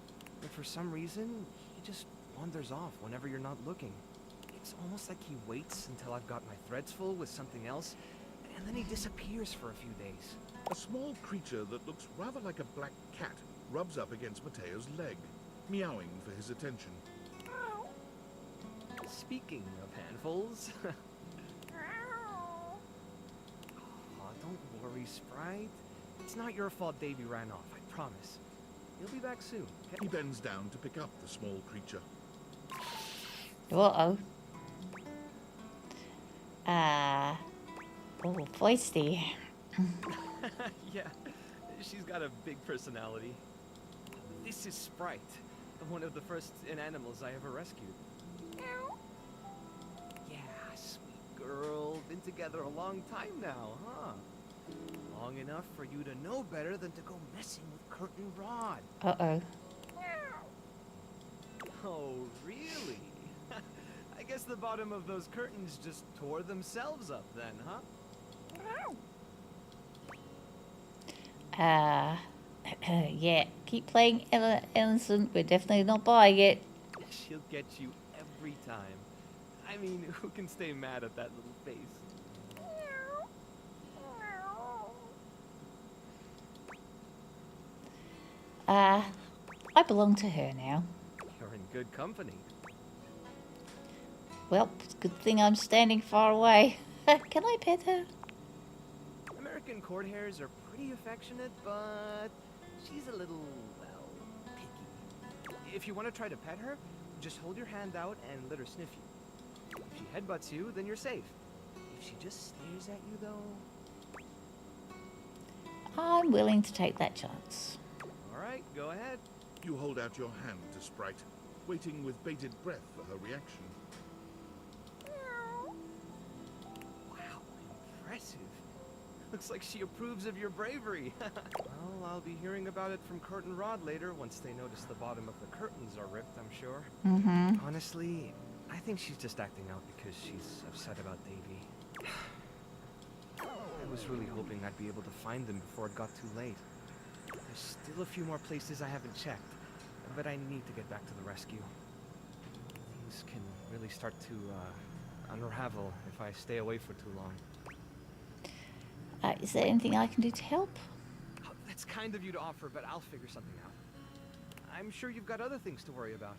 But for some reason, he just wanders off whenever you're not looking. It's almost like he waits until I've got my threads full with something else, and then he disappears for a few days. A small creature that looks rather like a black cat rubs up against Mateo's leg, meowing for his attention. Speaking of handfuls... Oh, don't worry, Sprite. It's not your fault Davy ran off, I promise. He'll be back soon. Okay? He bends down to pick up the small creature. Uh-oh. Oh, feisty. Yeah, she's got a big personality. This is Sprite, one of the first inanimals I ever rescued. Yeah, sweet girl. Been together a long time now, huh? Long enough for you to know better than to go messing with Curtin Rod. Uh-oh. Oh, really? I guess the bottom of those curtains just tore themselves up then, huh? Yeah, keep playing innocent. We're definitely not buying it. She'll get you every time. I mean, who can stay mad at that little face? I belong to her now. You're in good company. Well, it's a good thing I'm standing far away. Can I pet her? American court hares are pretty affectionate, but she's a little, well, picky. If you want to try to pet her, just hold your hand out and let her sniff you. If she headbutts you, then you're safe. If she just stares at you, though... I'm willing to take that chance. All right, go ahead. You hold out your hand to Sprite, waiting with bated breath for her reaction. Wow, impressive. Looks like she approves of your bravery. Well, I'll be hearing about it from Curtin Rod later once they notice the bottom of the curtains are ripped, I'm sure. Mm-hmm. Honestly, I think she's just acting out because she's upset about Davy. I was really hoping I'd be able to find them before it got too late. There's still a few more places I haven't checked, but I need to get back to the rescue. Things can really start to unravel if I stay away for too long. Is there anything I can do to help? Oh, that's kind of you to offer, but I'll figure something out. I'm sure you've got other things to worry about.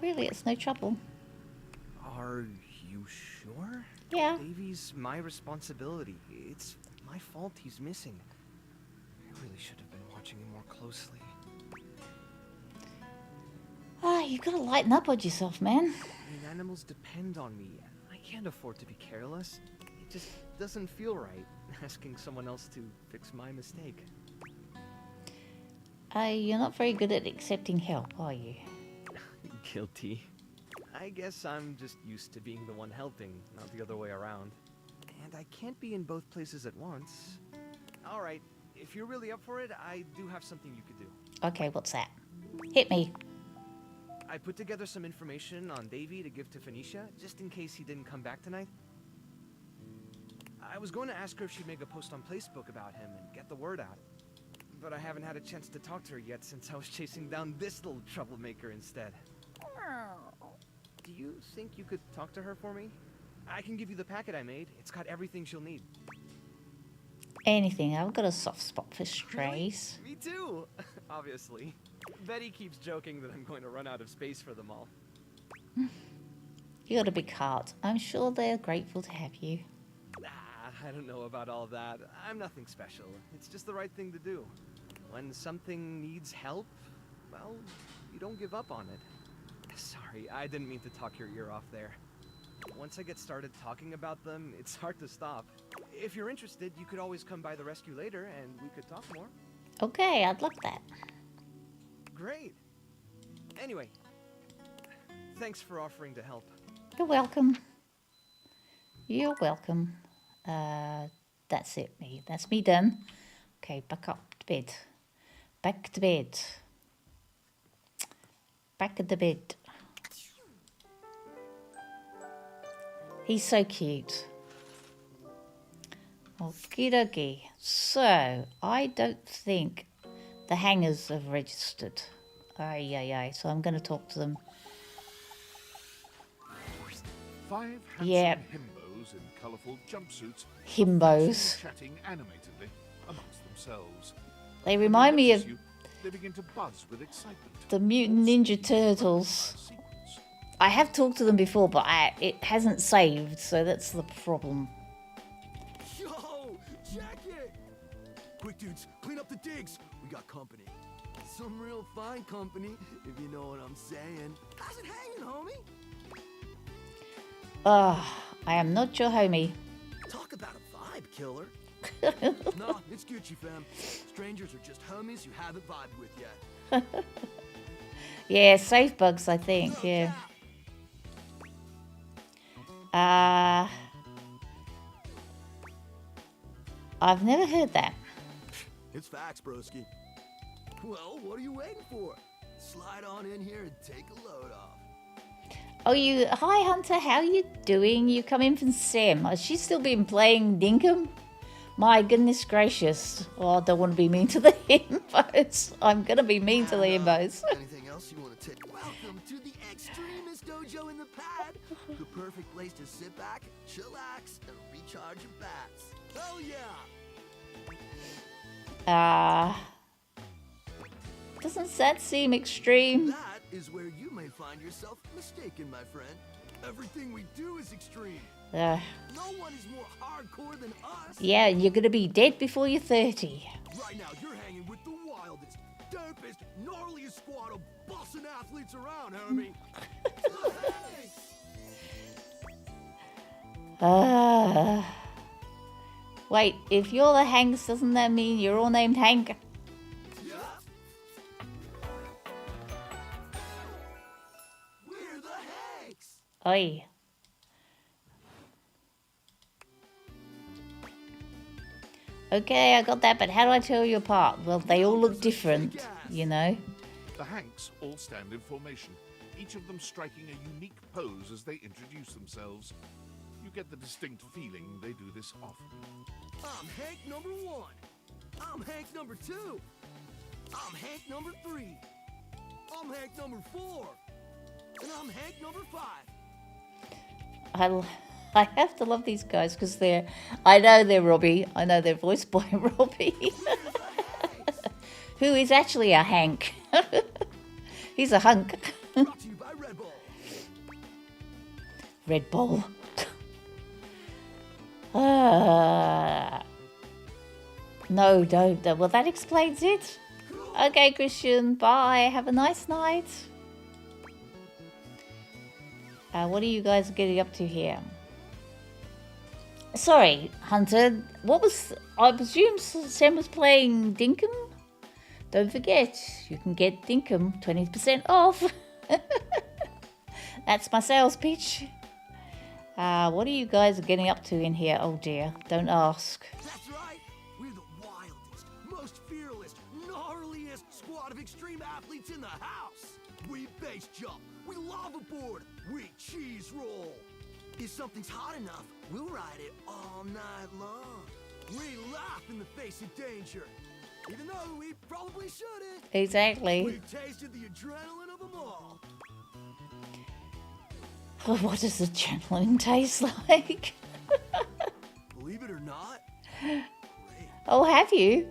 Really, it's no trouble. Are you sure? Yeah. Davy's my responsibility. It's my fault he's missing. I really should have been watching him more closely. You've got to lighten up on yourself, man. I mean, animals depend on me. I can't afford to be careless. It just doesn't feel right asking someone else to fix my mistake. You're not very good at accepting help, are you? Guilty. I guess I'm just used to being the one helping, not the other way around. And I can't be in both places at once. All right, if you're really up for it, I do have something you could do. Okay, what's that? Hit me. I put together some information on Davy to give to Phoenicia, just in case he didn't come back tonight. I was going to ask her if she'd make a post on Facebook about him and get the word out. But I haven't had a chance to talk to her yet since I was chasing down this little troublemaker instead. Do you think you could talk to her for me? I can give you the packet I made. It's got everything she'll need. Anything. I've got a soft spot for strays. Really? Me too, obviously. Betty keeps joking that I'm going to run out of space for them all. You got a big heart. I'm sure they're grateful to have you. I don't know about all that. I'm nothing special. It's just the right thing to do. When something needs help, well, you don't give up on it. Sorry, I didn't mean to talk your ear off there. Once I get started talking about them, it's hard to stop. If you're interested, you could always come by the rescue later and we could talk more. Okay, I'd love that. Great. Anyway, thanks for offering to help. You're welcome. You're welcome. That's it, me. That's me done. Okay, back up to bed. Back to bed. Back at the bed. He's so cute. Okie dokie. So, I don't think the hangers have registered. Aye. So I'm going to talk to them. 5 handsome himbos in colourful jumpsuits. Himbos. Chatting animatedly amongst themselves. They remind me of They begin to buzz with excitement. the Mutant Ninja Turtles. I have talked to them before, but it hasn't saved, so that's the problem. Yo, check it! Quick, dudes, clean up the digs. We got company. Some real fine company, if you know what I'm saying. How's it hanging, homie? I am not your homie. Talk about a vibe killer. Nah, it's Gucci, fam. Strangers are just homies who haven't vibed with yet. Yeah, safe bugs, I think, yeah. I've never heard that. It's facts, broski. Well, what are you waiting for? Slide on in here and take a load off. Oh, hi Hunter, how you doing? You come in from Sam. Has she still been playing Dinkum? My goodness gracious. Oh, I don't want to be mean to the himbos. I'm going to be mean to the himbos. Anything else you want to take? Welcome to the Extremist Dojo in the Pad. The perfect place to sit back, chillax, and recharge your bats. Hell yeah! Doesn't that seem extreme? That is where you may find yourself mistaken, my friend. Everything we do is extreme. No one is more hardcore than us. Yeah, you're going to be dead before you're 30. Right now, you're hanging with the wildest, dopest, gnarliest squad of bossing athletes around, homie. Wait, if you're the Hanks, doesn't that mean you're all named Hank? We're the Hanks. Oi. Okay, I got that, but how do I tell you apart? Well, they all look different, you know. The Hanks all stand in formation, each of them striking a unique pose as they introduce themselves. You get the distinct feeling they do this often. I'm Hank number 1. I'm Hank number 2. I'm Hank number 3. I'm Hank number 4. And I'm Hank number 5. I have to love these guys because I know they're Robbie. I know they're voiced by Robbie. Who is actually a Hank. He's a hunk. Brought to you by Red Bull. Red Bull. No, don't. Well, that explains it. Okay, Christian. Bye. Have a nice night. What are you guys getting up to here? Sorry, Hunter. I presume Sam was playing Dinkum? Don't forget, you can get Dinkum 20% off. That's my sales pitch. What are you guys getting up to in here? Oh dear, don't ask. That's right. We're the wildest, most fearless, gnarliest squad of extreme athletes in the house. We base jump, we lava board, we cheese roll. If something's hot enough, we'll ride it all night long. We laugh in the face of danger, even though we probably shouldn't. Exactly. We've tasted the adrenaline of them all. What does the adrenaline taste like? Believe it or not. Oh, have you?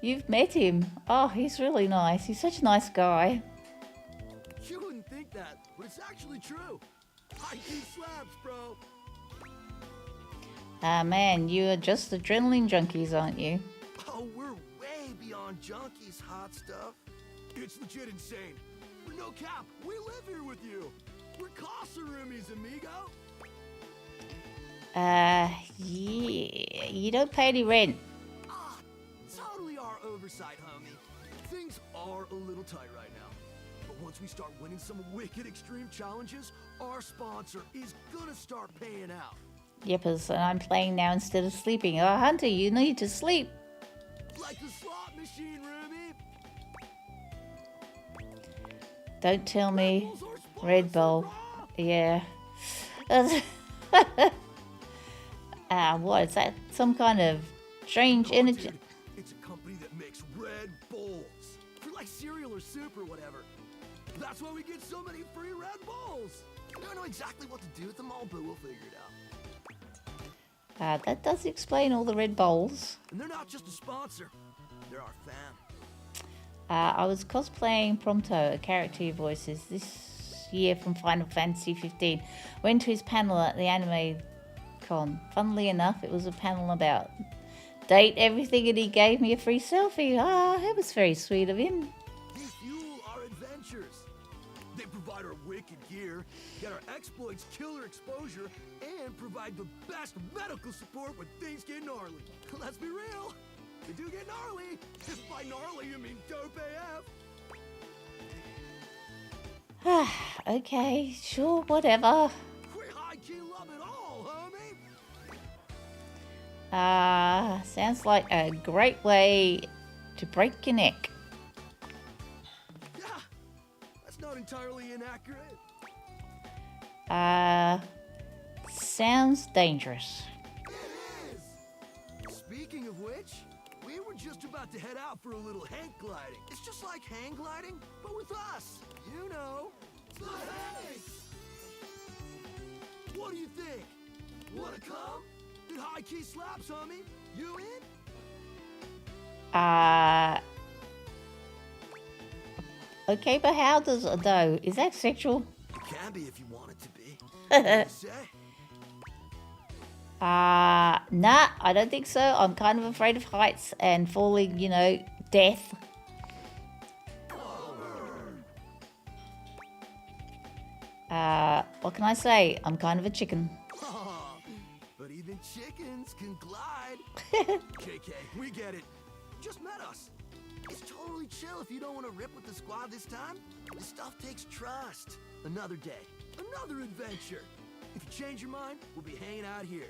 You've met him. Oh, he's really nice. He's such a nice guy. You wouldn't think that, but it's actually true. High-key slaps, bro. Man, you are just adrenaline junkies, aren't you? Oh, we're way beyond junkies, hot stuff. It's legit insane. For no cap, we live here with you. We're Casa roomies, amigo. Yeah, you don't pay any rent. Totally our oversight, homie. Things are a little tight right now. But once we start winning some wicked extreme challenges, our sponsor is gonna start paying out. Yepers, and I'm playing now instead of sleeping. Oh, Hunter, you need to sleep. Like the slot machine, roomie. Don't tell me. Red Bull. Yeah. What is that? Some kind of strange energy? Dude, it's a company that makes Red Bulls. For like cereal or soup or whatever. That's why we get so many free Red Bulls. I don't know exactly what to do with them all, but we'll figure it out. That does explain all the Red Bowls. And they're not just a sponsor. They're our fam. I was cosplaying Prompto, a character he voices, this year from Final Fantasy 15. Went to his panel at the Anime Con. Funnily enough, it was a panel about date everything, and he gave me a free selfie. It was very sweet of him. They fuel our adventures. They provide our wicked gear, get our exploits killer exposure, and provide the best medical support when things get gnarly. Let's be real. They do get gnarly. If by gnarly you mean dope AF. Okay, sure, whatever. We high-key love it all, homie. Sounds like a great way to break your neck. Yeah, that's not entirely inaccurate. Sounds dangerous. It is. Speaking of which, we were just about to head out for a little hang gliding. It's just like hang gliding, but with us. You know, the hang. What do you think? Wanna come? Did high key slaps, homie? You in? Okay, but how does a doe? Is that sexual? It can be if you want it to be. What do you say? Nah, I don't think so. I'm kind of afraid of heights and falling, you know, death. What can I say? I'm kind of a chicken. But even chickens can glide. JK, we get it. You just met us. It's totally chill if you don't want to rip with the squad this time. This stuff takes trust. Another day, another adventure. If you change your mind, we'll be hanging out here,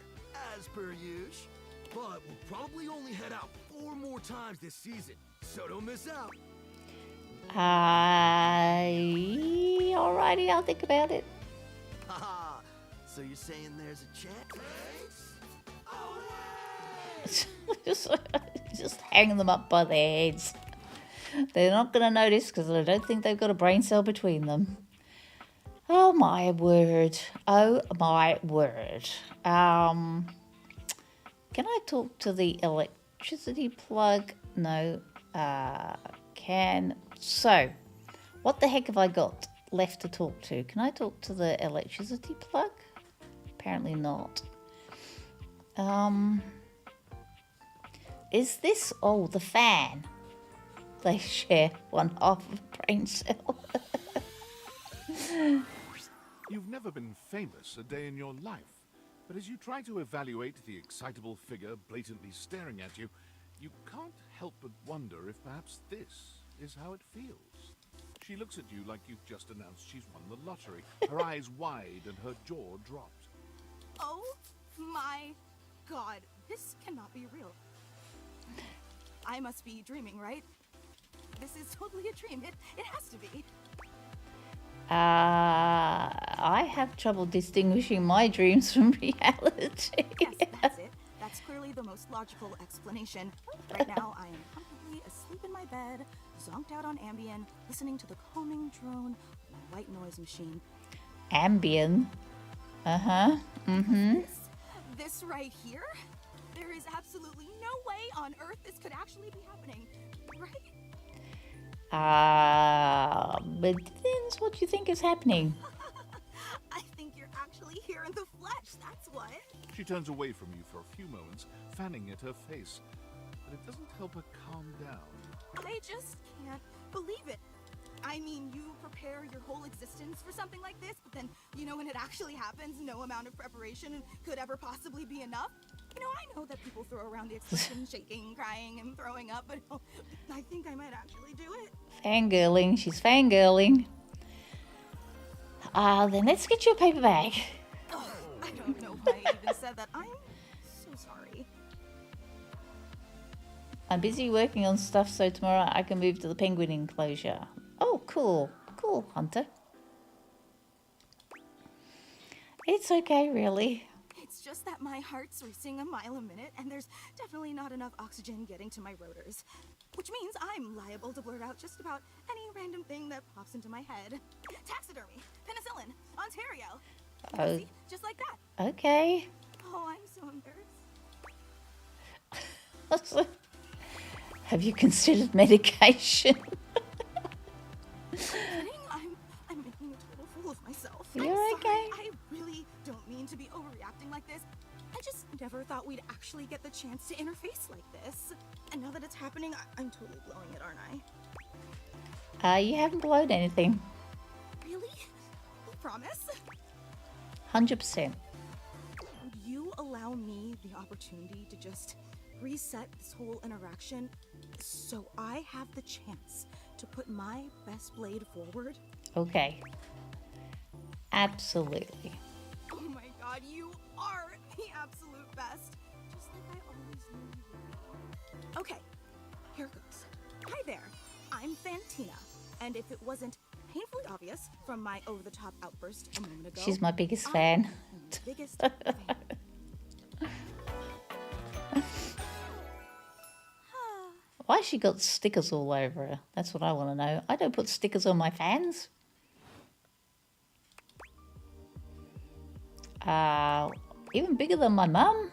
as per usual. But we'll probably only head out 4 more times this season, so don't miss out. Alrighty, I'll think about it. Haha, so you're saying there's a chance? Just hang them up by their heads. They're not going to notice because I don't think they've got a brain cell between them. Oh my word. Oh my word. Can I talk to the electricity plug? No. So, what the heck have I got left to talk to? Can I talk to the electricity plug? Apparently not. Is this... Oh, the fan. They share one half of a brain cell. You've never been famous a day in your life, but as you try to evaluate the excitable figure blatantly staring at you, you can't help but wonder if perhaps this is how it feels. She looks at you like you've just announced she's won the lottery. Her eyes wide and her jaw dropped. Oh my god, this cannot be real. I must be dreaming, right? This is totally a dream. It has to be. I have trouble distinguishing my dreams from reality. Yes, that's it. That's clearly the most logical explanation. Right now, I am comfortably asleep in my bed, zonked out on Ambien, listening to the calming drone of my white noise machine. Ambien. Uh-huh. Mm-hmm. This right here? There is absolutely no way on Earth this could actually be happening, right? But it depends what you think is happening. I think you're actually here in the flesh, that's what. She turns away from you for a few moments, fanning at her face. But it doesn't help her calm down. I just can't believe it. I mean, you prepare your whole existence for something like this, but then, you know, when it actually happens, no amount of preparation could ever possibly be enough. You know, I know that people throw around the expression shaking, crying, and throwing up, but I think I might actually do it. Fangirling. She's fangirling. Then let's get you a paper bag. Oh, I don't know why I even said that. I'm so sorry. I'm busy working on stuff, so tomorrow I can move to the penguin enclosure. Oh, cool. Cool, Hunter. It's okay, really. It's just that my heart's racing a mile a minute, and there's definitely not enough oxygen getting to my rotors. Which means I'm liable to blurt out just about any random thing that pops into my head. Taxidermy, penicillin, Ontario. Oh. See? Just like that. Okay. Oh, I'm so embarrassed. Have you considered medication? I'm making a total fool of myself. You're I'm okay. sorry. I really don't mean to be overreacting like this. I just never thought we'd actually get the chance to interface like this. And now that it's happening, I'm totally blowing it, aren't I? You haven't blown anything. Really? You promise? 100%. Would you allow me the opportunity to just reset this whole interaction so I have the chance to put my best blade forward? Okay. Absolutely. Oh my god, you are the absolute best. Just like I always knew you would. Okay, here goes. Hi there, I'm Fantina. And if it wasn't painfully obvious from my over-the-top outburst a moment ago, She's my biggest fan. I'm the biggest fan. Why she got stickers all over her? That's what I want to know. I don't put stickers on my fans. Even bigger than my mum.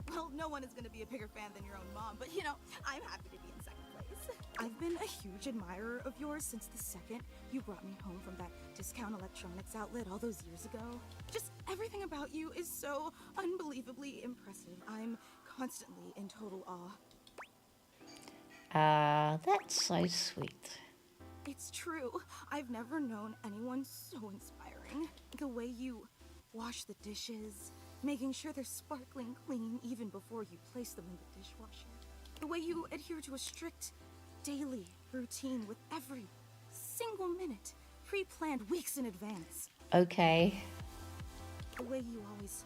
Well, no one is going to be a bigger fan than your own mom, but you know, I'm happy to be in second place. I've been a huge admirer of yours since the second you brought me home from that discount electronics outlet all those years ago. Just everything about you is so unbelievably impressive. I'm constantly in total awe. That's so sweet. It's true. I've never known anyone so inspiring. The way you wash the dishes, making sure they're sparkling clean even before you place them in the dishwasher. The way you adhere to a strict daily routine with every single minute pre-planned weeks in advance. Okay. The way you always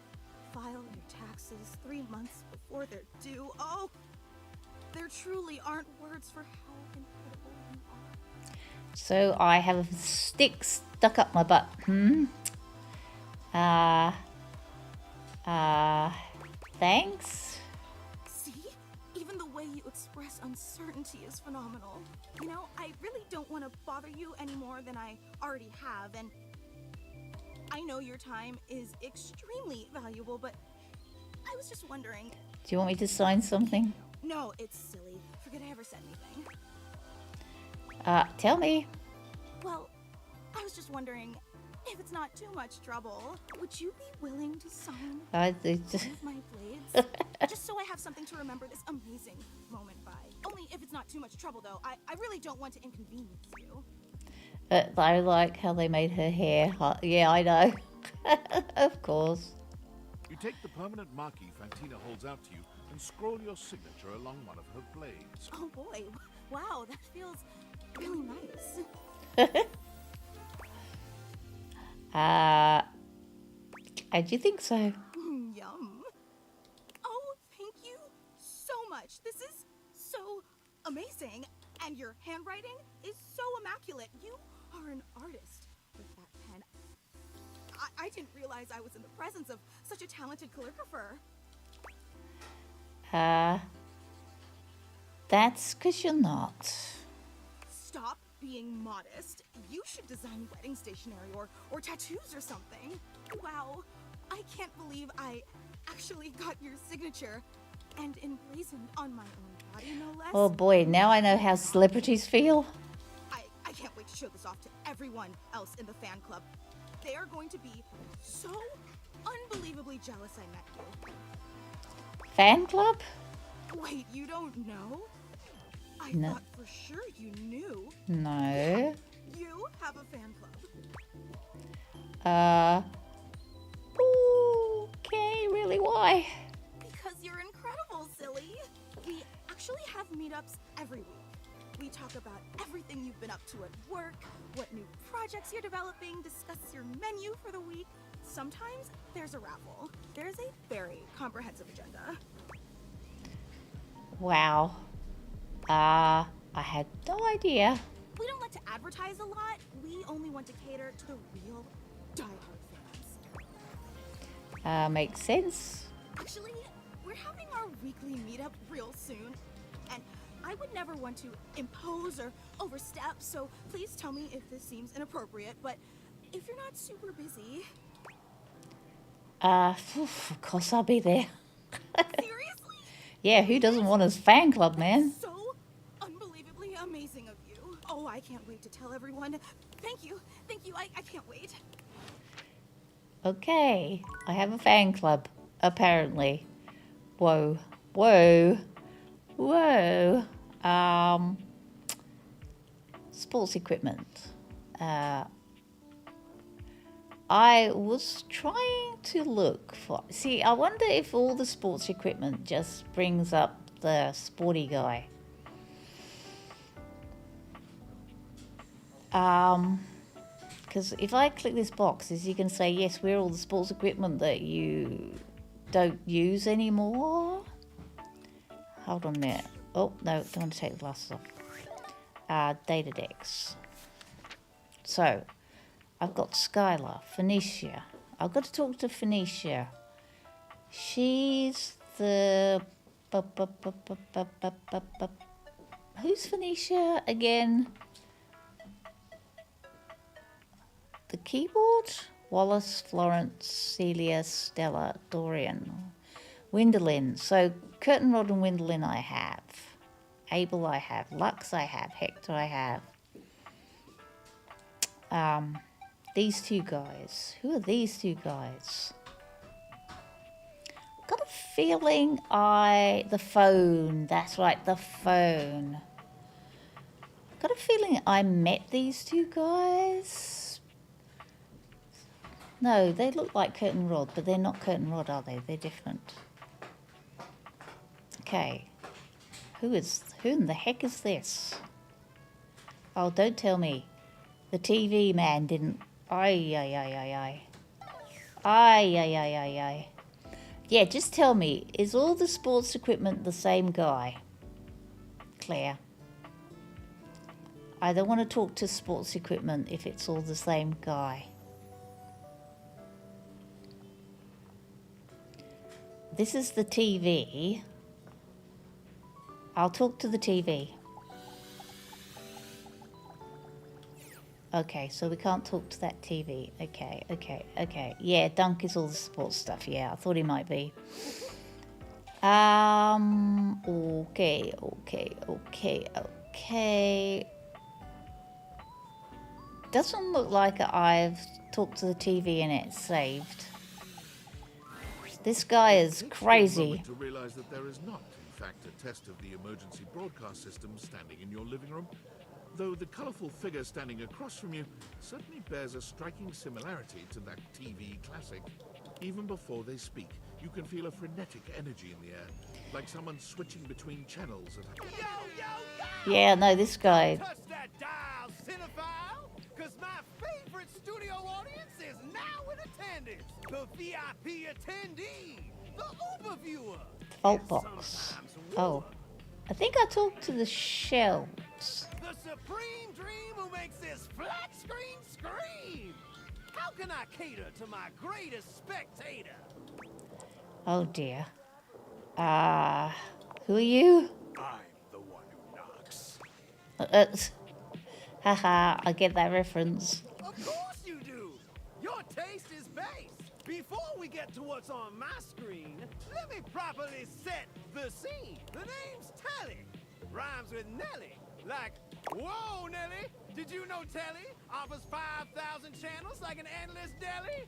file your taxes 3 months before they're due. Oh, there truly aren't words for how incredible you are. So I have a stick stuck up my butt. Thanks. See? Even the way you express uncertainty is phenomenal. You know, I really don't want to bother you any more than I already have, and I know your time is extremely valuable, but I was just wondering... Do you want me to sign something? No, it's silly. Forget I ever said anything. Tell me. Well, I was just wondering, if it's not too much trouble, would you be willing to sign one of my blades? Just so I have something to remember this amazing moment by. Only if it's not too much trouble, though. I really don't want to inconvenience you. I like how they made her hair hot. Yeah, I know. Of course. You take the permanent marquee Fantina holds out to you and scroll your signature along one of her blades. Oh boy, wow, that feels really nice. And you think so? Yum. Oh, thank you so much. This is so amazing. And your handwriting is so immaculate. You are an artist with that pen. I didn't realize I was in the presence of such a talented calligrapher. That's because you're not. Stop being modest. You should design wedding stationery or tattoos or something. Wow, I can't believe I actually got your signature and emblazoned on my own body, no less. Oh boy, now I know how celebrities feel. I can't wait to show this off to everyone else in the fan club. They are going to be so unbelievably jealous I met you. Fan club? Wait, you don't know? I No. thought for sure you knew. No. You have a fan club. Okay, really, why? Because you're incredible, silly. We actually have meetups every week. We talk about everything you've been up to at work, what new projects you're developing, discuss your menu for the week. Sometimes there's a raffle. There's a very comprehensive agenda. Wow. I had no idea. We don't like to advertise a lot. We only want to cater to the real diehard fans. Makes sense. Actually, we're having our weekly meetup real soon, and I would never want to impose or overstep, so please tell me if this seems inappropriate, but if you're not super busy... Of course I'll be there. Seriously? Yeah, who doesn't want his fan club, man? So unbelievably amazing of you. Oh, I can't wait to tell everyone. Thank you. Thank you. I can't wait. Okay, I have a fan club, apparently. Whoa. Whoa. Whoa. Sports equipment. I was trying to look for... See, I wonder if all the sports equipment just brings up the sporty guy. Because if I click this box, is you can say, yes, we're all the sports equipment that you don't use anymore. Hold on a minute. Oh, no, don't want to take the glasses off. Data decks. So, I've got Skylar, Phoenicia. I've got to talk to Phoenicia. She's the... Who's Phoenicia again? The keyboard? Wallace, Florence, Celia, Stella, Dorian, Winderlin. So Curtain Rod and Winderlin I have. Abel I have. Lux I have. Hector I have. These two guys. Who are these two guys? Got a feeling the phone. That's right, the phone. Got a feeling I met these two guys. No, they look like Curtain Rod, but they're not Curtain Rod, are they? They're different. Okay. Who in the heck is this? Oh, don't tell me. The TV man didn't... Ay. Yeah, just tell me, is all the sports equipment the same guy? Claire. I don't want to talk to sports equipment if it's all the same guy. This is the TV. I'll talk to the TV. Okay, so we can't talk to that TV. Okay. Yeah, Dunk is all the sports stuff. Yeah, I thought he might be. Okay. Doesn't look like I've talked to the TV and it's saved. This guy is crazy. To realize that there is not, in fact, a test of the emergency broadcast system standing in your living room, though the colourful figure standing across from you certainly bears a striking similarity to that TV classic. Even before they speak, You can feel a frenetic energy in the air, like someone switching between channels at Yeah, no, this guy. Touch that dial, cinephile, because my favorite studio audience is now in attendance. The VIP attendee, the Uber viewer. Vault box. Oh. I think I talked to the shelves. The supreme dream who makes this flat screen scream. How can I cater to my greatest spectator? Oh dear. Who are you? I'm the one who knocks. Haha, I get that reference. Of course you do. Your taste is base. Before we get to what's on my screen, let me properly set the scene. The name's Telly. Rhymes with Nelly. Like, whoa, Nelly. Did you know Telly offers 5,000 channels like an endless deli?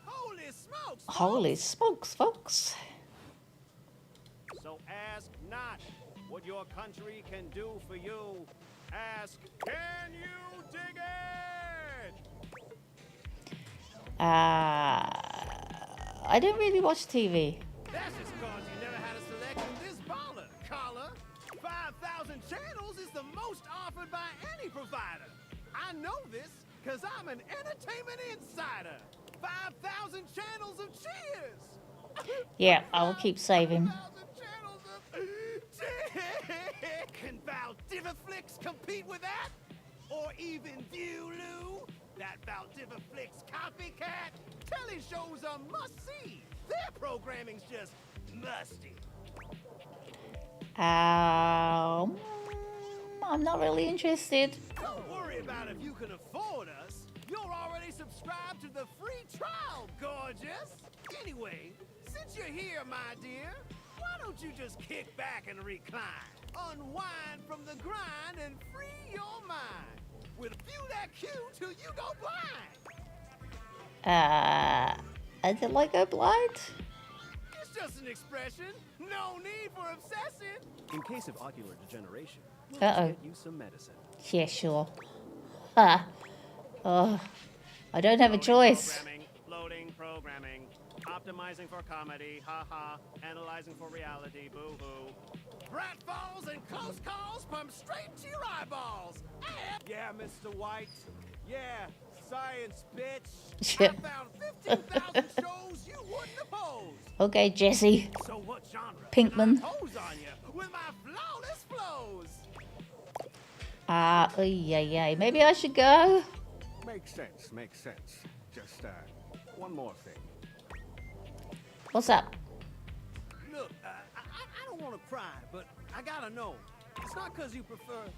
Holy smokes! Holy smokes, folks. So ask not what your country can do for you. Ask, can you dig it? I don't really watch TV. That's just cause you never had a selection this baller, caller. 5,000 channels is the most offered by any provider. I know this cause I'm an entertainment insider. 5,000 channels of cheers. Yeah, I'll keep saving. Can Valdiviflix compete with that? Or even Viewloo? That Valdiviflix copycat? Telly shows are must-see. Their programming's just musty. I'm not really interested. Don't worry about if you can afford us. You're already subscribed to the free trial, gorgeous. Anyway, since you're here, my dear, why don't you just kick back and recline? Unwind from the grind and free your mind. With View That Cue till you go blind. Until I go blind? It's just an expression. No need for obsessing. In case of ocular degeneration, we'll Uh-oh. get you some medicine. Yeah, sure. Oh, I don't have a choice. Loading programming. Optimizing for comedy, haha. Analyzing for reality, boo-hoo. Pratfalls and close calls from straight to your eyeballs. And yeah, Mr. White. Yeah, science, bitch. I found 15,000 shows you wouldn't oppose. Okay, Jesse. So what genre Pinkman. can I pose on you with my flawless flows? Yeah. Maybe I should go. Makes sense, makes sense. Just, one more thing. What's up? Look, I don't want to pry, but I gotta know. It's not because you prefer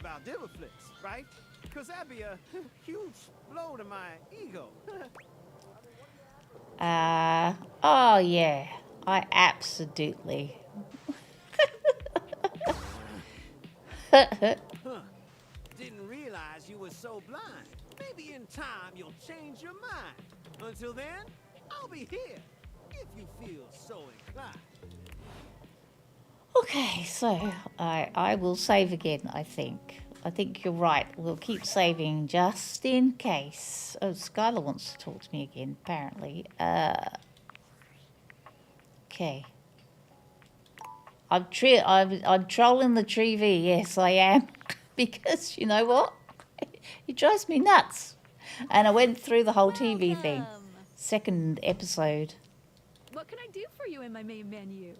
Valdiviflix, right? Because that'd be a huge blow to my ego. Oh yeah. I absolutely. Huh. Didn't realize you were so blind. Maybe in time you'll change your mind. Until then, I'll be here, if you feel so inclined. Okay, so I will save again, I think. I think you're right. We'll keep saving just in case. Oh, Skylar wants to talk to me again, apparently. Okay. I'm trolling the TV, yes I am. Because, you know what? It drives me nuts. And I went through the whole TV thing. Second episode. What can I do for you in my main menu?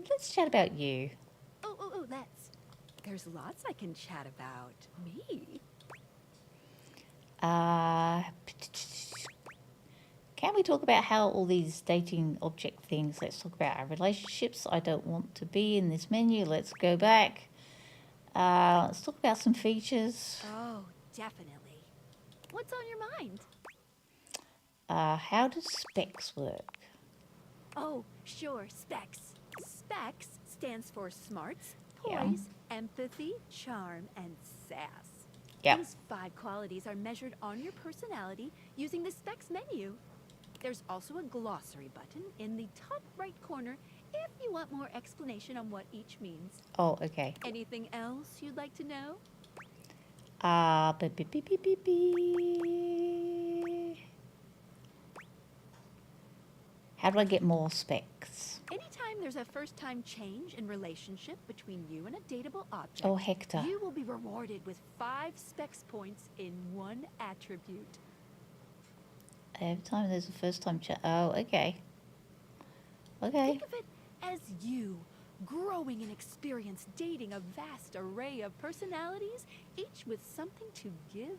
Let's chat about you. Oh, let's. There's lots I can chat about. Me? Can we talk about how all these dating object things, let's talk about our relationships. I don't want to be in this menu. Let's go back. Let's talk about some features. Oh, definitely. What's on your mind? How does specs work? Oh, sure, specs. Specs stands for smarts, Yeah. poise, empathy, charm, and sass. Yeah. These 5 qualities are measured on your personality using the specs menu. There's also a glossary button in the top right corner if you want more explanation on what each means. Oh, okay. Anything else you'd like to know? Beep, beep, beep, beep, beep, beep. How do I get more specs? Anytime there's a first-time change in relationship between you and a dateable object, Oh, Hector. you will be rewarded with 5 specs points in one attribute. Every time there's a first time chat. Oh, okay. Okay. Think of it as you growing in experience, dating a vast array of personalities, each with something to give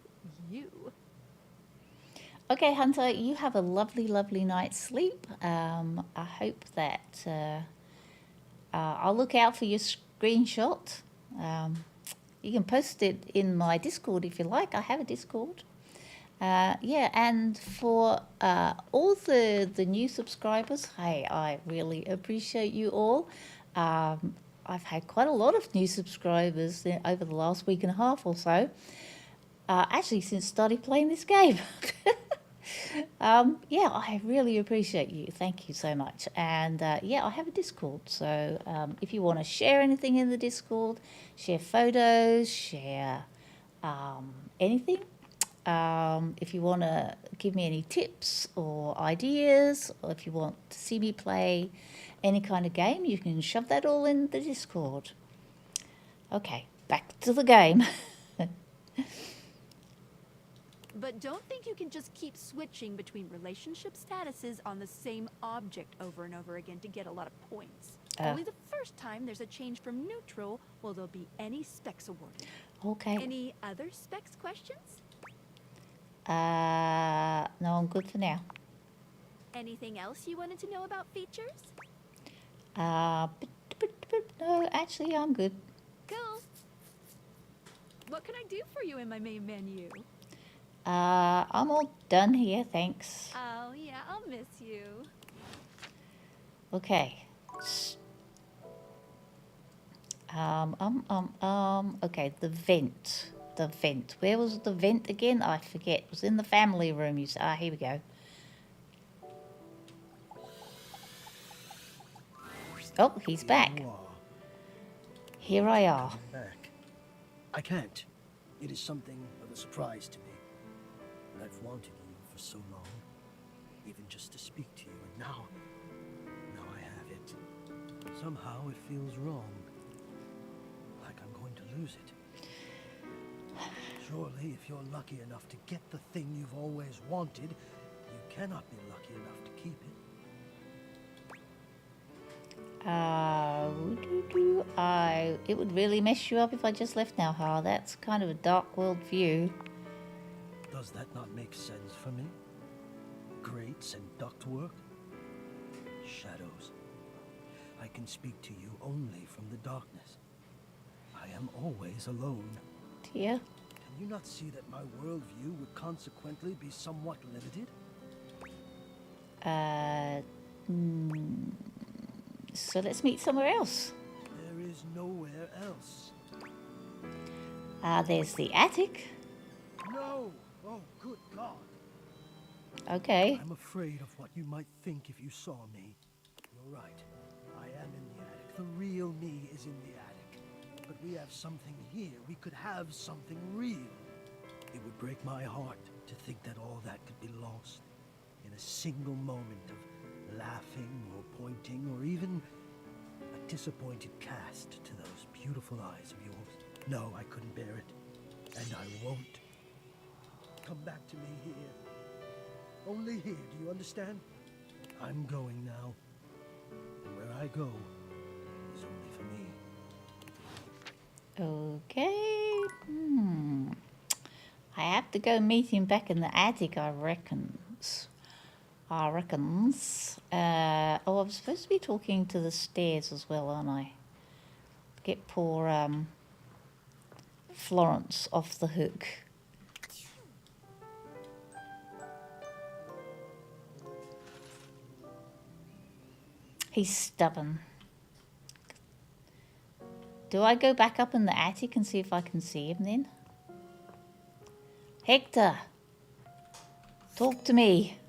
you. Okay, Hunter, you have a lovely, lovely night's sleep. I hope that I'll look out for your screenshot. You can post it in my Discord if you like. I have a Discord. Yeah, and for all the new subscribers, hey, I really appreciate you all. I've had quite a lot of new subscribers over the last week and a half or so. Actually, since started playing this game. Yeah, I really appreciate you. Thank you so much. And yeah, I have a Discord. So if you want to share anything in the Discord, share photos, share anything. If you want to give me any tips or ideas, or if you want to see me play any kind of game, you can shove that all in the Discord. Okay, back to the game. But don't think you can just keep switching between relationship statuses on the same object over and over again to get a lot of points. Only the first time there's a change from neutral will there be any specs awarded. Okay. Any other specs questions? No, I'm good for now. Anything else you wanted to know about features? No, actually, I'm good. Cool. What can I do for you in my main menu? I'm all done here, thanks. Oh, yeah, I'll miss you. Okay. Okay, the vent. The vent. Where was the vent again? I forget. It was in the family room. You said. Here we go. Oh, he's back. Here I are. Back. I can't. It is something of a surprise to me. And I've wanted you for so long, even just to speak to you, and now I have it. Somehow it feels wrong, like I'm going to lose it. Surely, if you're lucky enough to get the thing you've always wanted, you cannot be lucky enough to keep it. It would really mess you up if I just left now, Ha. That's kind of a dark world view. Does that not make sense for me? Grates and ductwork? Shadows. I can speak to you only from the darkness. I am always alone. Dear. Can you not see that my worldview would consequently be somewhat limited? So let's meet somewhere else. There is nowhere else. There's the attic. No! Oh, good God. Okay. I'm afraid of what you might think if you saw me. You're right. I am in the attic. The real me is in the attic. But we have something here. We could have something real. It would break my heart to think that all that could be lost in a single moment of laughing or pointing or even a disappointed cast to those beautiful eyes of yours. No, I couldn't bear it. And I won't. Come back to me here. Only here, do you understand? I'm going now. And where I go is only for me. Okay. I have to go meet him back in the attic, I reckons. I was supposed to be talking to the stairs as well, aren't I? Get poor Florence off the hook. He's stubborn. Do I go back up in the attic and see if I can see him then? Hector! Talk to me.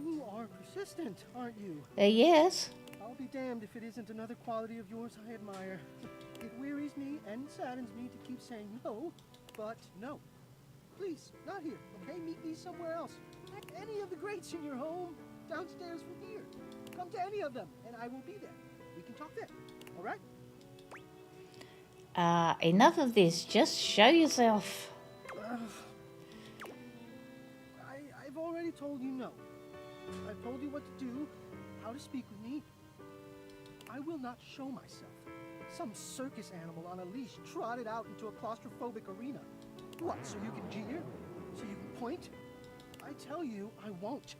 You are persistent, aren't you? Yes. How I'll be damned if it isn't another quality of yours I admire. It wearies me and saddens me to keep saying no, but no. Please, not here, okay? Meet me somewhere else. At any of the greats in your home, downstairs from here. Come to any of them, and I will be there. We can talk there, all right? Enough of this. Just show yourself. I've already told you no. I've told you what to do, how to speak with me. I will not show myself. Some circus animal on a leash trotted out into a claustrophobic arena. What, so you can jeer? So you can point? I tell you, I won't.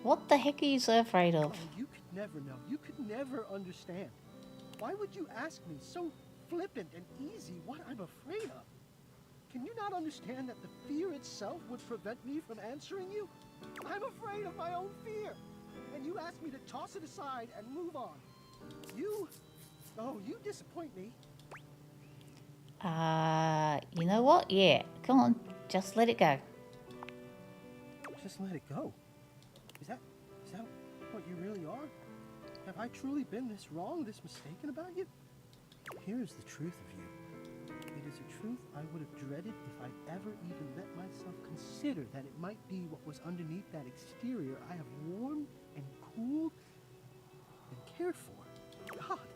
What the heck are you so afraid of? Oh, you could never know. You could never understand. Why would you ask me so flippant and easy what I'm afraid of? Can you not understand that the fear itself would prevent me from answering you? I'm afraid of my own fear. And you ask me to toss it aside and move on. You disappoint me. You know what? Yeah, come on, just let it go. Just let it go. Is that what you really are? Have I truly been this wrong, this mistaken about you? Here is the truth of you. It is a truth I would have dreaded if I ever even let myself consider that it might be what was underneath that exterior I have warmed and cooled and cared for. God,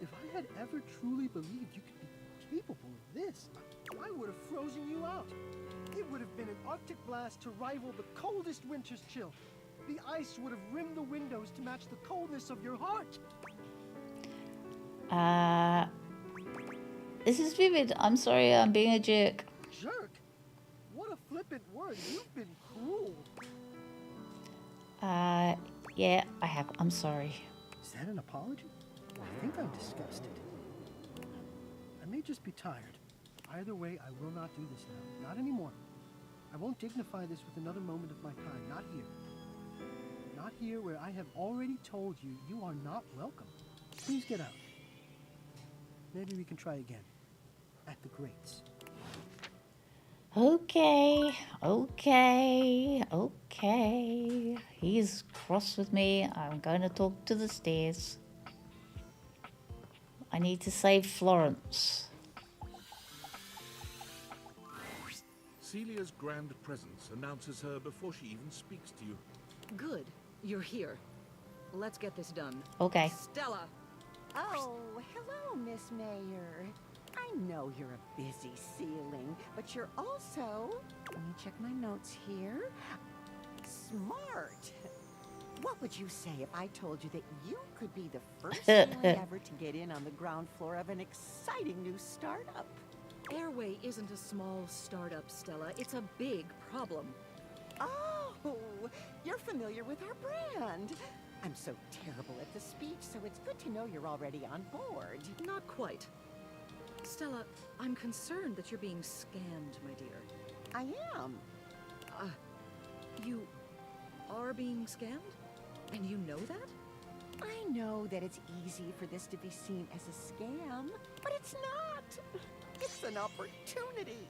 if I had ever truly believed you could be capable of this, I would have frozen you out. It would have been an Arctic blast to rival the coldest winter's chill. The ice would have rimmed the windows to match the coldness of your heart. This is vivid. I'm sorry, I'm being a jerk. Jerk? What a flippant word. You've been cruel. Yeah, I have. I'm sorry. Is that an apology? I think I'm disgusted. I may just be tired. Either way, I will not do this now. Not anymore. I won't dignify this with another moment of my time. Not here. Not here where I have already told you you are not welcome. Please get out. Maybe we can try again. At the Greats. Okay. He's cross with me. I'm going to talk to the stairs. I need to save Florence. Celia's grand presence announces her before she even speaks to you. Good. You're here. Let's get this done. Okay. Stella! Oh, hello, Miss Mayor. I know you're a busy ceiling, but you're also, let me check my notes here, smart. What would you say if I told you that you could be the first ceiling ever to get in on the ground floor of an exciting new startup? Airway isn't a small startup, Stella. It's a big problem. Oh, you're familiar with our brand. I'm so terrible at the speech, so it's good to know you're already on board. Not quite. Stella, I'm concerned that you're being scammed, my dear. I am. You are being scammed? And you know that? I know that it's easy for this to be seen as a scam, but it's not. It's an opportunity.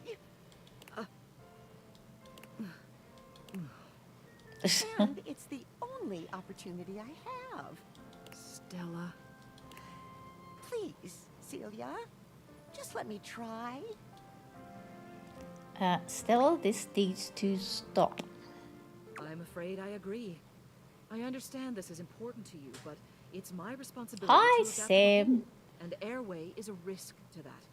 And it's the only opportunity I have. Stella. Please, Celia, just let me try. Stella, this needs to stop. I'm afraid I agree. I understand this is important to you, but it's my responsibility Hi, to look after the Sam. whole, and Airway is a risk to that.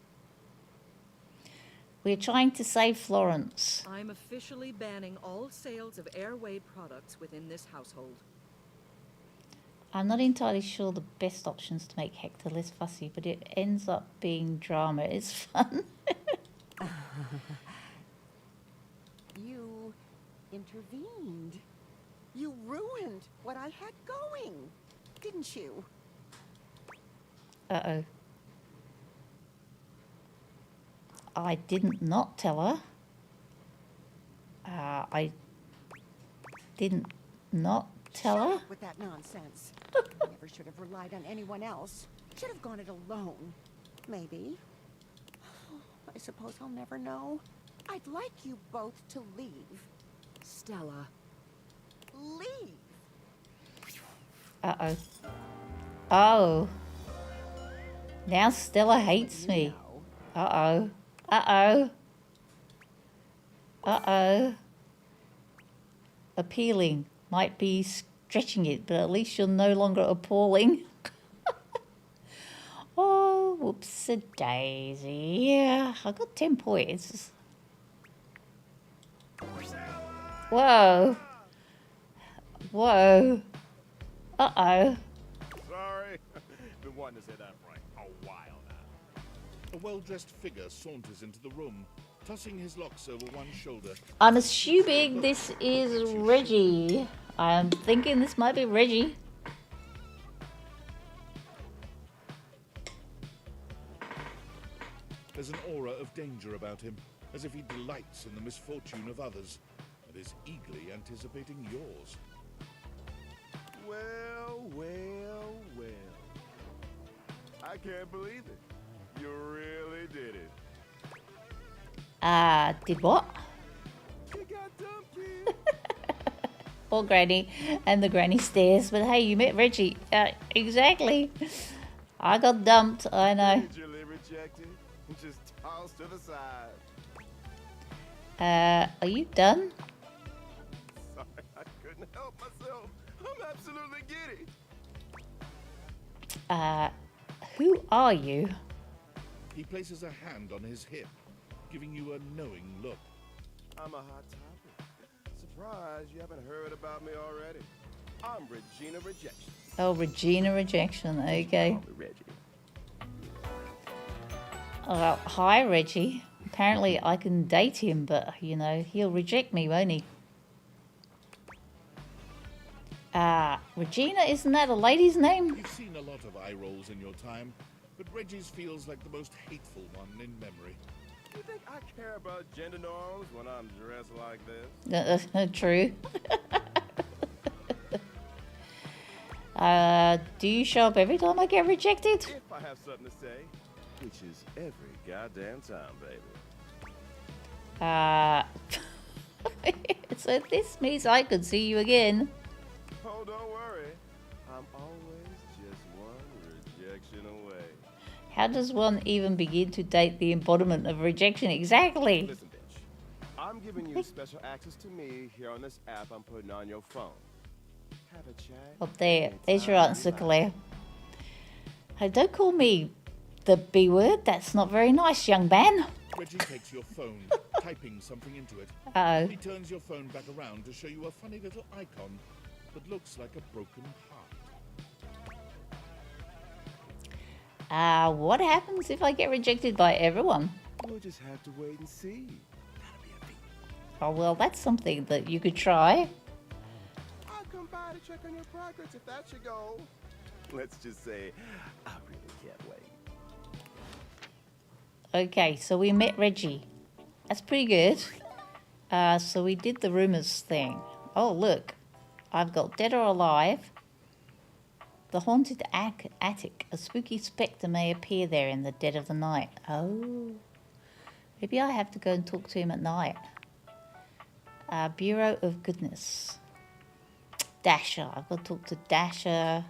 We're trying to save Florence. I'm officially banning all sales of Airway products within this household. I'm not entirely sure the best options to make Hector less fussy, but it ends up being drama. It's fun. You intervened. You ruined what I had going, didn't you? Uh-oh. I didn't not tell her. I didn't not tell Shut her. up with that nonsense. I never should have relied on anyone else. Should have gone it alone. Maybe. I suppose I'll never know. I'd like you both to leave. Stella. Leave. Uh-oh. Oh. Now Stella hates me. Uh-oh. Uh-oh. Uh-oh. Appealing might be stretching it, but at least you're no longer appalling. Oh, whoops-a-daisy. Yeah, I got 10 points. Whoa. Whoa. Uh-oh. Sorry. Been wanting to say that for like a while now. A well-dressed figure saunters into the room, tossing his locks over one shoulder. I'm assuming this is Reggie. I'm thinking this might be Reggie. There's an aura of danger about him, as if he delights in the misfortune of others, and is eagerly anticipating yours. Well, well, well. I can't believe it. You really did it. Did what? You got dumped, kid. Poor Granny and the Granny stares, but hey, you met Reggie. Exactly. I got dumped, I know. Immediately rejected. Just tossed to the side. Are you done? Sorry, I couldn't help myself. I'm absolutely giddy. Who are you? He places a hand on his hip, giving you a knowing look. I'm a hot topic. Surprised you haven't heard about me already. I'm Regina Rejection. Oh, Regina Rejection, okay. Call me Reggie. Hi, Reggie. Apparently I can date him, but, you know, he'll reject me, won't he? Regina, isn't that a lady's name? You've seen a lot of eye rolls in your time, but Reggie's feels like the most hateful one in memory. You think I care about gender norms when I'm dressed like this? True. Do you show up every time I get rejected? If I have something to say, which is every goddamn time, baby. So this means I could see you again. Oh, don't worry. I'm always just one rejection away. How does one even begin to date the embodiment of rejection exactly? Listen, bitch. I'm giving you special access to me here on this app I'm putting on your phone. Have a chat. Oh, there's your answer, Claire. Hey, don't call me the B word. That's not very nice, young man. Reggie takes your phone, typing something into it. Uh-oh. He turns your phone back around to show you a funny little icon that looks like a broken heart. What happens if I get rejected by everyone? We'll just have to wait and see. Oh, well, that's something that you could try. I'll come by to check on your progress if that's your goal. Let's just say, I really can't wait. Okay, so we met Reggie. That's pretty good. So we did the rumors thing. Oh, look. I've got Dead or Alive. The haunted attic. A spooky spectre may appear there in the dead of the night. Oh. Maybe I have to go and talk to him at night. Bureau of Goodness. Dasher. I've got to talk to Dasher.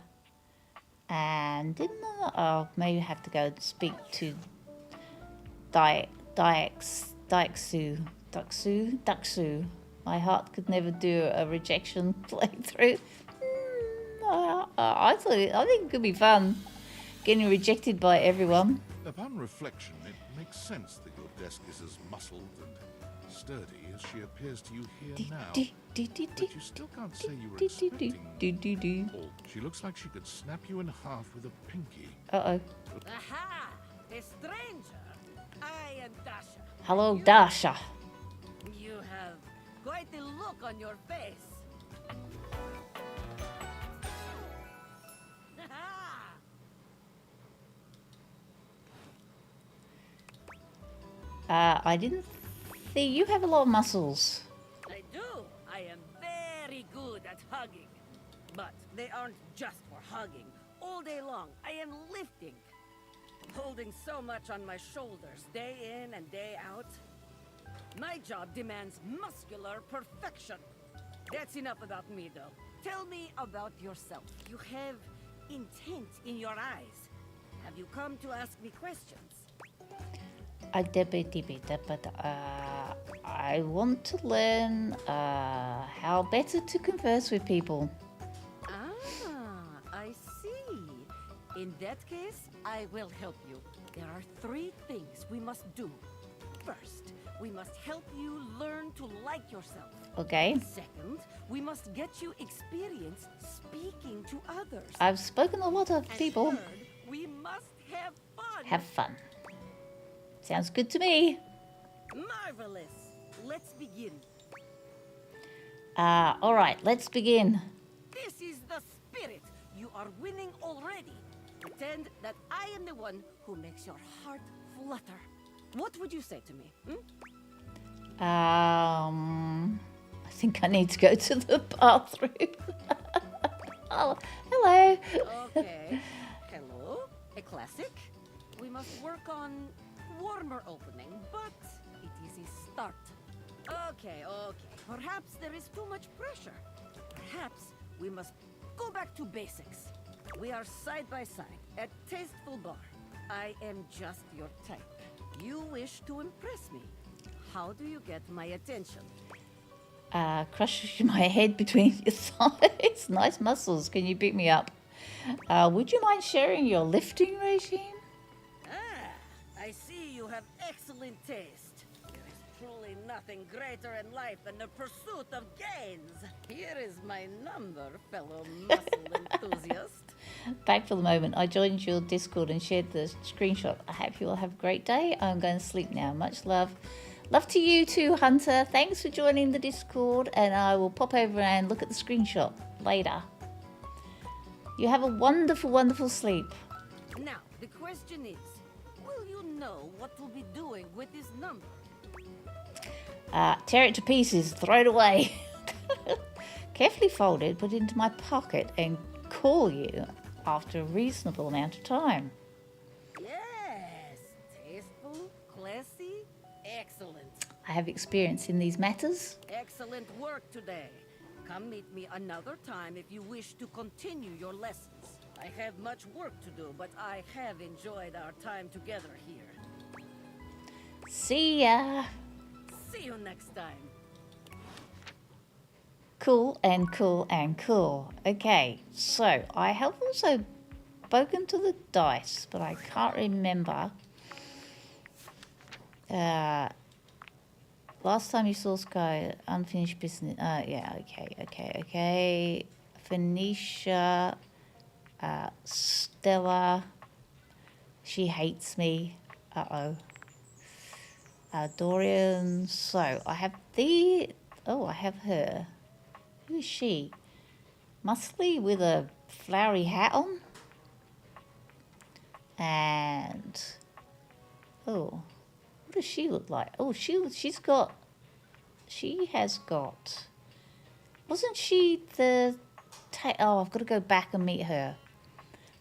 And I'll maybe have to go and speak to Duxu. My heart could never do a rejection playthrough. I think it could be fun, getting rejected by everyone. Upon reflection, it makes sense that your desk is as muscled and sturdy as she appears to you here now. But you still can't say you were expecting Paul. She looks like she could snap you in half with a pinky. Uh-oh. Aha! A stranger! I am Dasha. Hello, Dasha. You have quite a look on your face. I didn't see you have a lot of muscles. I do. I am very good at hugging. But they aren't just for hugging. All day long, I am lifting. Holding so much on my shoulders, day in and day out. My job demands muscular perfection. That's enough about me, though. Tell me about yourself. You have intent in your eyes. Have you come to ask me questions? I want to learn how better to converse with people. Ah, I see. In that case, I will help you. There are 3 things we must do. First, we must help you learn to like yourself. Okay. Second, we must get you experience speaking to others. I've spoken to a lot of people. Third, we must have fun. Have fun. Sounds good to me. Marvelous. Let's begin. All right, let's begin. This is the spirit. You are winning already. Pretend that I am the one who makes your heart flutter. What would you say to me? I think I need to go to the bathroom. Oh, hello. Okay. Hello. A classic. We must work on warmer opening, but it is a start. Okay. Perhaps there is too much pressure. Perhaps we must go back to basics. We are side by side at Tasteful Bar. I am just your type. You wish to impress me. How do you get my attention? Crush my head between your thighs. Nice muscles. Can you pick me up? Would you mind sharing your lifting regime? I see you have excellent taste. There is truly nothing greater in life than the pursuit of gains. Here is my number, fellow muscle enthusiast. Back for the moment. I joined your Discord and shared the screenshot. I hope you all have a great day. I'm going to sleep now. Much love. Love to you too, Hunter. Thanks for joining the Discord, and I will pop over and look at the screenshot later. You have a wonderful, wonderful sleep. Now, the question is, will you know what to be doing with this number? Tear it to pieces, throw it away. Carefully fold it, put it into my pocket, and call you after a reasonable amount of time. Yes, tasteful, classy, excellent. I have experience in these matters. Excellent work today. Come meet me another time if you wish to continue your lessons. I have much work to do, but I have enjoyed our time together here. See ya. See you next time. Cool and cool and cool. Okay, so I have also spoken to the dice, but I can't remember. Last time you saw Sky, unfinished business. Yeah, okay. Phoenicia, Stella, she hates me. Dorian. So I have I have her. Who is she? Muscly with a flowery hat on. And what does she look like? Oh, she has got. Wasn't she the? I've got to go back and meet her.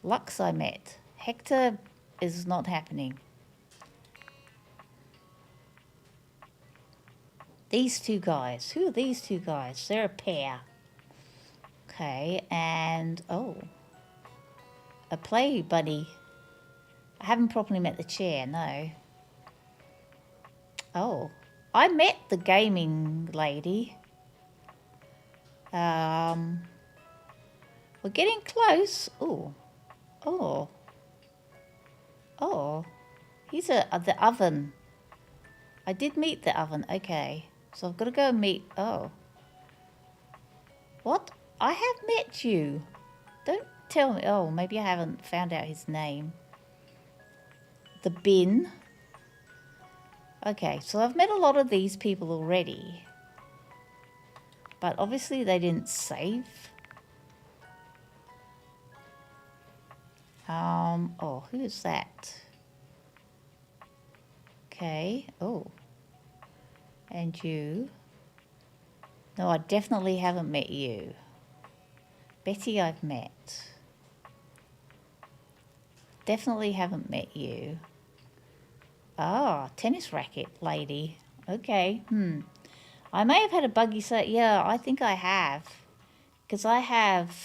Lux I met. Hector is not happening. These 2 guys. Who are these 2 guys? They're a pair. Okay, and a play buddy. I haven't properly met the chair, no. Oh, I met the gaming lady. We're getting close. Oh. He's the oven. I did meet the oven. Okay, so I've got to go and meet. What? I have met you. Don't tell me. Oh, maybe I haven't found out his name. The bin. Okay, so I've met a lot of these people already. But obviously they didn't save. Who is that? Okay, and you. No, I definitely haven't met you. Betty I've met. Definitely haven't met you. Tennis racket lady. Okay, I may have had a buggy set. Yeah, I think I have. Because I have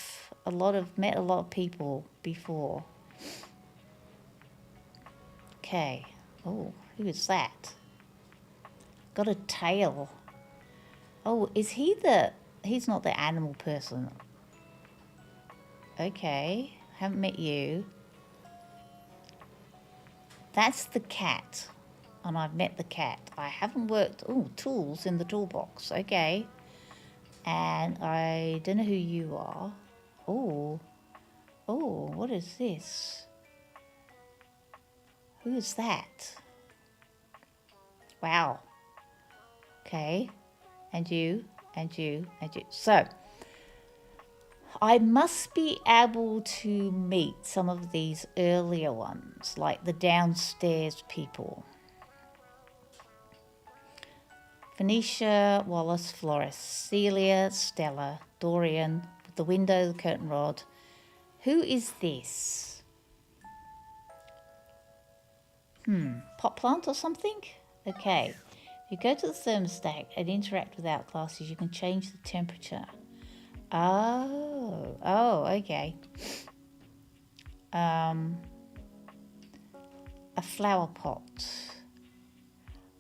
met a lot of people before. Okay. Oh, who is that? Got a tail. Oh, is he the... He's not the animal person. Okay. Haven't met you. That's the cat. And I've met the cat. I haven't worked... Oh, tools in the toolbox. Okay. And I don't know who you are. Oh. Oh, what is this? Who is that? Wow. Okay. And you, and you, and you. So, I must be able to meet some of these earlier ones, like the downstairs people. Venetia, Wallace, Flores, Celia, Stella, Dorian, the window, the curtain rod. Who is this? Pot plant or something? Okay. If you go to the thermostat and interact with outclasses, you can change the temperature. Oh, okay. A flower pot.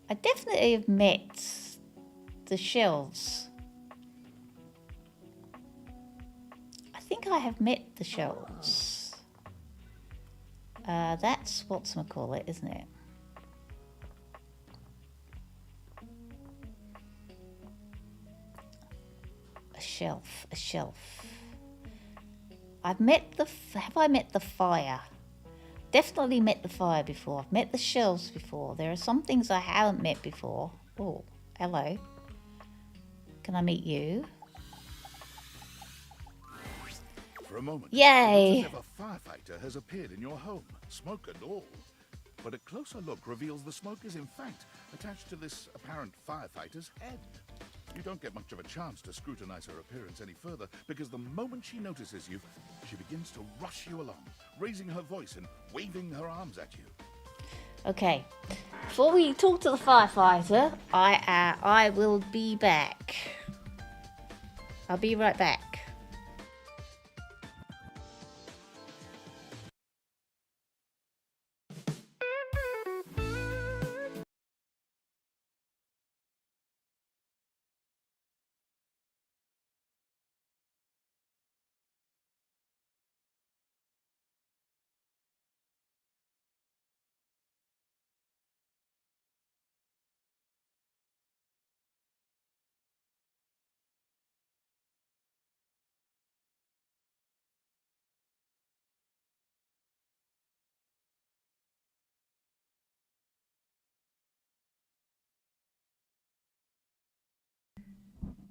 I definitely have met the shelves. I think I have met the shelves. That's whatchamacallit, isn't it? A shelf. Have I met the fire? Definitely met the fire before. I've met the shelves before. There are some things I haven't met before. Oh, hello. Can I meet you? For a moment, yay! it looks as if a firefighter has appeared in your home, smoke and all. But a closer look reveals the smoke is in fact attached to this apparent firefighter's head. You don't get much of a chance to scrutinize her appearance any further, because the moment she notices you, she begins to rush you along, raising her voice and waving her arms at you. Okay, before we talk to the firefighter, I will be back. I'll be right back.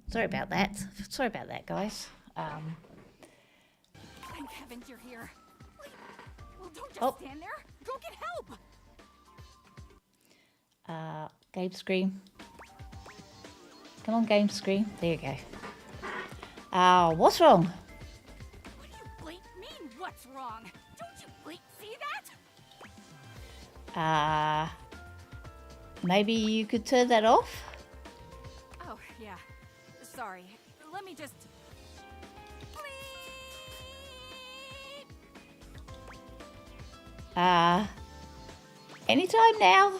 Sorry about that, guys. Thank heavens you're here. Wait. Well, don't just stand there. Go get help. Game screen. Come on, game screen. There you go. What's wrong? What do you blink mean, what's wrong? Don't you blink see that? Maybe you could turn that off? Oh, yeah. Sorry. Let me just... Anytime now?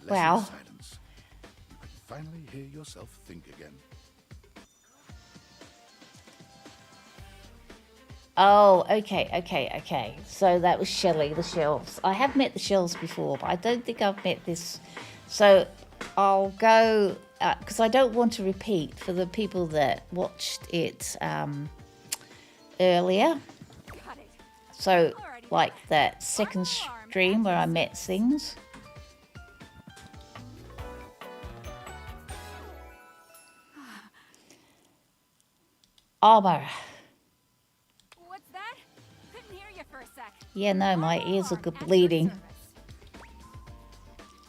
Wow. Silence. You can finally hear yourself think again. Oh, okay. So that was Shelley, the shelves. I have met the shelves before, but I don't think I've met this. So I'll go, because I don't want to repeat for the people that watched it earlier. So, like that second stream where I met things. Armor. What's that? Couldn't hear you for a sec. Yeah, no, my ears are bleeding.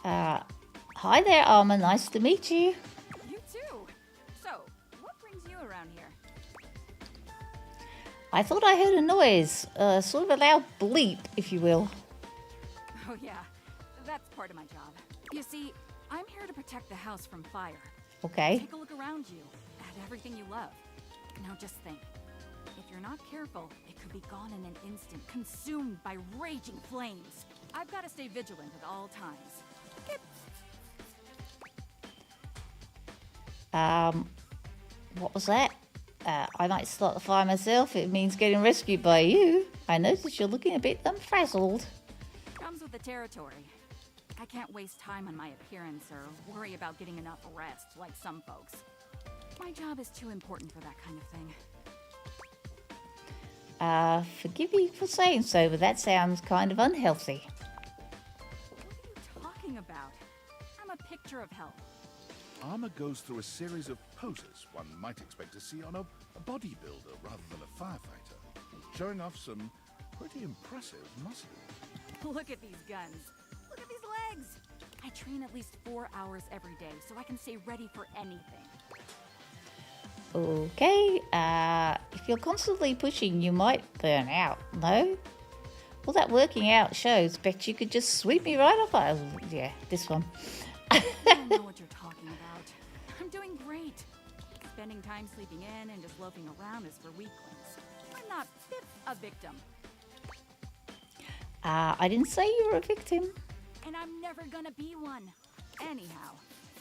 Hi there, Armor. Nice to meet you. You too. So, what brings you around here? I thought I heard a noise, sort of a loud bleep, if you will. Oh yeah, that's part of my job. You see, I'm here to protect the house from fire. Okay. Take a look around you at everything you love. Now just think. If you're not careful, it could be gone in an instant, consumed by raging flames. I've got to stay vigilant at all times. What was that? I might start the fire myself. It means getting rescued by you. I notice you're looking a bit frazzled. Comes with the territory. I can't waste time on my appearance or worry about getting enough rest like some folks. My job is too important for that kind of thing. Forgive me for saying so, but that sounds kind of unhealthy. What are you talking about? I'm a picture of health. Armor goes through a series of poses one might expect to see on a bodybuilder rather than a firefighter, showing off some pretty impressive muscle. Look at these guns. Look at these legs. I train at least 4 hours every day so I can stay ready for anything. Okay, if you're constantly pushing, you might burn out, no? All that working out shows, bet you could just sweep me right off. Oh, yeah, this one. I don't know what you're talking about. I'm doing great. Spending time sleeping in and just loafing around is for weaklings. I'm not a victim. I didn't say you were a victim. And I'm never gonna be one. Anyhow,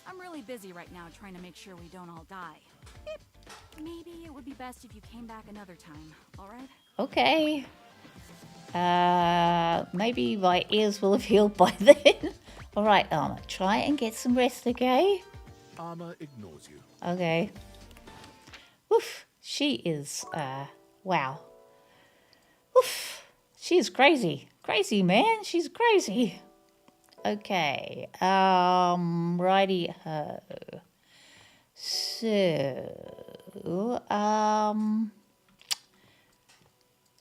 I'm really busy right now trying to make sure we don't all die. Maybe it would be best if you came back another time, alright? Okay. Maybe my ears will have healed by then. Alright, Armor, try and get some rest, okay? Armor ignores you. Okay. Woof. She is, wow. Woof. She is crazy. Crazy, man. She's crazy. Okay. Righty-ho.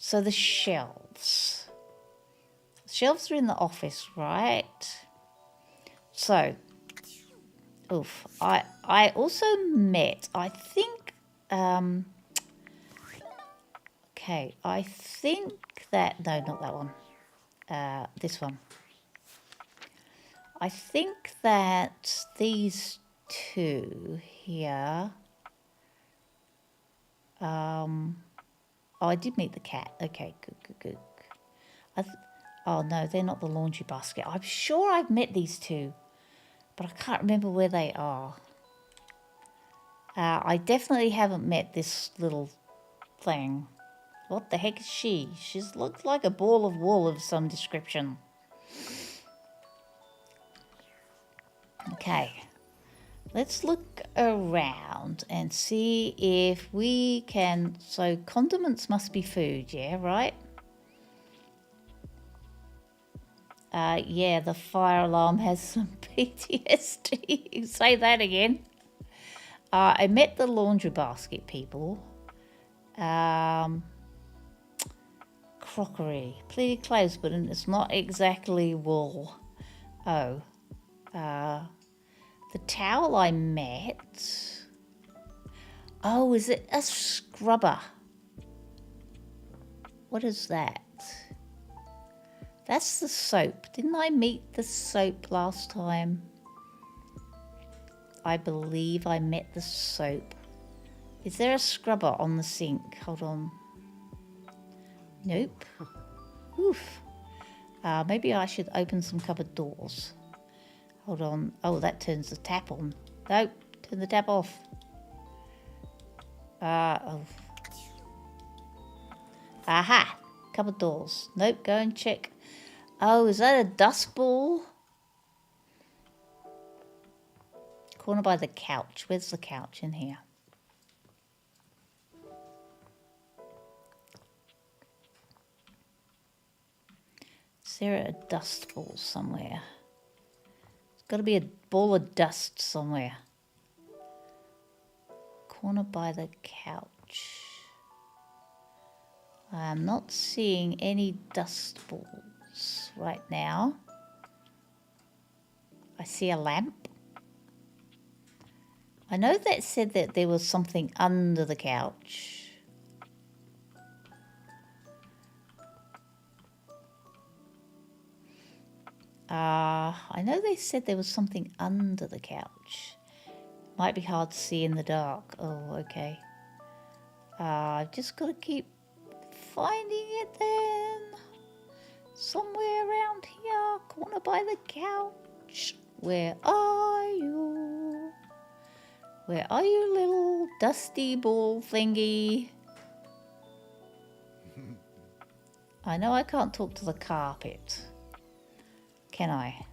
So the shelves. Shelves are in the office, right? So, I also met, I think, okay, I think that, no, not that one, this one. I think that these two here, oh, I did meet the cat. Okay, good. Oh no, they're not the laundry basket. I'm sure I've met these two, but I can't remember where they are. I definitely haven't met this little thing. What the heck is she? She looks like a ball of wool of some description. Okay. Let's look around and see if we can... So condiments must be food, yeah, right? Yeah, the fire alarm has some PTSD. Say that again. I met the laundry basket people. Crockery. Pleated clothes, but it's not exactly wool. Oh. The towel I met... Oh, is it a scrubber? What is that? That's the soap. Didn't I meet the soap last time? I believe I met the soap. Is there a scrubber on the sink? Hold on. Nope. Oof. Maybe I should open some cupboard doors. Hold on. Oh, that turns the tap on. Nope. Turn the tap off. Oh. Aha. Cupboard doors. Nope. Go and check. Oh, is that a dust ball? Corner by the couch. Where's the couch in here? Is there a dust ball somewhere? There's got to be a ball of dust somewhere. Corner by the couch. I'm not seeing any dust balls right now. I see a lamp. I know that said that there was something under the couch. I know they said there was something under the couch. Might be hard to see in the dark. Oh, okay. I've just got to keep finding it then. Somewhere around here, corner by the couch. Where are you? Where are you, little dusty ball thingy? I know I can't talk to the carpet. Can I?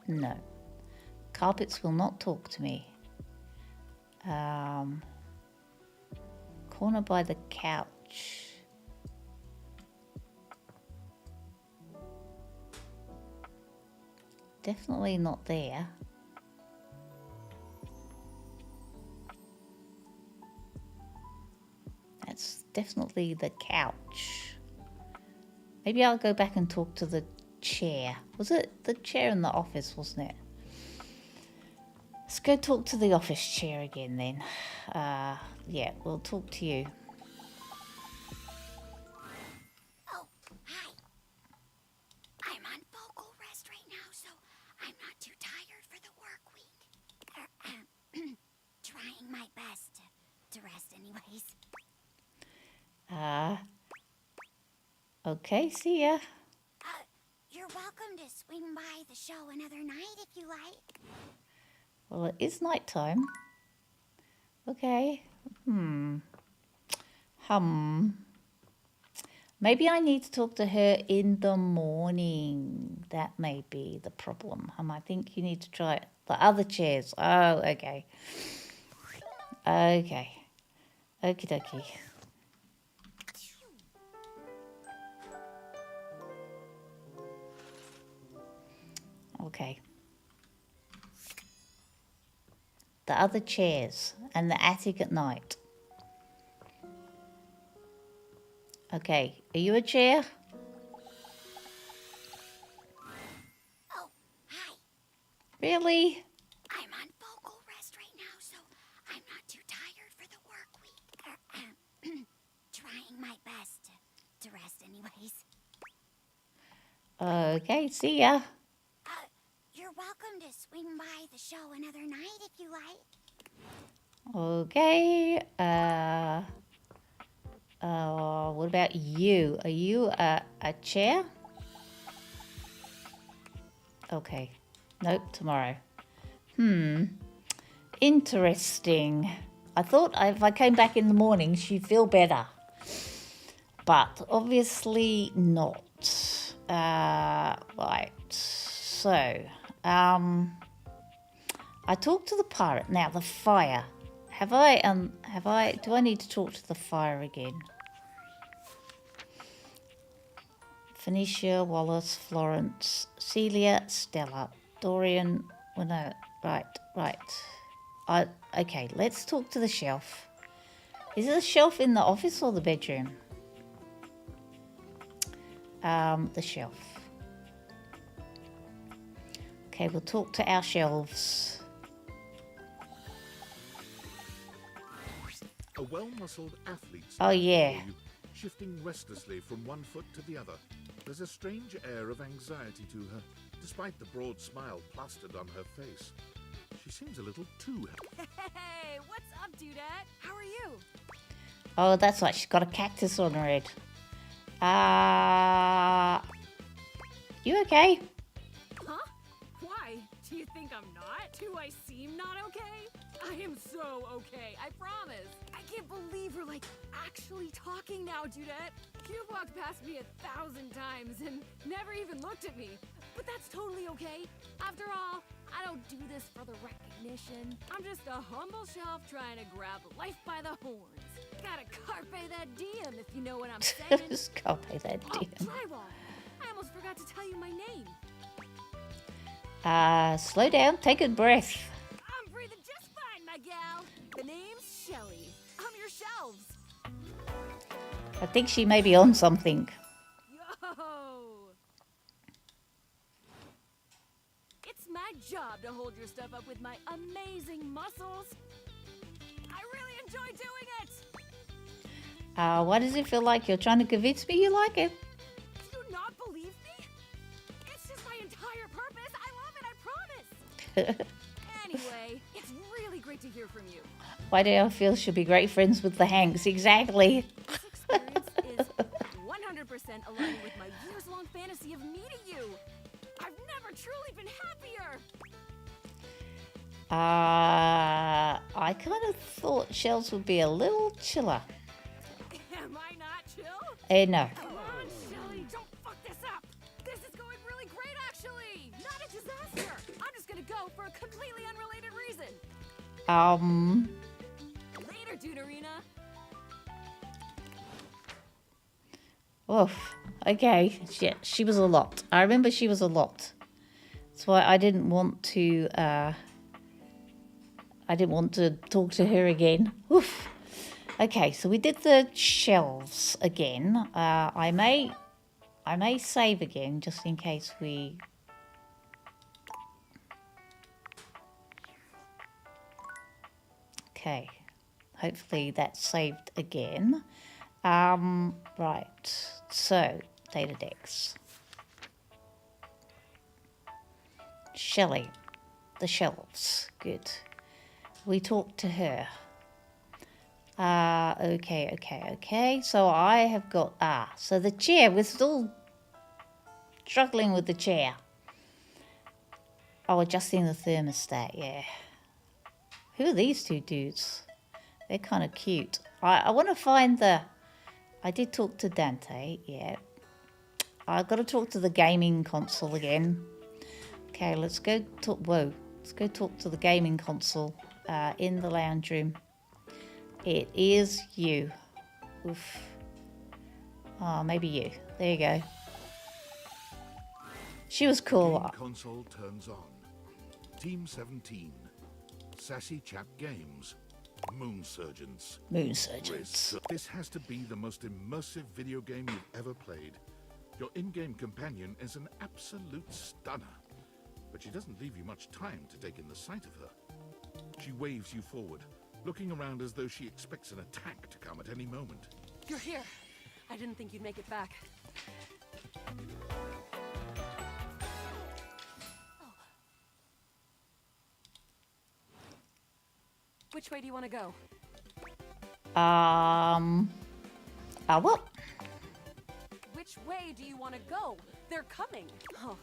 No. Carpets will not talk to me. Corner by the couch. Definitely not there. That's definitely the couch. Maybe I'll go back and talk to the chair. Was it the chair in the office, wasn't it? Let's go talk to the office chair again then. Yeah, we'll talk to you. Oh, hi. I'm on vocal rest right now, so I'm not too tired for the work week. Trying my best to rest anyways. Okay, see ya. You're welcome to swing by the show another night if you like. Well, it is night time. Okay. Maybe I need to talk to her in the morning. That may be the problem. I think you need to try the other chairs. Oh, okay. Okay. Okie dokie. Okay. The other chairs and the attic at night. Okay, are you a chair? Oh, hi. Really? I'm on vocal rest right now, so I'm not too tired for the work week. Trying my best to rest anyways. Okay, see ya. You're welcome to swing by the show another night if you like. Okay, what about you? Are you a chair? Okay. Nope, tomorrow. Interesting. I thought if I came back in the morning, she'd feel better. But obviously not. Right. So, I talked to the pirate. Now, the fire. Do I need to talk to the fire again? Phoenicia, Wallace, Florence, Celia, Stella, Dorian. Well, no, right. Okay, let's talk to the shelf. Is it a shelf in the office or the bedroom? The shelf. Okay, we'll talk to our shelves. A well-muscled athlete Oh, yeah. before you, shifting restlessly from one foot to the other. There's a strange air of anxiety to her, despite the broad smile plastered on her face. She seems a little too happy. Hey, what's up, Dudette? How are you? Oh, that's right. She's got a cactus on her head. You okay? Huh? Why? Do you think I'm not? Do I seem not okay? I am so okay, I promise. I can't believe we're like actually talking now, Dudette. You've walked past me 1,000 times and never even looked at me. But that's totally okay. After all, I don't do this for the recognition. I'm just a humble shelf trying to grab life by the horns. Gotta carpe that diem, if you know what I'm saying. Just carpe that diem. Oh, Drywall! I almost forgot to tell you my name. Slow down. Take a breath. I'm breathing just fine, my gal. The name's Shelly. I'm your shelves. I think she may be on something. Yo! It's my job to hold your stuff up with my amazing muscles. I really enjoy doing it. Why does it feel like you're trying to convince me you like it? Do you not believe me? Anyway, it's really great to hear from you. Why do I feel she'll be great friends with the Hanks? Exactly. This experience is 100% aligning with my years-long fantasy of meeting you. I've never truly been happier. I kind of thought Shells would be a little chiller. Am I not chill? No. Come on, Shelly, don't fuck this up. This is going really great, actually. Not a disaster. I'm just gonna go for a completely unrelated reason. Later, Duderina. Oof. Okay. She was a lot. I remember she was a lot. That's why I didn't want to. I didn't want to talk to her again. Oof. Okay, so we did the shelves again. I may save again just in case we. Okay, hopefully that's saved again. Right, so data decks. Shelley, the shelves, good. We talked to her. Okay. So I have got, so the chair, we're still struggling with the chair. Oh, adjusting the thermostat, yeah. Who are these two dudes? They're kind of cute. I want to find I did talk to Dante, yeah. I've got to talk to the gaming console again. Okay, let's go talk, let's go talk to the gaming console in the lounge room. It is you. Oof. Oh, maybe you. There you go. She was cool. Game console turns on. Team 17. Sassy Chap Games. Moon Surgeons. This has to be the most immersive video game you've ever played. Your in-game companion is an absolute stunner. But she doesn't leave you much time to take in the sight of her. She waves you forward, looking around as though she expects an attack to come at any moment. You're here. I didn't think you'd make it back. Which way do you want to go? What? Which way do you want to go? They're coming. Oh,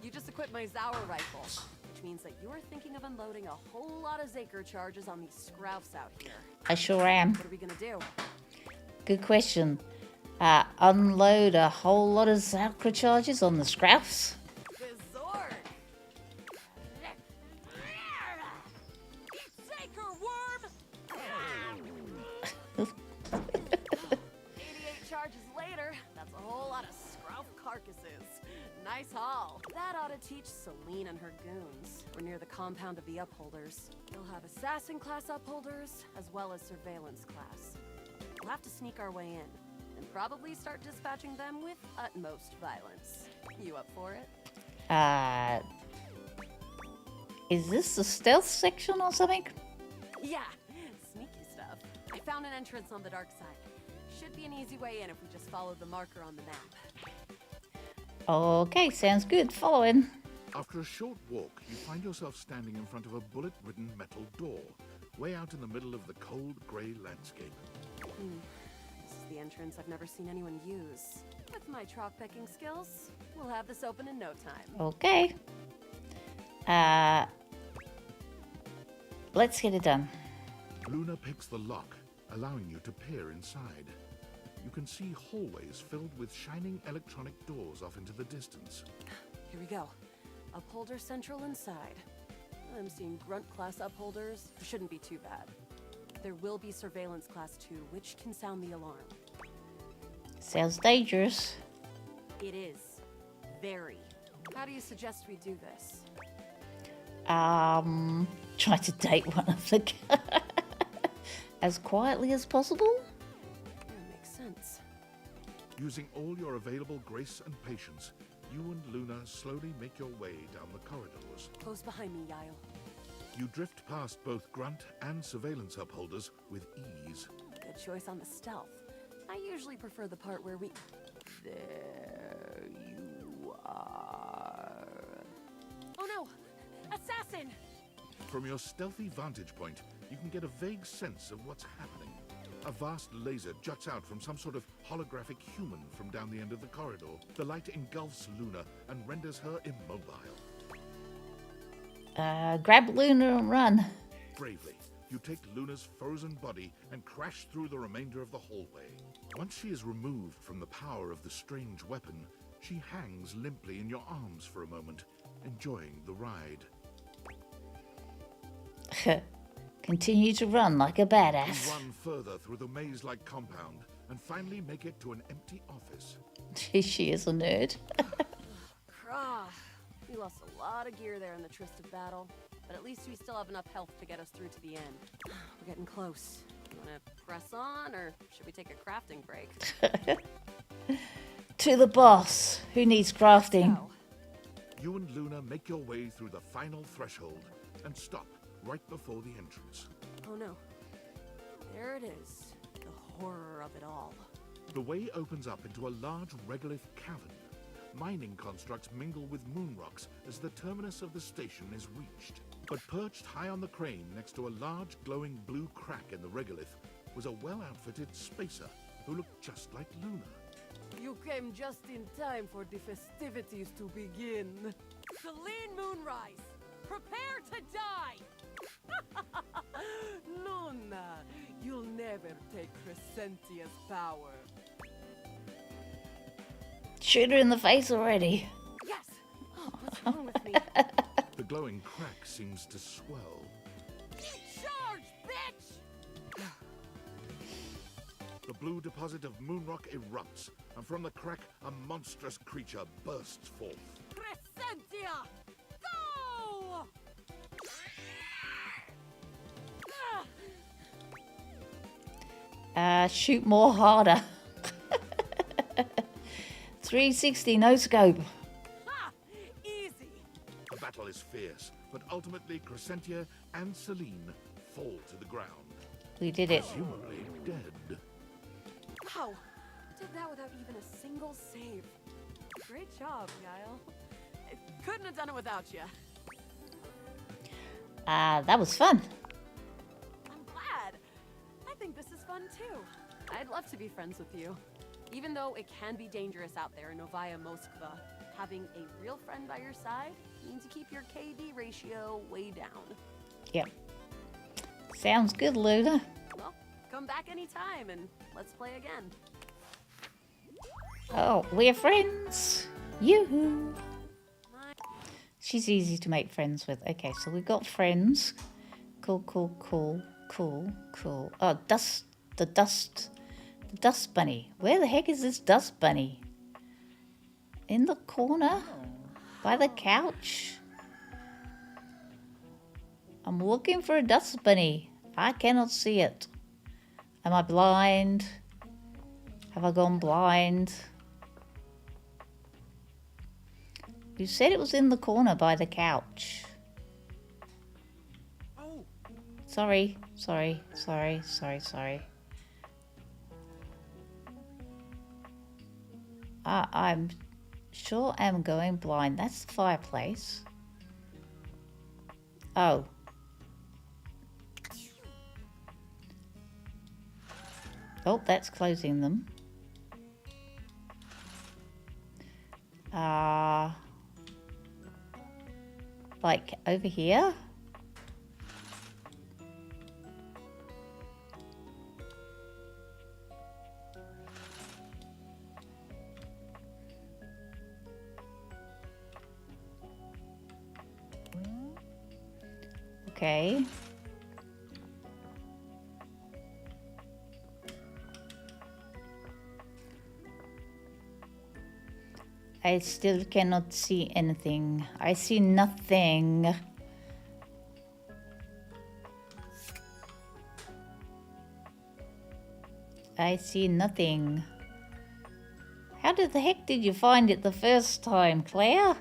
you just equipped my Zauer rifle, which means that you're thinking of unloading a whole lot of Zaker charges on these scroufs out here. I sure am. What are we gonna do? Good question. Unload a whole lot of Zaker charges on the scroufs? Bizorg! Zaker worm! 88 charges later, that's a whole lot of scrouf carcasses. Nice haul. That ought to teach Celine and her goons. We're near the compound of the Upholders. They'll have assassin class Upholders, as well as surveillance class. We'll have to sneak our way in, and probably start dispatching them with utmost violence. You up for it? Is this the stealth section or something? Yeah, sneaky stuff. I found an entrance on the dark side. Should be an easy way in if we just follow the marker on the map. Okay, sounds good. Following. After a short walk, you find yourself standing in front of a bullet-ridden metal door, way out in the middle of the cold, grey landscape. This is the entrance I've never seen anyone use. With my chalk picking skills, we'll have this open in no time. Okay. Let's get it done. Luna picks the lock, allowing you to peer inside. You can see hallways filled with shining electronic doors off into the distance. Here we go. Upholder Central inside. I'm seeing Grunt class upholders. Shouldn't be too bad. There will be Surveillance class 2, which can sound the alarm. Sounds dangerous. It is. Very. How do you suggest we do this? Try to date one of the as quietly as possible. Makes sense. Using all your available grace and patience, you and Luna slowly make your way down the corridors. Close behind me, Yael. You drift past both Grunt and Surveillance upholders with ease. Good choice on the stealth. I usually prefer the part where we... There you are. Oh no! Assassin! assassin! From your stealthy vantage point, you can get a vague sense of what's happening. A vast laser juts out from some sort of holographic human from down the end of the corridor. The light engulfs Luna and renders her immobile. Grab Luna and run. Bravely, you take Luna's frozen body and crash through the remainder of the hallway. Once she is removed from the power of the strange weapon, she hangs limply in your arms for a moment, enjoying the ride. Continue to run like a badass. You run further through the maze-like compound and finally make it to an empty office. She is a nerd. We lost a lot of gear there in the Tryst battle, but at least we still have enough health to get us through to the end. We're getting close. You wanna press on, or should we take a crafting break? To the boss, who needs crafting. You and Luna make your way through the final threshold and stop right before the entrance. Oh no. There it is. The horror of it all. The way opens up into a large regolith cavern. Mining constructs mingle with moon rocks as the terminus of the station is reached. But perched high on the crane next to a large glowing blue crack in the regolith was a well-outfitted spacer who looked just like Luna. You came just in time for the festivities to begin. Celine Moonrise, prepare to die! Luna, you'll never take Crescentia's power. Shoot her in the face already. Yes! Oh, what's wrong with me? The glowing crack seems to swell. Charge, bitch! The blue deposit of moonrock erupts, and from the crack, a monstrous creature bursts forth. Crescentia! Go! Shoot more harder. 360, no scope. Ha! Easy! The battle is fierce, but ultimately Crescentia and Celine fall to the ground. We did it. Presumably dead. Wow! Did that without even a single save. Great job, Yael. I couldn't have done it without you. That was fun. I'm glad. I think this is fun too. I'd love to be friends with you. Even though it can be dangerous out there in Novaya Moskva, having a real friend by your side means you keep your KD ratio way down. Yep. Sounds good, Luna. Well, come back anytime and let's play again. Oh, we're friends. Yoo-hoo. She's easy to make friends with. Okay, so we've got friends. Cool, cool, cool, cool, cool. Oh, the dust bunny. Where the heck is this dust bunny? In the corner? By the couch? I'm looking for a dust bunny. I cannot see it. Am I blind? Have I gone blind? You said it was in the corner by the couch. Oh. Sorry. I'm sure I'm going blind. That's the fireplace. Oh. Oh, that's closing them. Like over here? Okay. I still cannot see anything. I see nothing. I see nothing. How the heck did you find it the first time, Claire?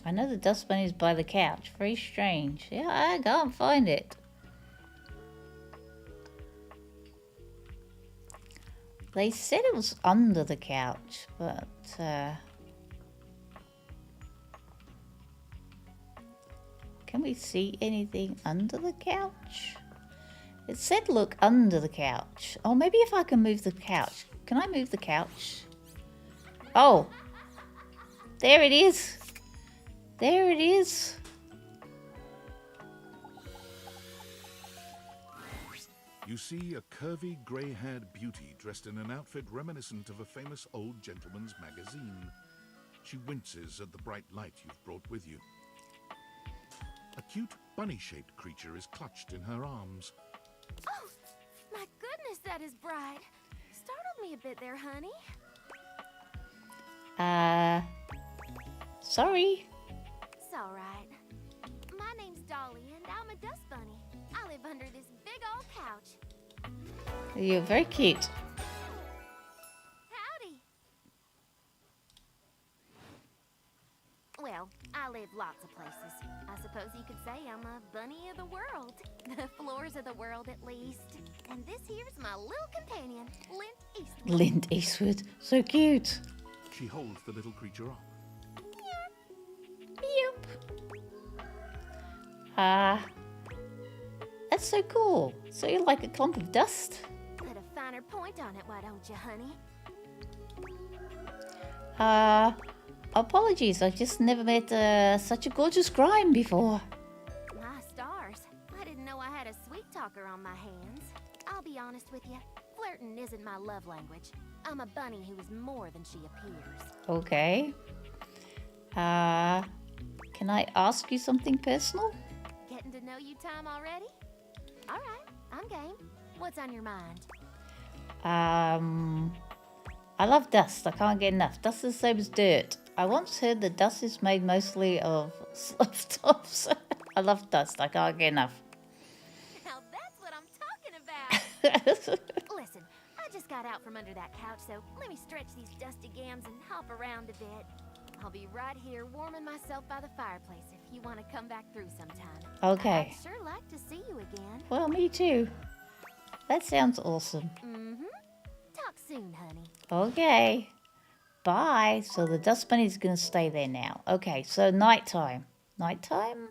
I know the dust bunny is by the couch. Very strange. Yeah, I can't find it. They said it was under the couch, but can we see anything under the couch? It said look under the couch. Oh, maybe if I can move the couch. Can I move the couch? Oh, there it is. There it is. You see a curvy, grey-haired beauty dressed in an outfit reminiscent of a famous old gentleman's magazine. She winces at the bright light you've brought with you. A cute, bunny-shaped creature is clutched in her arms. Oh, my goodness, that is bright. Startled me a bit there, honey. Sorry. It's all right. My name's Dolly, and I'm a dust bunny. I live under this big old couch. You're very cute. Howdy. Well, I live lots of places. I suppose you could say I'm a bunny of the world. The floors of the world, at least. And this here's my little companion, Lint Eastwood. Lint Eastwood. So cute. She holds the little creature up. That's so cool. So you're like a clump of dust? Put a finer point on it, why don't you, honey? Apologies. I've just never met such a gorgeous grime before. My stars. I didn't know I had a sweet talker on my hands. I'll be honest with you. Flirting isn't my love language. I'm a bunny who is more than she appears. Okay. Can I ask you something personal? Getting to know you time already? All right, I'm game. What's on your mind? I love dust. I can't get enough. Dust is the same as dirt. I once heard that dust is made mostly of slough tops. I love dust. I can't get enough. Now that's what I'm talking about. Listen, I just got out from under that couch, so let me stretch these dusty gams and hop around a bit. I'll be right here warming myself by the fireplace if you want to come back through sometime. Okay. I'd sure like to see you again. Well, me too. That sounds awesome. Mm-hmm. Talk soon, honey. Okay. Bye. So the dust bunny's going to stay there now. Okay, so nighttime. Nighttime?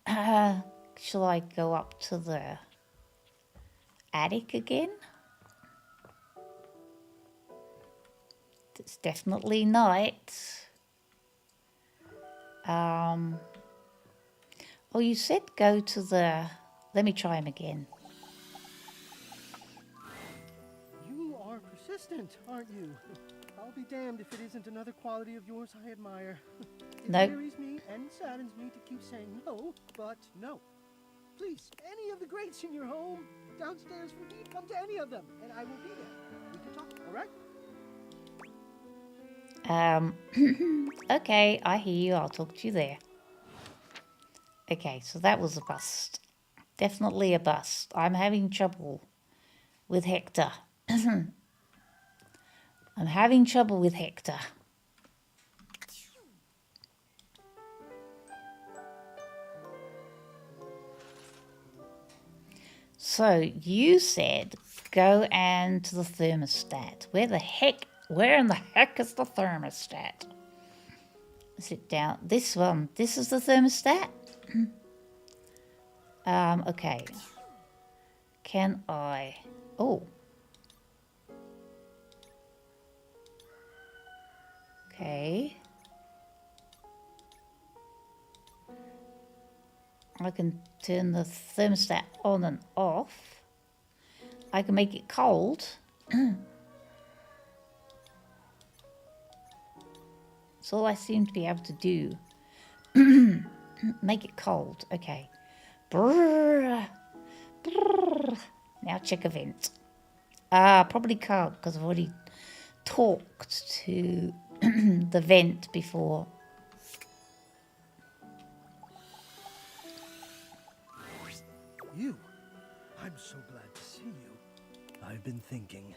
Shall I go up to the attic again? It's definitely night. Oh, you said go to the... Let me try him again. You are persistent, aren't you? I'll be damned if it isn't another quality of yours I admire. It No. wearies me and saddens me to keep saying no, but no. Please, any of the greats in your home, downstairs for me, come to any of them, and I will be there. We can talk, all right? Okay, I hear you. I'll talk to you there. Okay, so that was a bust. Definitely a bust. I'm having trouble with Hector. I'm having trouble with Hector. So you said go and to the thermostat. Where in the heck is the thermostat? Sit down. This one. This is the thermostat? Okay. Can I... Oh. Okay. I can turn the thermostat on and off. I can make it cold. That's all I seem to be able to do. Make it cold. Okay. Brrr. Brrr. Now check event. Probably can't because I've already talked to the vent before. You. I'm so glad to see you. I've been thinking.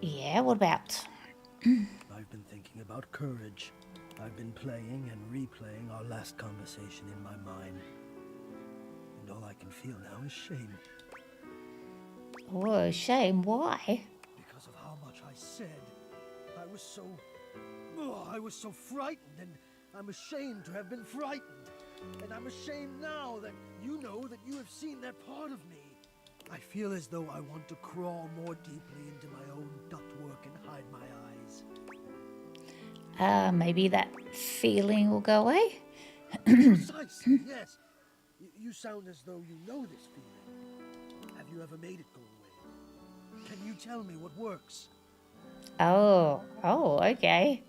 Yeah, what about? I I've been thinking about courage. I've been playing and replaying our last conversation in my mind. And all I can feel now is shame. Oh, shame. Why? Because of how much I said. I was so frightened, and I'm ashamed to have been frightened. And I'm ashamed now that you know that you have seen that part of me. I feel as though I want to crawl more deeply into my own ductwork and hide my eyes. Maybe that feeling will go away? Precisely, yes. You sound as though you know this feeling. Have you ever made it go away? Can you tell me what works? Oh, okay.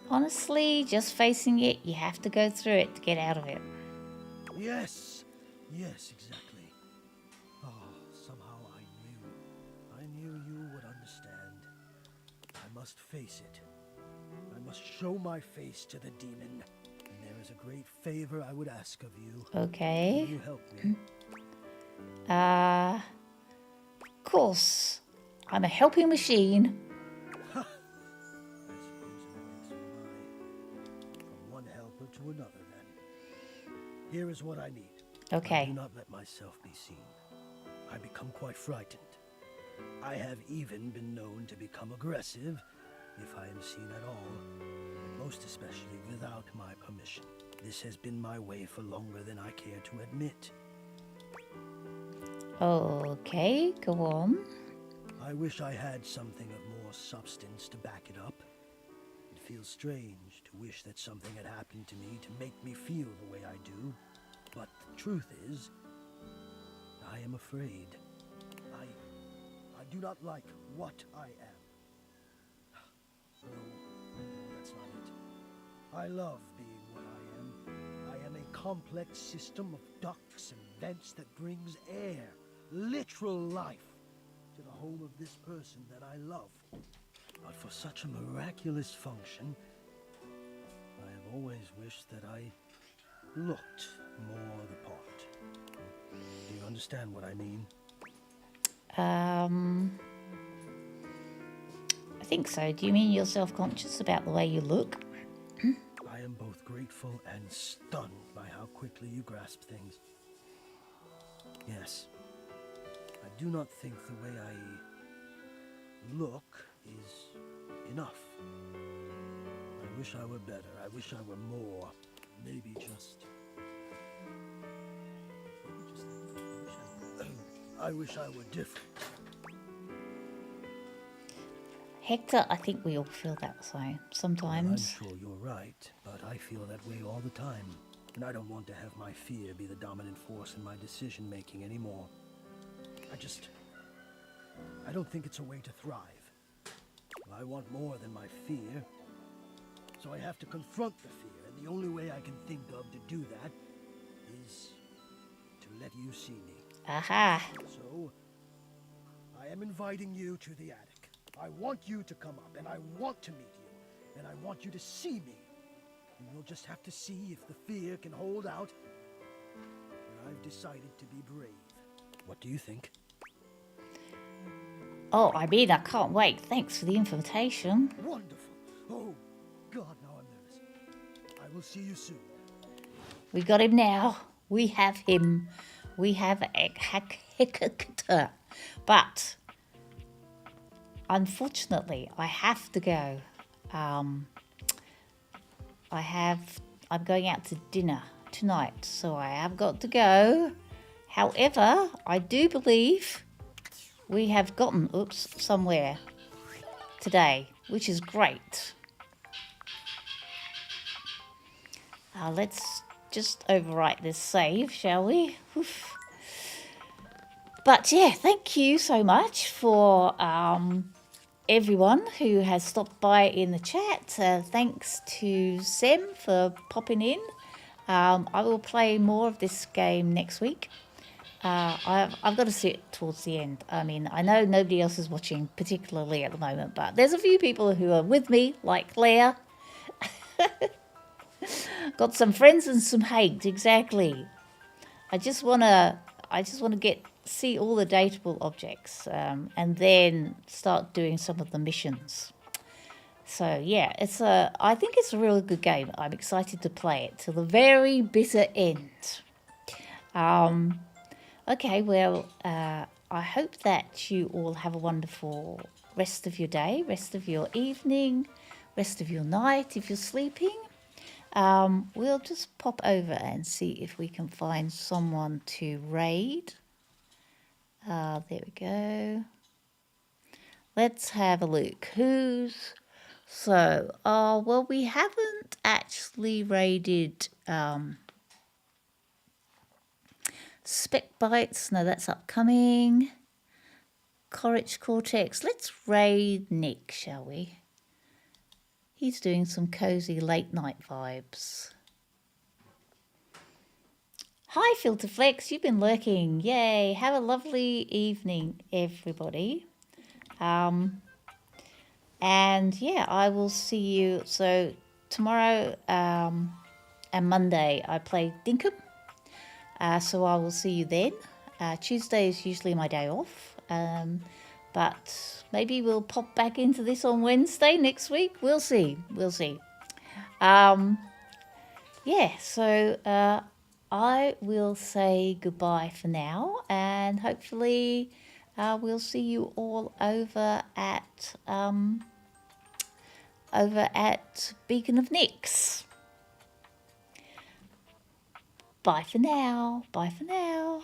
Honestly, just facing it, you have to go through it to get out of it. Yes, exactly. Oh, somehow I knew you would understand. I must face it. I must show my face to the demon. And there is a great favor I would ask of you. Okay. Will you help me? Of course. I'm a helping machine. I suppose it makes from one helper to another then. Here is what I need. Okay. I do not let myself be seen. I become quite frightened. I have even been known to become aggressive if I am seen at all, and most especially without my permission. This has been my way for longer than I care to admit. Okay, go on. I wish I had something of more substance to back it up. It feels strange to wish that something had happened to me to make me feel the way I do. But the truth is, I am afraid. I do not like what I am. No, that's not it. I love being what I am. I am a complex system of ducts and vents that brings air, literal life, to the home of this person that I love. But for such a miraculous function, I have always wished that I looked more the part. Do you understand what I mean? I think so. Do you mean you're self-conscious about the way you look? I am both grateful and stunned by how quickly you grasp things. Yes. I do not think the way I look is enough. I wish I were better. I wish I were more. Maybe just... I wish I were different. Hector, I think we all feel that way sometimes. Well, I'm sure you're right, but I feel that way all the time. And I don't want to have my fear be the dominant force in my decision-making anymore. I don't think it's a way to thrive. I want more than my fear. So I have to confront the fear, and the only way I can think of to do that is to let you see me. Aha. So, I am inviting you to the attic. I want you to come up, and I want to meet you, and I want you to see me. And we'll just have to see if the fear can hold out. And I've decided to be brave. What do you think? Oh, I mean, I can't wait. Thanks for the invitation. Wonderful. Oh, God, now I'm nervous. I will see you soon. We got him now. We have him. We have Hector. But, unfortunately, I have to go. I'm going out to dinner tonight, so I have got to go. However, I do believe we have gotten, somewhere today, which is great. Let's just overwrite this save, shall we? Oof. But yeah, thank you so much for everyone who has stopped by in the chat. Thanks to Sem for popping in. I will play more of this game next week. I've got to see it towards the end. I mean, I know nobody else is watching particularly at the moment, but there's a few people who are with me, like Claire. Got some friends and some hate, exactly. I just wanna get see all the dateable objects and then start doing some of the missions. So yeah, I think it's a really good game. I'm excited to play it to the very bitter end. Okay, well, I hope that you all have a wonderful rest of your day, rest of your evening, rest of your night if you're sleeping. We'll just pop over and see if we can find someone to raid. There we go. Let's have a look. Well, we haven't actually raided Spec Bites. No, that's upcoming. Corich Cortex. Let's raid Nick, shall we? He's doing some cozy late night vibes. Hi, Filterflex. You've been lurking. Yay. Have a lovely evening, everybody. And yeah, I will see you. So tomorrow and Monday I play Dinkum. So I will see you then. Tuesday is usually my day off. But maybe we'll pop back into this on Wednesday next week. We'll see. We'll see. Yeah, so I will say goodbye for now. And hopefully we'll see you all over at Beacon of Nyx. Bye for now. Bye for now.